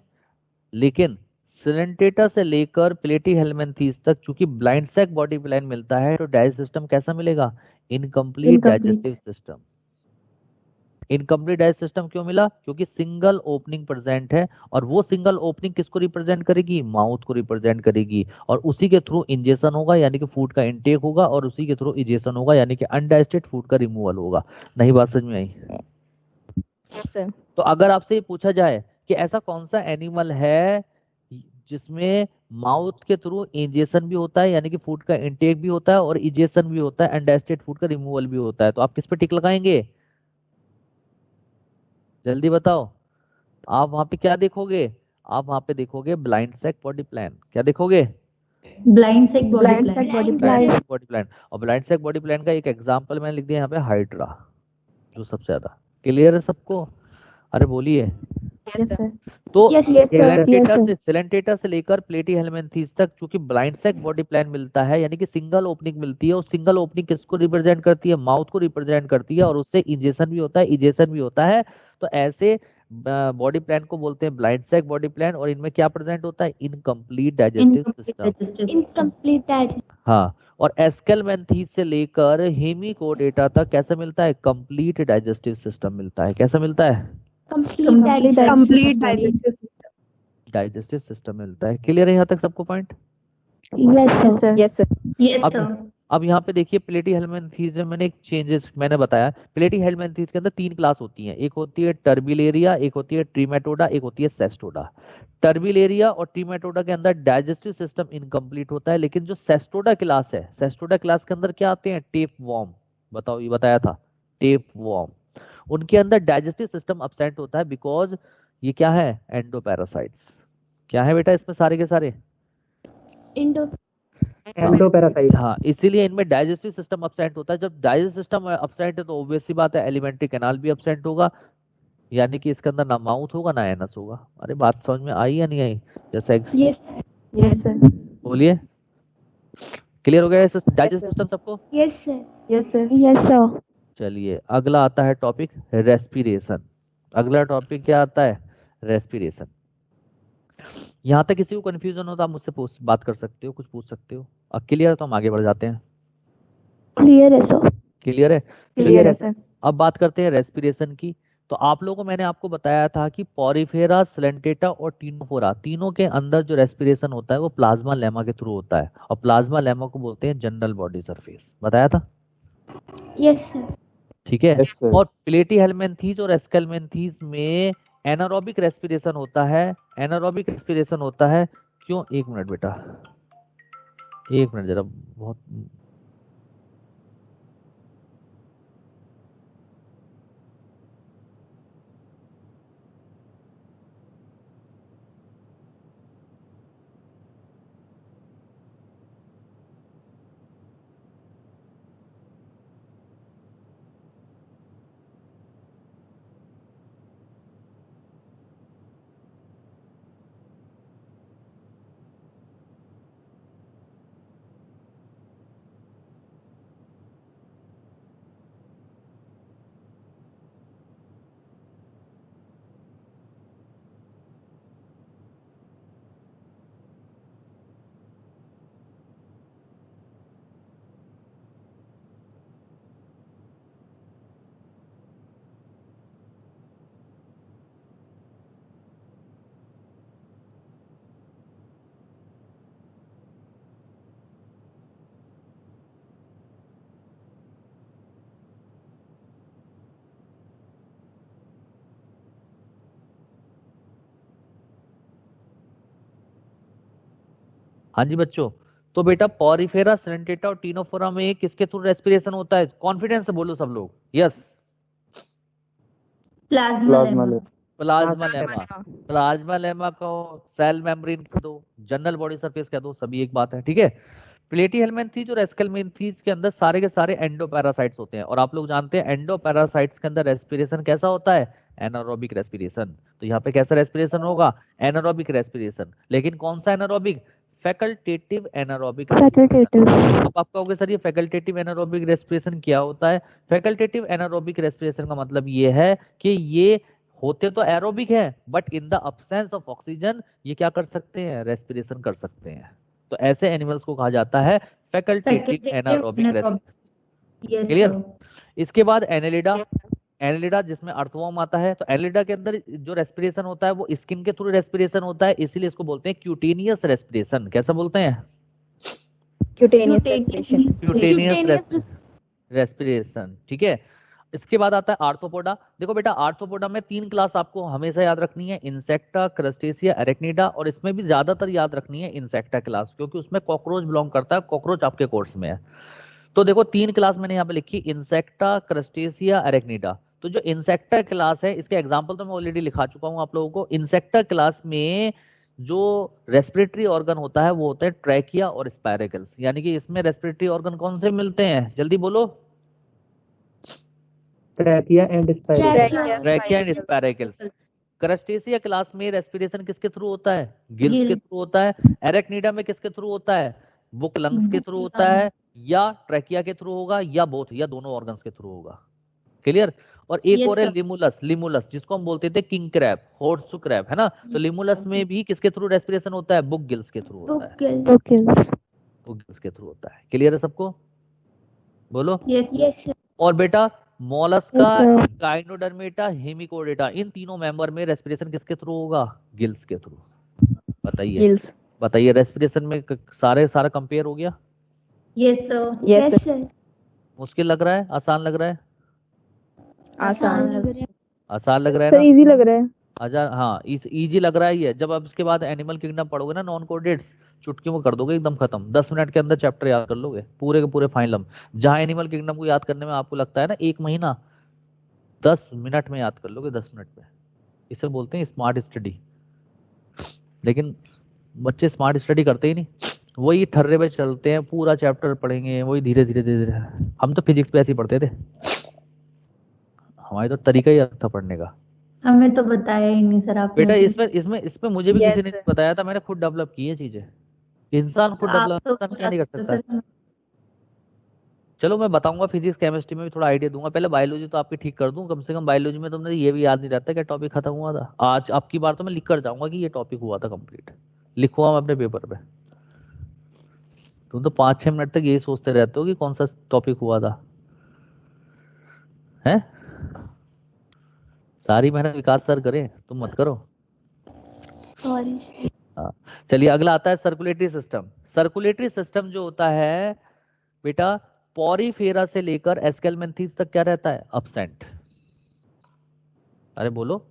लेकिन सिलेंटेटा से लेकर प्लेटीहेल्मिन्थीज तक चूंकि ब्लाइंड सैक बॉडी प्लान मिलता है तो डाइजेस्टिव सिस्टम कैसा मिलेगा, incomplete digestive system. Incomplete digestive system क्यों मिला, क्योंकि सिंगल ओपनिंग प्रेजेंट है। और वो सिंगल ओपनिंग किसको रिप्रेजेंट करेगी, माउथ को रिप्रेजेंट करेगी। और उसी के थ्रू इंजेशन होगा यानी कि फूड का इंटेक होगा, और उसी के थ्रू इजेशन होगा यानी कि अनडाइजेस्टेड फूड का रिमूवल होगा। नहीं बात समझ में आई? Yes sir. तो अगर आपसे ये पूछा जाए कि ऐसा कौन सा एनिमल है जिसमें माउथ के थ्रू इंजेशन भी होता है यानी कि फूड का इंटेक भी होता है और इजेशन भी होता है, अनडाइजेस्टेड फूड का रिमूवल भी होता है, तो आप किस पे टिक लगाएंगे, जल्दी बताओ। आप वहां पे क्या देखोगे, आप वहां पे देखोगे ब्लाइंड सैक बॉडी प्लान। क्या देखोगे, blind sac body blind plan. Sac body blind plan. Sac body plan. और ब्लाइंड सैक बॉडी प्लान का एक एग्जांपल मैंने लिख दिया यहाँ पे, हाइड्रा, जो सबसे ज्यादा। क्लियर है सबको? अरे बोलिए। Yes sir. तो Yes, yes, sir. सिलेंटेटा से लेकर प्लेटीहेल्मिन्थीज तक चूंकि ब्लाइंड सैक बॉडी प्लान मिलता है यानी कि सिंगल ओपनिंग मिलती है, उस सिंगल ओपनिंग किसको रिप्रेजेंट करती है, माउथ को रिप्रेजेंट करती है, और उससे इंजेशन भी होता है, इजेशन भी होता है। तो ऐसे बॉडी प्लान को बोलते हैं ब्लाइंड सैक बॉडी प्लान। और इनमें क्या प्रेजेंट होता है, incomplete digestive system. Incomplete digestion. हाँ, और एस्केलमेंथीज से लेकर हेमिकोडेटा तक कैसा मिलता है, कंप्लीट डाइजेस्टिव सिस्टम मिलता है। कैसा मिलता है, Complete digestion. डाइजेस्टिव सिस्टम मिलता है। क्लियर है यहाँ तक सबको point? Yes sir. Yes sir. Yes अब सर। अब यहाँ पे देखिए प्लेटीहेल्मिन्थीज में मैंने एक चेंजेस मैंने बताया। प्लेटीहेल्मिन्थीज के अंदर 3 क्लास होती हैं, एक होती है टर्बिलेरिया, एक होती है ट्रीमेटोडा, एक होती है सेस्टोडा। टर्बिलेरिया और ट्रीमेटोडा के अंदर डाइजेस्टिव सिस्टम इनकम्प्लीट होता है, लेकिन जो सेस्टोडा क्लास है, सेस्टोडा क्लास के अंदर क्या आते हैं, टेप वॉर्म। बताओ, ये बताया था, टेप वॉर्म। उनके अंदर डाइजेस्टिव सिस्टम अब्सेंट होता है बिकॉज ये क्या है, एंडोपैरासाइट्स। क्या है बेटा इसमें सारे के सारे, Indo. Endoparacyte. हाँ, इसीलिए इनमें डाइजेस्टिव सिस्टम अब्सेंट होता है। जब डाइजेस्टिव सिस्टम अब्सेंट है तो ऑब्वियस सी बात है एलिमेंट्री कैनाल भी अब्सेंट होगा, यानी कि इसके अंदर ना माउथ होगा ना एनस होगा। अरे बात समझ में आई या नहीं आई? जैसे Yes. Yes sir. बोलिए, क्लियर हो गया डाइजेस्टिव सिस्टम सबको? Yes, sir. Yes sir. Yes, sir. चलिए अगला आता है टॉपिक रेस्पिरेशन। अगला टॉपिक क्या आता है, रेस्पिरेशन। यहाँ तक किसी को कंफ्यूजन हो तो आप मुझसे बात कर सकते हो, कुछ पूछ सकते हो। अब क्लियर है तो हम आगे बढ़ जाते हैं। Clear है sir. क्लियर है? क्लियर है सर। अब बात करते हैं रेस्पिरेशन की। तो आप लोगों को मैंने आपको बताया था कि पॉरीफेरा, सिलेंटेटा और टीनोफोरा, तीनों के अंदर जो रेस्पिरेशन होता है वो प्लाज्मा लेमा के थ्रू होता है, और प्लाज्मा लेमा को बोलते हैं जनरल बॉडी सरफेस। बताया था? Yes, sir. ठीक है। Yes, sir. और प्लेटीहेल्मिन्थीज और एस्केलमेंथीज में एनारोबिक रेस्पिरेशन होता है। एनारोबिक रेस्पिरेशन होता है क्यों, एक मिनट बेटा, एक मिनट जरा, बहुत हाँ जी बच्चों, तो बेटा पॉरीफेरा, सेरेंटेटा और टीनोफोरा में किसके थ्रू रेस्पिरेशन होता है? कॉन्फिडेंस से बोलो सब लोग। Yes, plasma lemma. Plasma lemma. Plasma lemma को सेल मेम्ब्रेन कह दो, जनरल बॉडी सरफेस कह दो, सभी एक बात है, ठीक है। प्लेटीहेलमिन्थेस और एस्केलमिन्थेस के अंदर सारे के सारे एंडोपैरासाइट्स होते हैं, और आप लोग जानते हैं एंडोपैरासाइट्स के अंदर रेस्पिरेशन कैसा होता है? Anaerobic respiration. तो यहाँ पे कैसा रेस्पिरेशन होगा? Anaerobic respiration. लेकिन कौन सा एनारोबिक? Facultative anaerobic. अब आप कहोगे सर ये फैकल्टेटिव एनारोबिक रेस्पिरेशन क्या होता है? फैकल्टेटिव एनारोबिक रेस्पिरेशन का मतलब ये है कि ये होते तो एरोबिक है, but in the absence of oxygen ये क्या कर सकते हैं? रेस्पिरेशन कर सकते हैं। तो ऐसे एनिमल्स को कहा जाता है फैकल्टेटिव एनारोबिक रेस्पिरेशन। क्लियर? इसके बाद एनेलिडा। एनेलिडा जिसमें अर्थवर्म आता है, तो एनेलिडा के अंदर जो रेस्पिरेशन होता है वो स्किन के थ्रू रेस्पिरेशन होता है, इसीलिए इसको बोलते हैं क्यूटेनियस रेस्पिरेशन। कैसा बोलते हैं? क्यूटेनियस रेस्पिरेशन, ठीक है। इसके बाद आता है आर्थ्रोपोडा। देखो बेटा आर्थ्रोपोडा में 3 क्लास आपको हमेशा याद रखनी है, इंसेक्टा, क्रस्टेसिया, एरेक्निडा, और इसमें भी ज्यादातर याद रखनी है इंसेक्टा क्लास, क्योंकि उसमें कॉकरोच बिलोंग करता है, कॉकरोच आपके कोर्स में है। तो देखो 3 क्लास मैंने यहाँ पे लिखी, इंसेक्टा, क्रस्टेसिया, एरेक्निडा। तो जो इंसेक्टा क्लास है इसके एग्जाम्पल तो मैं ऑलरेडी लिखा चुका हूँ आप लोगों को। इंसेक्टा क्लास में जो रेस्पिरेटरी ऑर्गन होता है वो होता है ट्रैकिया और स्पाइरेकल्स, यानी कि इसमें रेस्पिरेटरी ऑर्गन कौन से मिलते हैं? जल्दी बोलो। Trachea and spiracles. Trachea and spiracles. Crustacea class में रेस्पिरेशन किसके थ्रू होता है? गिल्स के थ्रू होता है। एरेक्निडा में किसके थ्रू होता है? बुक लंग्स के थ्रू होता है, या ट्रैकिया के थ्रू होगा, या बोथ, या दोनों ऑर्गन्स के थ्रू होगा। क्लियर? और एक और है लिमुलस। लिमुलस जिसको हम बोलते थे किंग क्रैब, हॉर्सू क्रैब, है ना? तो लिमुलस में भी किसके थ्रू रेस्पिरेशन होता है? बुक गिल्स के थ्रू होता है। बुक गिल्स के थ्रू होता है। क्लियर है सबको? बोलो। यस और बेटा मोलस्का, गाइनोडर्मेटा, हेमिकोडेटा, इन तीनों मेंबर में रेस्पिरेशन किसके थ्रू होगा? गिल्स के थ्रू। बताइए बताइए, रेस्पिरेशन में सारा कंपेयर हो गया? Yes sir. मुश्किल लग रहा है, आसान लग रहा है? आसान लग रहा है। आसान लग रहा है सर ना? इजी लग रहा है। अच्छा हाँ, इजी लग रहा है ये। जब आप इसके बाद एनिमल किंगडम पढ़ोगे ना, नॉन कोडेट्स, चुटकियों में कर दोगे एकदम खत्म। 10 मिनट के अंदर चैप्टर याद कर लोगे पूरे के पूरे फाइनलम। जहां एनिमल किंगडम को याद करने में आपको लगता है ना 1 महीना, 10 मिनट में याद कर लोगे, 10 मिनट में। इसे बोलते हैं स्मार्ट स्टडी। लेकिन बच्चे स्मार्ट स्टडी करते ही नहीं, वही ठर्रे पे चलते हैं, पूरा चैप्टर पढ़ेंगे वही धीरे धीरे धीरे धीरे। हम तो फिजिक्स पे ऐसे ही पढ़ते थे, हमारा तो तरीका ही अलग था पढ़ने का। हमें तो बताया ही नहीं सर आपने। बेटा इसमें मुझे भी किसी ने बताया था, मैंने खुद डेवलप की है चीजें। इंसान खुद डेवलप क्या नहीं कर सकता? चलो मैं बताऊंगा, फिजिक्स केमिस्ट्री में भी थोड़ा आइडिया दूंगा। पहले बायोलॉजी तो आपकी ठीक कर दूं, कम से कम बायोलॉजी में तुमने ये भी याद नहीं रहता क्या टॉपिक खत्म हुआ था। आज आपकी बार तो मैं लिख कर जाऊंगा कि ये टॉपिक हुआ था कंप्लीट, लिखूंगा मैं अपने पेपर पे। तुम तो 5-6 मिनट तक यही सोचते रहते हो कि कौन सा टॉपिक हुआ था, हैं? सारी मेहनत विकास सर करें, तुम मत करो। चलिए अगला आता है सर्कुलेटरी सिस्टम। सर्कुलेटरी सिस्टम जो होता है बेटा, पॉरीफेरा से लेकर एस्केलमेंथीज तक क्या रहता है? अब्सेंट। अरे बोलो।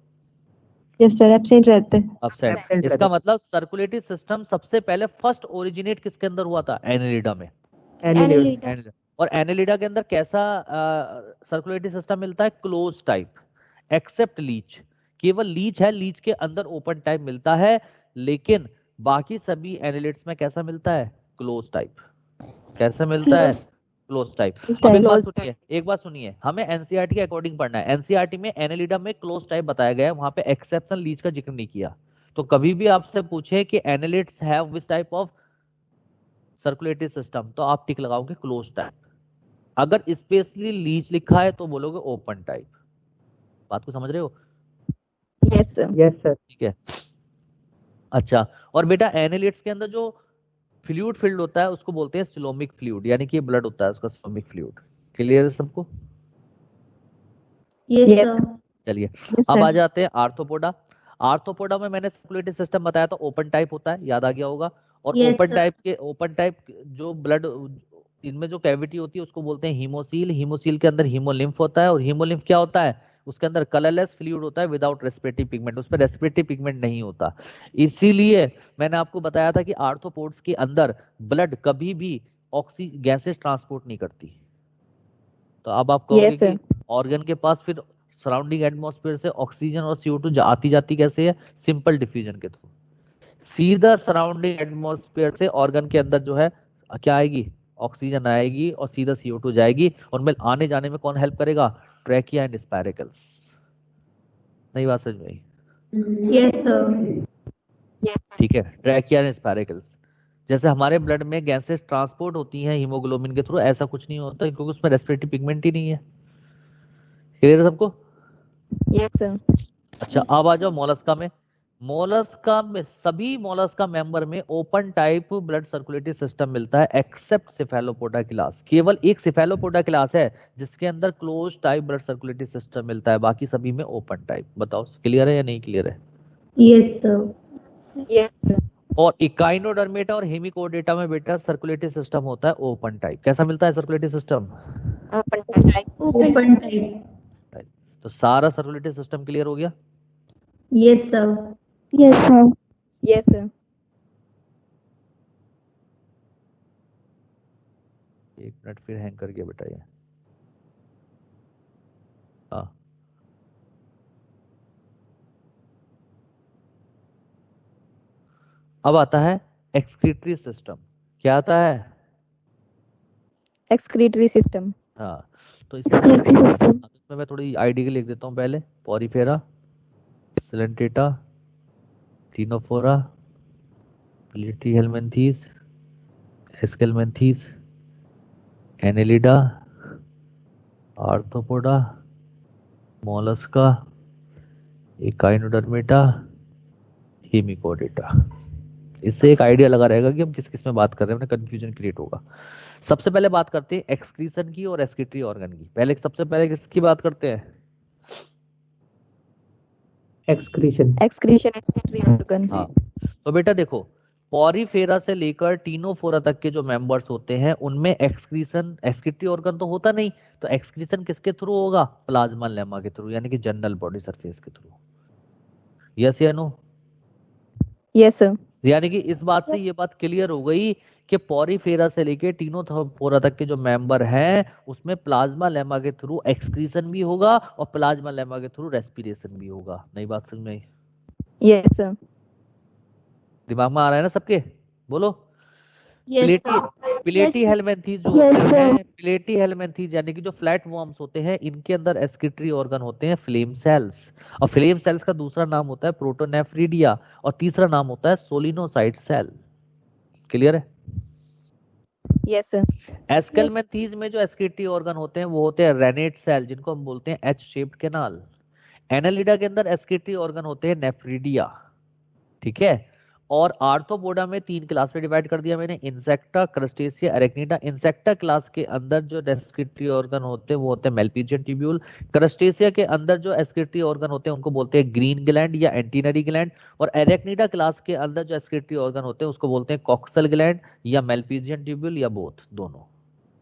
यस सर, एब्सेंट रहते हैं। अब्सेंट। इसका मतलब सर्कुलेटरी सिस्टम सबसे पहले फर्स्ट ओरिजिनेट किसके अंदर हुआ था? एनेलिडा में। और एनेलिडा के अंदर कैसा सर्कुलेटरी सिस्टम मिलता है? Close type, except leech. केवल लीच है, लीच के अंदर ओपन टाइप मिलता है, लेकिन बाकी सभी एनेलिड्स में कैसा मिलता है? Close type. कैसा मिलता है? Close type. अब एक बात सुनिए, हमें एनसीईआरटी के अकॉर्डिंग पढ़ना है। एनसीईआरटी में एनेलिडा में क्लोज टाइप बताया गया है, वहां पे एक्सेप्शन लीच का जिक्र नहीं किया। तो कभी भी आपसे पूछे कि annelids have which type of circulatory system, तो आप टिक लगाओगे क्लोज टाइप। अगर स्पेशली लीच लिखा है तो बोलोगे ओपन टाइप। बात को समझ रहे हो? Yes sir. Yes sir. ठीक है। अच्छा, और बेटा एनेलिड्स के अंदर जो फ्लूइड फील्ड होता है उसको बोलते हैं सिलोमिक फ्लूइड, यानी कि ब्लड होता है उसका सिलोमिक फ्लूइड। क्लियर है सबको? यस। चलिए अब आ जाते हैं आर्थ्रोपोडा। आर्थ्रोपोडा में मैंने सर्कुलेटरी सिस्टम बताया था, ओपन टाइप होता है, याद आ गया होगा। और ओपन टाइप जो ब्लड, इनमें जो कैविटी होती है उसको बोलते हैं हीमोसील। हीमोसील के अंदर हीमोलिम्फ होता है, और हीमोलिम्फ क्या होता है? उसके अंदर कलरलेस फ्लूइड होता है विदाउट रेस्पिरेटरी पिगमेंट, उसमें रेस्पिरेटरी पिगमेंट नहीं होता। इसीलिए मैंने आपको बताया था कि आर्थ्रोपोड्स के अंदर ब्लड कभी भी ऑक्सीजन गैसेस ट्रांसपोर्ट नहीं करती। तो अब आप कहोगे कि ऑर्गन के पास फिर सराउंडिंग एटमॉस्फेयर से ऑक्सीजन और CO2 आती जाती कैसे है? सिंपल डिफ्यूजन के थ्रू। सीधा सराउंडिंग एटमॉस्फेयर से ऑर्गन के अंदर जो है क्या आएगी? ऑक्सीजन आएगी और सीधा CO2 जाएगी। उनमें आने जाने में कौन हेल्प करेगा? Trachea and spiracles. नई बात समझ में आई? Yes sir. ठीक है, ट्रैकिया एंड स्पाइरेकल्स। जैसे हमारे ब्लड में गैसेस ट्रांसपोर्ट होती हैं हीमोग्लोबिन के थ्रू, ऐसा कुछ नहीं होता क्योंकि उसमें रेस्पिरेटरी पिगमेंट ही नहीं है। क्लियर है सबको? Yes sir. अच्छा, अब आ जाओ मोलस्का में। मोलस्का में सभी मोलस्का मेंबर में open type blood circulatory system मिलता है एक्सेप्ट सिफेलोपोडा क्लास। केवल एक सिफेलोपोडा क्लास है जिसके अंदर close type blood circulatory system मिलता है, बाकी सभी में ओपन टाइप। बताओ क्लियर है या नहीं क्लियर है? Yes sir. Yes sir. और इकाइनोडर्मेटा और हेमिकोडेटा में बेटा सर्कुलेटरी सिस्टम होता है ओपन टाइप। कैसा मिलता है सर्कुलेटरी सिस्टम? Open type. तो सारा सर्कुलेटरी सिस्टम क्लियर हो गया? Yes sir. Yes, sir. Yes sir. एक मिनट फिर हैंग कर गया बेटा ये। हाँ, अब आता है एक्सक्रीटरी सिस्टम। क्या आता है? Excretory system. हाँ, तो इसमें मैं थोड़ी आईडी लिख देता हूँ पहले। Porifera, Coelenterata, Ctenophora, Platyhelminthes, Aschelminthes, Annelida, Arthropoda, Mollusca, Echinodermata, Hemichordata. इससे एक आइडिया लगा रहेगा कि हम किस किस में बात कर रहे हैं, कंफ्यूजन क्रिएट होगा। सबसे पहले बात करते हैं एक्सक्रीशन की और एक्सक्रीटरी ऑर्गन की। सबसे पहले किसकी बात करते हैं? एक्सक्रीशन। Excretory organ. हाँ, तो बेटा देखो, पॉरीफेरा से लेकर टीनोफोरा तक के जो मेंबर्स होते हैं उनमें एक्सक्रीशन एक्सक्रीटरी ऑर्गन तो होता नहीं। तो एक्सक्रीशन किसके थ्रू होगा? प्लाज्मा लेमा के थ्रू, यानी कि जनरल बॉडी सरफेस के थ्रू। यस या नो? Yes sir. यानी कि इस बात से ये बात क्लियर हो गई कि पॉरीफेरा से लेके टीनोफोरा तक के जो मेंबर हैं उसमें प्लाज्मा लेमा के थ्रू एक्सक्रीशन भी होगा और प्लाज्मा लेमा के थ्रू रेस्पिरेशन भी होगा। नई बात समझ में आई? Yes sir. दिमाग में आ रहा है ना सबके? बोलो। यस प्लेटी हेलमिन्थीस जो होते हैं, प्लेटी हेलमिन्थीस यानी कि जो फ्लैट वॉर्म्स होते हैं, इनके अंदर एक्सक्रीटरी ऑर्गन होते हैं फ्लेम सेल्स। और फ्लेम सेल्स का दूसरा नाम होता है प्रोटोनेफ्रिडिया और तीसरा नाम होता है सोलिनोसाइट सेल। क्लियर है? Yes sir. एस्केलमिन्थीस में जो एक्सक्रीटरी ऑर्गन होते हैं वो होते हैं रेनेट सेल, जिनको हम बोलते हैं एच शेप्ड कैनाल। एनालिडा के अंदर एक्सक्रीटरी ऑर्गन होते हैं नेफ्रिडिया। ठीक है? और आर्थ्रोपोडा में 3 क्लास में डिवाइड कर दिया मैंने, insecta, Crustacea, Arachnida. Insecta class के अंदर जो एक्सक्रीटरी ऑर्गन होते हैं वो होते हैं मेलपीजियन ट्यूब्यूल। क्रस्टेसिया के अंदर जो एक्सक्रीटरी ऑर्गन होते हैं उनको बोलते हैं ग्रीन ग्लैंड या एंटीनरी ग्लैंड। और एरेक्निडा क्लास के अंदर जो एक्सक्रीटरी ऑर्गन होते हैं उसको बोलते हैं कॉक्सल ग्लैंड या मेलपीजियन ट्यूब्यूल या बोथ, दोनों।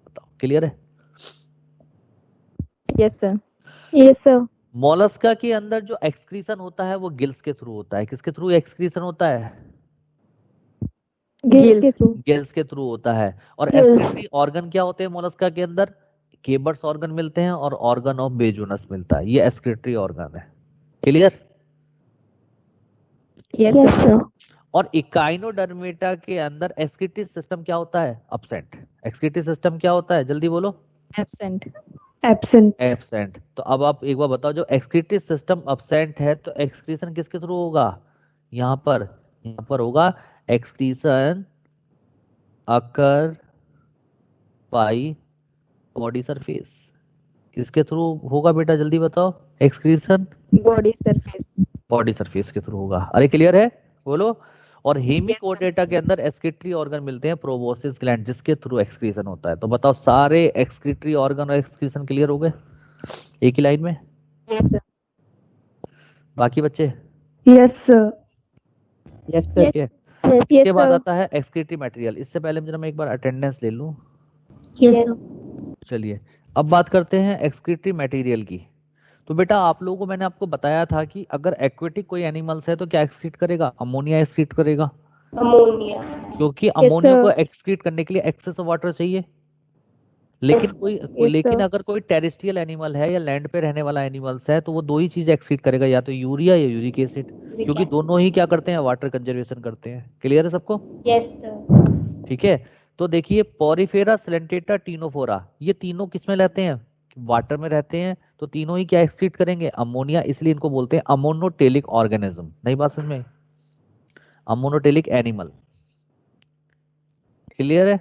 बताओ क्लियर है? Yes sir. Yes, sir. Mollusca के अंदर जो एक्सक्रीशन होता है वो गिल्स के थ्रू होता है। किसके थ्रू एक्सक्रीशन होता है? Gills के through. गिल्स के थ्रू होता है। और एक्सक्रीटरी ऑर्गन क्या होते हैं मोलस्का के अंदर? केबर्स ऑर्गन मिलते हैं और ऑर्गन ऑफ बेजोनस मिलता है। ये एक्सक्रीटरी ऑर्गन है। Clear? Yes Yes, sir. sir. और इकाइनोडर्मेटा के अंदर एक्सक्रीटरी सिस्टम क्या होता है? एब्सेंट। एक्सक्रीटरी सिस्टम क्या होता है? जल्दी बोलो। एब्सेंट। Absent. एब्सेंट। तो अब आप एक बार बताओ, जो एक्सक्रीटरी सिस्टम एब्सेंट है तो एक्सक्रीशन किसके थ्रू होगा? यहाँ पर होगा excretion occur by body surface. किसके थ्रू होगा बेटा? जल्दी बताओ। Excretion body surface. Body surface के थ्रू होगा। अरे क्लियर है? बोलो। और हेमिकोडेटा के अंदर एक्सक्रीटरी ऑर्गन मिलते हैं प्रोबोसिस ग्लैंड, जिसके थ्रू एक्सक्रीशन होता है। तो बताओ, सारे एक्सक्रीटरी ऑर्गन और एक्सक्रीशन क्लियर हो गए एक ही लाइन में? Yes sir. बाकी बच्चे? Yes, sir. Yes sir. ठीक है। Yes, इसके बाद sir. आता है एक्सक्रीटरी मटेरियल। इससे पहले जरा मैं एक बार अटेंडेंस ले लूं। Yes sir. चलिए अब बात करते हैं एक्सक्रीटरी मटेरियल की। तो बेटा आप लोगों को मैंने आपको बताया था कि अगर एक्वेटिक कोई एनिमल्स है तो क्या एक्सक्रीट करेगा, अमोनिया एक्सक्रीट करेगा, अमोनिया। क्योंकि अमोनिया sir. को एक्सक्रीट करने के लिए एक्सेस ऑफ वाटर चाहिए। लेकिन Yes, लेकिन sir. अगर कोई टेरेस्ट्रियल एनिमल है या लैंड पे रहने वाला एनिमल्स है तो वो दो ही चीज एक्सक्रीट करेगा, या तो यूरिया या यूरिक एसिड, क्योंकि दोनों ही क्या करते हैं, वाटर कंजर्वेशन करते हैं। क्लियर है सबको? Yes sir. ठीक है, तो देखिए पॉरीफेरा, सिलेंटेटा, टीनोफोरा, ये तीनों किसमें रहते हैं, वाटर में रहते हैं। तो तीनों ही क्या एक्सक्रीट करेंगे, अमोनिया, इसलिए इनको बोलते हैं अमोनोटेलिक ऑर्गेनिज्म। नहीं बात समझ में? Ammonotelic animal. क्लियर है?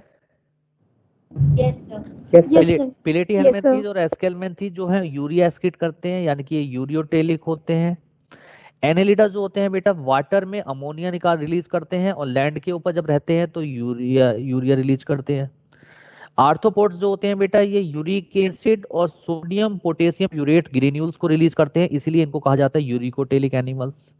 Yes sir. प्लेटिहेल्मिन्थीज और एस्केल्मिन्थीज जो है यूरिया एक्सक्रीट करते हैं, यानी कि ये यूरियोटेलिक होते हैं। एनेलिडा जो होते हैं बेटा वाटर में अमोनिया निकाल रिलीज करते हैं, और लैंड के ऊपर जब रहते हैं तो यूरिया रिलीज करते हैं। आर्थ्रोपोड्स जो होते हैं बेटा ये यूरिक एसिड और सोडियम पोटेशियम यूरेट ग्रेन्यूल्स को रिलीज करते हैं, इसीलिए इनको कहा जाता है यूरिकोटेलिक एनिमल्स।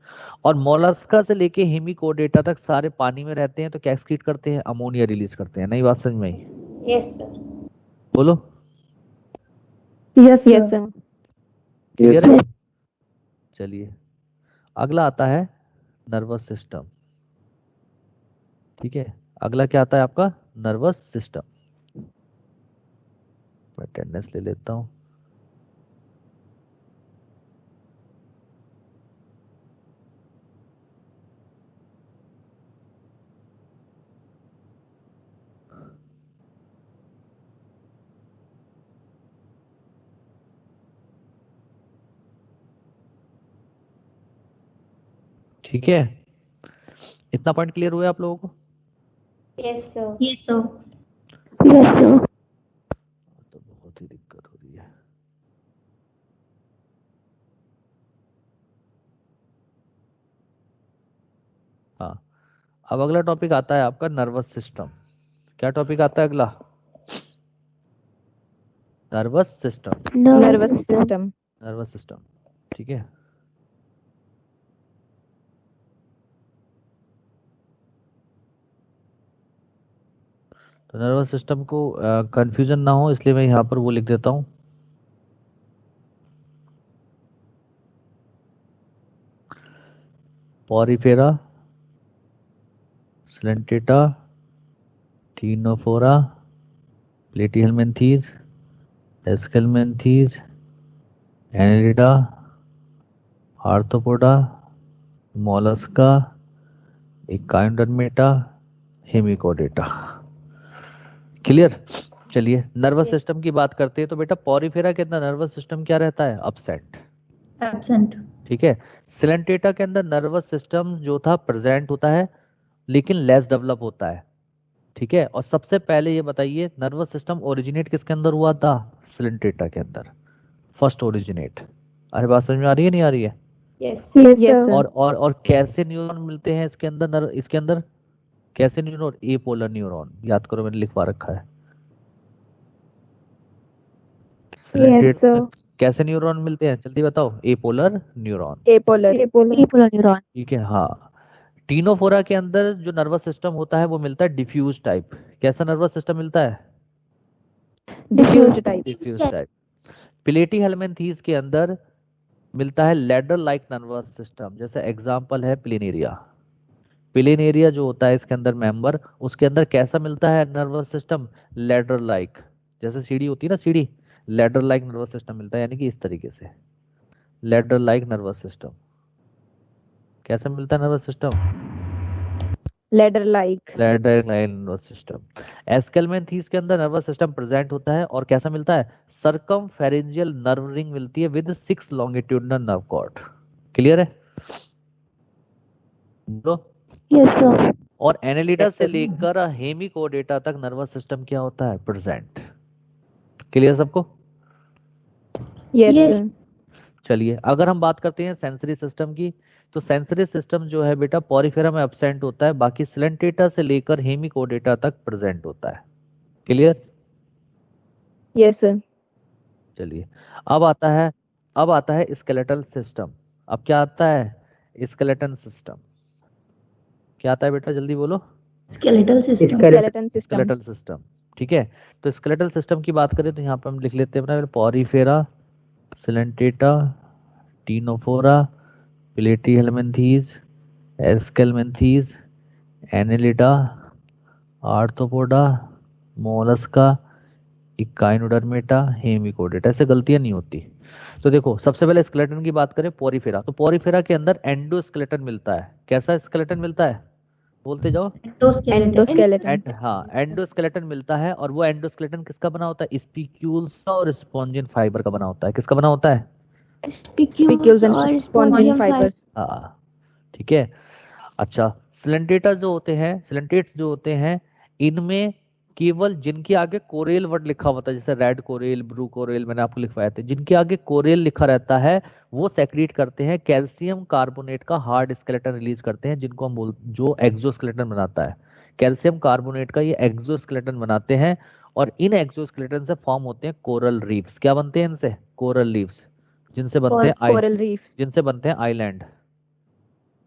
और मोलस्का से लेके हेमिकोडेटा तक सारे पानी में रहते हैं, तो क्या एक्सक्रीट करते हैं, अमोनिया रिलीज करते हैं। नई बात समझ में आई? Yes sir. बोलो। Yes, sir. क्लियर है? चलिए अगला आता है नर्वस सिस्टम। ठीक है, अगला क्या आता है आपका, नर्वस सिस्टम। मैं अटेंडेंस ले लेता हूं। ठीक है, इतना पॉइंट क्लियर हुआ आप लोगों को? Yes sir. Yes sir. तो बहुत ही दिक्कत हो रही है। हाँ, अब अगला टॉपिक आता है आपका नर्वस सिस्टम। क्या टॉपिक आता है अगला? Nervous system. Nervous system. Nervous system, ठीक है। तो नर्वस सिस्टम को कंफ्यूजन ना हो इसलिए मैं यहाँ पर वो लिख देता हूँ। Porifera, Coelenterata, Ctenophora, Platyhelminthes, Aschelminthes, Annelida, Arthropoda, Mollusca, Echinodermata, Hemichordata. Clear? चलिए नर्वस सिस्टम की बात करते हैं। तो बेटा पॉरीफेरा के अंदर नर्वस सिस्टम क्या रहता है, अपसेंट। एब्सेंट। ठीक है, सिलेंटेटा के अंदर नर्वस सिस्टम जो था प्रेजेंट होता है लेकिन लेस डेवलप होता है। ठीक है, और सबसे पहले ये बताइए नर्वस सिस्टम ओरिजिनेट किसके अंदर हुआ था, सिलेंटेटा के अंदर, फर्स्ट ओरिजिनेट। अरे बात समझ में आ रही है नहीं आ रही है? Yes Yes, sir. और कैसे न्यूरॉन मिलते हैं इसके अंदर, इसके अंदर कैसे न्यूरॉन, एपोलर न्यूरॉन, याद करो मैंने लिखवा रखा है। Yes, sir. कैसे न्यूरॉन मिलते हैं जल्दी बताओ, एपोलर न्यूरॉन। Apolar. न्यूरॉन। ठीक है, हाँ। टीनोफोरा के अंदर जो नर्वस सिस्टम होता है वो मिलता है डिफ्यूज टाइप। कैसा नर्वस सिस्टम मिलता है, Diffuse type. Diffuse type. Platyhelminthes के अंदर मिलता है लैडर लाइक नर्वस सिस्टम, जैसे एग्जांपल है प्लेनेरिया। प्लेनेरिया जो होता है इसके अंदर मेंबर, उसके अंदर कैसा मिलता है नर्वस सिस्टम, लैडर लाइक, जैसे सीढ़ी होती है ना सीढ़ी, लैडर लाइक नर्वस सिस्टम मिलता है, यानी कि इस तरीके से लैडर लाइक नर्वस सिस्टम। कैसा मिलता है nervous system, Ladder like. Ladder like nervous system. Aschelminthes के अंदर नर्वस सिस्टम प्रेजेंट होता है और कैसा मिलता है, सर्कमफेरेंजियल नर्व रिंग मिलती है with 6 longitudinal nerve cord. Clear है? बोलो। Yes sir. और एनेलिडा से लेकर हेमिकोडेटा तक नर्वस सिस्टम क्या होता है, प्रेजेंट। क्लियर सबको? Yes, Yes. sir. चलिए अगर हम बात करते हैं सेंसरी सिस्टम की, तो सेंसरी सिस्टम जो है बेटा पॉरीफेरा में एब्सेंट होता है, बाकी सिलेंटेटा से लेकर हेमिकोडेटा तक प्रेजेंट होता है। क्लियर? Yes, sir. चलिए अब आता है स्केलेटल सिस्टम। अब क्या आता है, स्केलेटन सिस्टम। क्या आता है बेटा जल्दी बोलो, skeletal system. Skeleton system. Skeletal system. ठीक है, तो स्केलेटल सिस्टम की बात करें तो यहाँ पे हम लिख लेते हैं अपना Porifera, Coelenterata, Ctenophora, Platyhelminthes, Aschelminthes, Annelida, Arthropoda, Mollusca, Echinodermata, Hemichordata. ऐसे गलतियां नहीं होती। तो देखो सबसे पहले स्केलेटन की बात करें, पोरीफेरा। तो पोरीफेरा के अंदर एंडोस्केलेटन मिलता है। कैसा स्केलेटन मिलता है? बोलते जाओ। एंडोस्केलेटन। हाँ, एंडोस्केलेटन मिलता है। और वो एंडोस्केलेटन किसका बना होता है? स्पिक्यूल्स और स्पॉन्जिन फाइबर का बना होता है। किसका बना होता है? Spicules and spongin fibres. हाँ, ठीक है। अच्छा, सिलेंटेटा जो होते हैं, सिलेंटेट्स जो होते हैं, इनमें केवल जिनके आगे कोरेल वर्ड लिखा होता है, जैसे रेड कोरेल, ब्लू कोरेल, मैंने आपको लिखवाया था, जिनके आगे कोरेल लिखा रहता है वो सेक्रीट करते हैं कैल्शियम कार्बोनेट का हार्ड स्केलेटन रिलीज करते हैं, जिनको हम जो एक्सोस्केलेटन बनाता है। कैल्शियम कार्बोनेट का ये एक्सोस्केलेटन बनाते हैं। और इन एक्सोस्केलेटन से फॉर्म होते हैं कोरल रीफ्स। क्या बनते हैं इनसे? कोरल रीफ्स, जिनसे बनते हैं कोरल रीफ। जिनसे बनते हैं आइलैंड।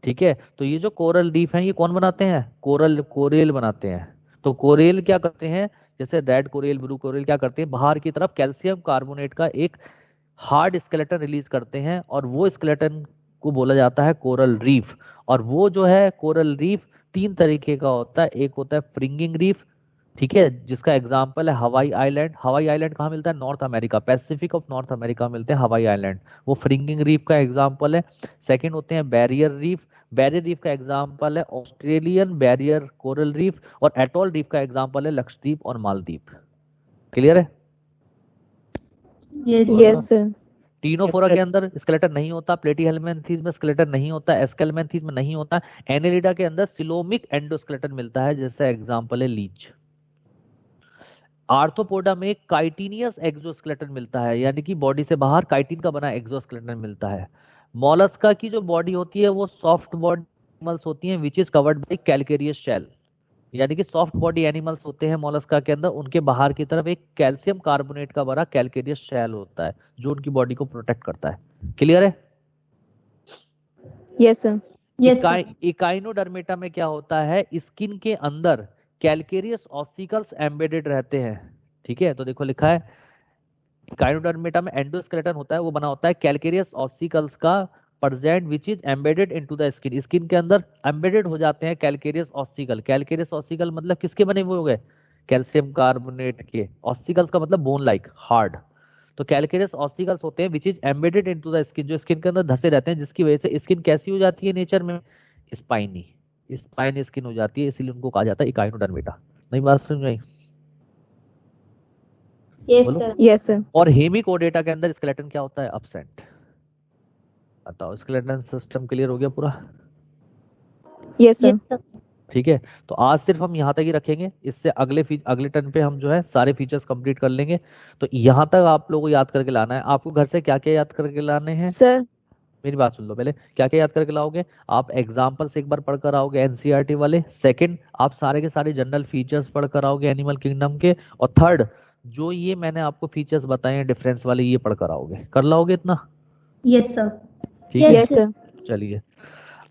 ठीक है। तो ये जो कोरल रीफ है ये कौन बनाते हैं? कोरेल बनाते हैं। तो कोरेल क्या करते हैं? जैसे रेड कोरेल, ब्लू कोरेल क्या करते हैं? बाहर की तरफ कैल्शियम कार्बोनेट का एक हार्ड स्केलेटन रिलीज करते हैं, और वो स्केलेटन को बोला जाता है कोरल रीफ। और वो जो है कोरल रीफ 3 तरीके का होता है। एक होता है फ्रिंगिंग रीफ, ठीक है, जिसका एग्जाम्पल है हवाई आइलैंड। हवाई आइलैंड कहाँ मिलता है? North America, Pacific of north America में मिलते हैं हवाई आइलैंड। वो फ्रिंगिंग रीफ का एग्जाम्पल है। सेकंड होते हैं बैरियर रीफ। बैरियर रीफ का एग्जाम्पल है ऑस्ट्रेलियन बैरियर कोरल रीफ। और एटॉल रीफ का एग्जाम्पल है लक्षद्वीप और मालदीव। क्लियर है? Yes sir. टीनोफोरा के अंदर स्केलेटन नहीं होता, प्लेटीहेल्मिन्थीज में स्केलेटन नहीं होता, एस्केल्मिन्थीज में नहीं होता। एनेलिडा के अंदर सिलोमिक एंडोस्केलेटन मिलता है, जैसे एग्जाम्पल है लीच। आर्थ्रोपोडा में काइटिनियस एक्सोस्केलेटन मिलता है, यानी कि बॉडी से बाहर काइटिन का बना एक्सोस्केलेटन मिलता है। मोलस्का की जो बॉडी होती है वो सॉफ्ट बॉडी एनिमल्स होती हैं, which is covered by calcareous shell. यानी कि सॉफ्ट बॉडी एनिमल्स होते हैं मोलस्का के अंदर, उनके बाहर की तरफ एक कैल्शियम कार्बोनेट का बना कैल्केरियस शेल होता है, जो उनकी बॉडी को प्रोटेक्ट करता है। क्लियर है? Yes sir. इकाइनोडर्मेटा में क्या होता है? स्किन के अंदर कैल्केरियस ऑसिकल्स एम्बेडेड रहते हैं। ठीक है, तो देखो लिखा है इकाइनोडर्मेटा में एंडोस्केलेटन होता है, वो बना होता है कैल्केरियस ऑसिकल्स का present which is embedded into the skin. Skin के अंदर एम्बेडेड हो जाते हैं कैल्केरियस ऑसिकल। कैल्केरियस ऑसिकल मतलब किसके बने हुए हो गए? कैल्शियम कार्बोनेट के। ऑसिकल्स का मतलब बोन लाइक, हार्ड। तो कैल्केरियस ऑसिकल्स होते हैं which is embedded into the skin, जो स्किन के अंदर धसे रहते हैं, जिसकी वजह से स्किन कैसी हो जाती है नेचर में? स्पाइनी, स्पाइन स्किन हो जाती है, इसीलिए उनको कहा जाता है इकाइनोडर्मेटा। नई बात समझ आई? Yes sir. और हेमिकोडेटा के अंदर स्केलेटन क्या होता है? एब्सेंट। बताओ, स्केलेटन सिस्टम क्लियर हो गया पूरा? Yes sir. ठीक है, तो आज सिर्फ हम यहाँ तक ही रखेंगे। इससे अगले टर्न पे हम जो है सारे फीचर्स कंप्लीट कर लेंगे। तो यहाँ तक आप लोगों को याद करके लाना है। आपको घर से क्या क्या याद करके लाने हैं सर? मेरी बात सुन लो पहले। क्या क्या याद करके लाओगे? आप एग्जाम्पल्स एक बार पढ़कर आओगे एनसीईआरटी वाले। सेकंड, आप सारे के सारे जनरल फीचर्स पढ़कर आओगे एनिमल किंगडम के। और थर्ड, जो ये मैंने आपको फीचर्स बताए हैं डिफरेंस वाले, ये पढ़कर आओगे। कर लाओगे इतना? Yes sir. ठीक है, यस सर। चलिए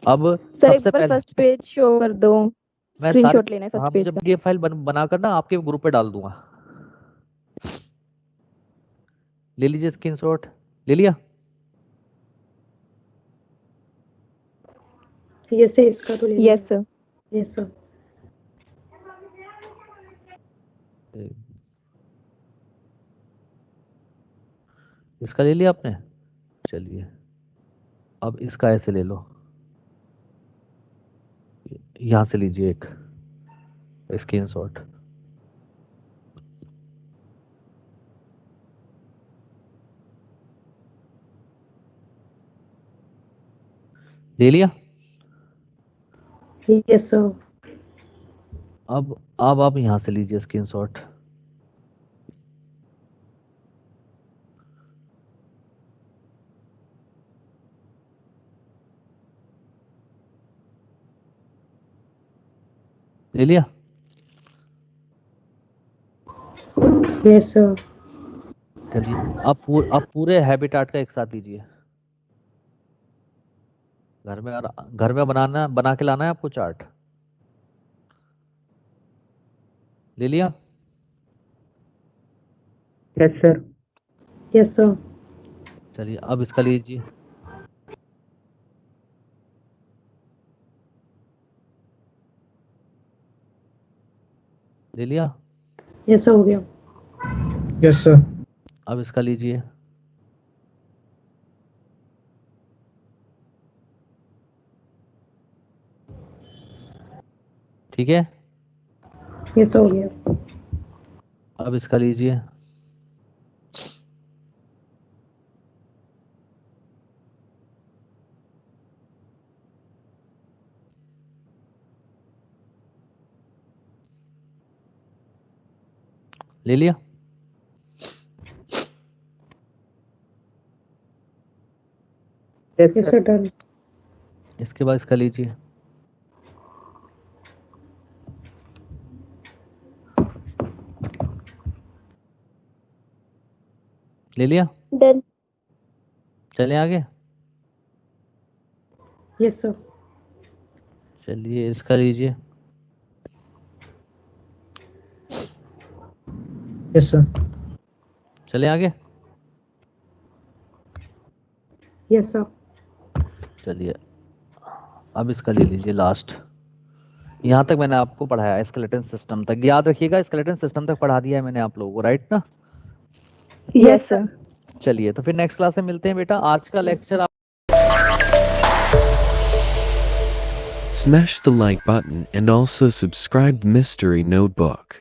अब सर एक सबसे बार पहले फर्स्ट पेज शो कर दो। मैं स्क्रीनशॉट लेना है हाँ, फर्स्ट पेज जब का। ये फाइल बनाकर ना आपके ग्रुप पे डाल दूंगा। ले लीजिए स्क्रीनशॉट। ले लिया? यस सर, इसका तो ले यस सर। Yes sir. इसका ले लिया आपने? चलिए अब इसका ऐसे ले लो, यहां से लीजिए एक स्क्रीनशॉट। ले लिया? Yes sir. अब आप यहां से लीजिए स्क्रीनशॉट। ले लिया? Yes sir. चलिए अब पूरे हैबिटाट का एक साथ लीजिए। घर में बना के लाना है आपको चार्ट। ले लिया? Yes sir. Yes sir. चलिए अब इसका लीजिए। ले लिया? यस सर, हो गया। Yes sir. अब इसका लीजिए। ठीक है, यस सर, हो गया। अब इसका लीजिए। ले लिया? Yes sir, done. इसके बाद इसका लीजिए। ले लिया? डन। चले आगे। Yes sir. चलिए इसका लीजिए। Yes sir. चले आगे। Yes sir. चलिए अब इसका ले लीजिए लास्ट। यहाँ तक मैंने आपको पढ़ाया स्केलेटन सिस्टम तक, याद रखिएगा स्केलेटन सिस्टम तक पढ़ा दिया है मैंने आप लोगों को, राइट ना? Yes sir. चलिए तो फिर नेक्स्ट क्लास में मिलते हैं बेटा। आज का lecture Smash the like button and also subscribe Mystery Notebook.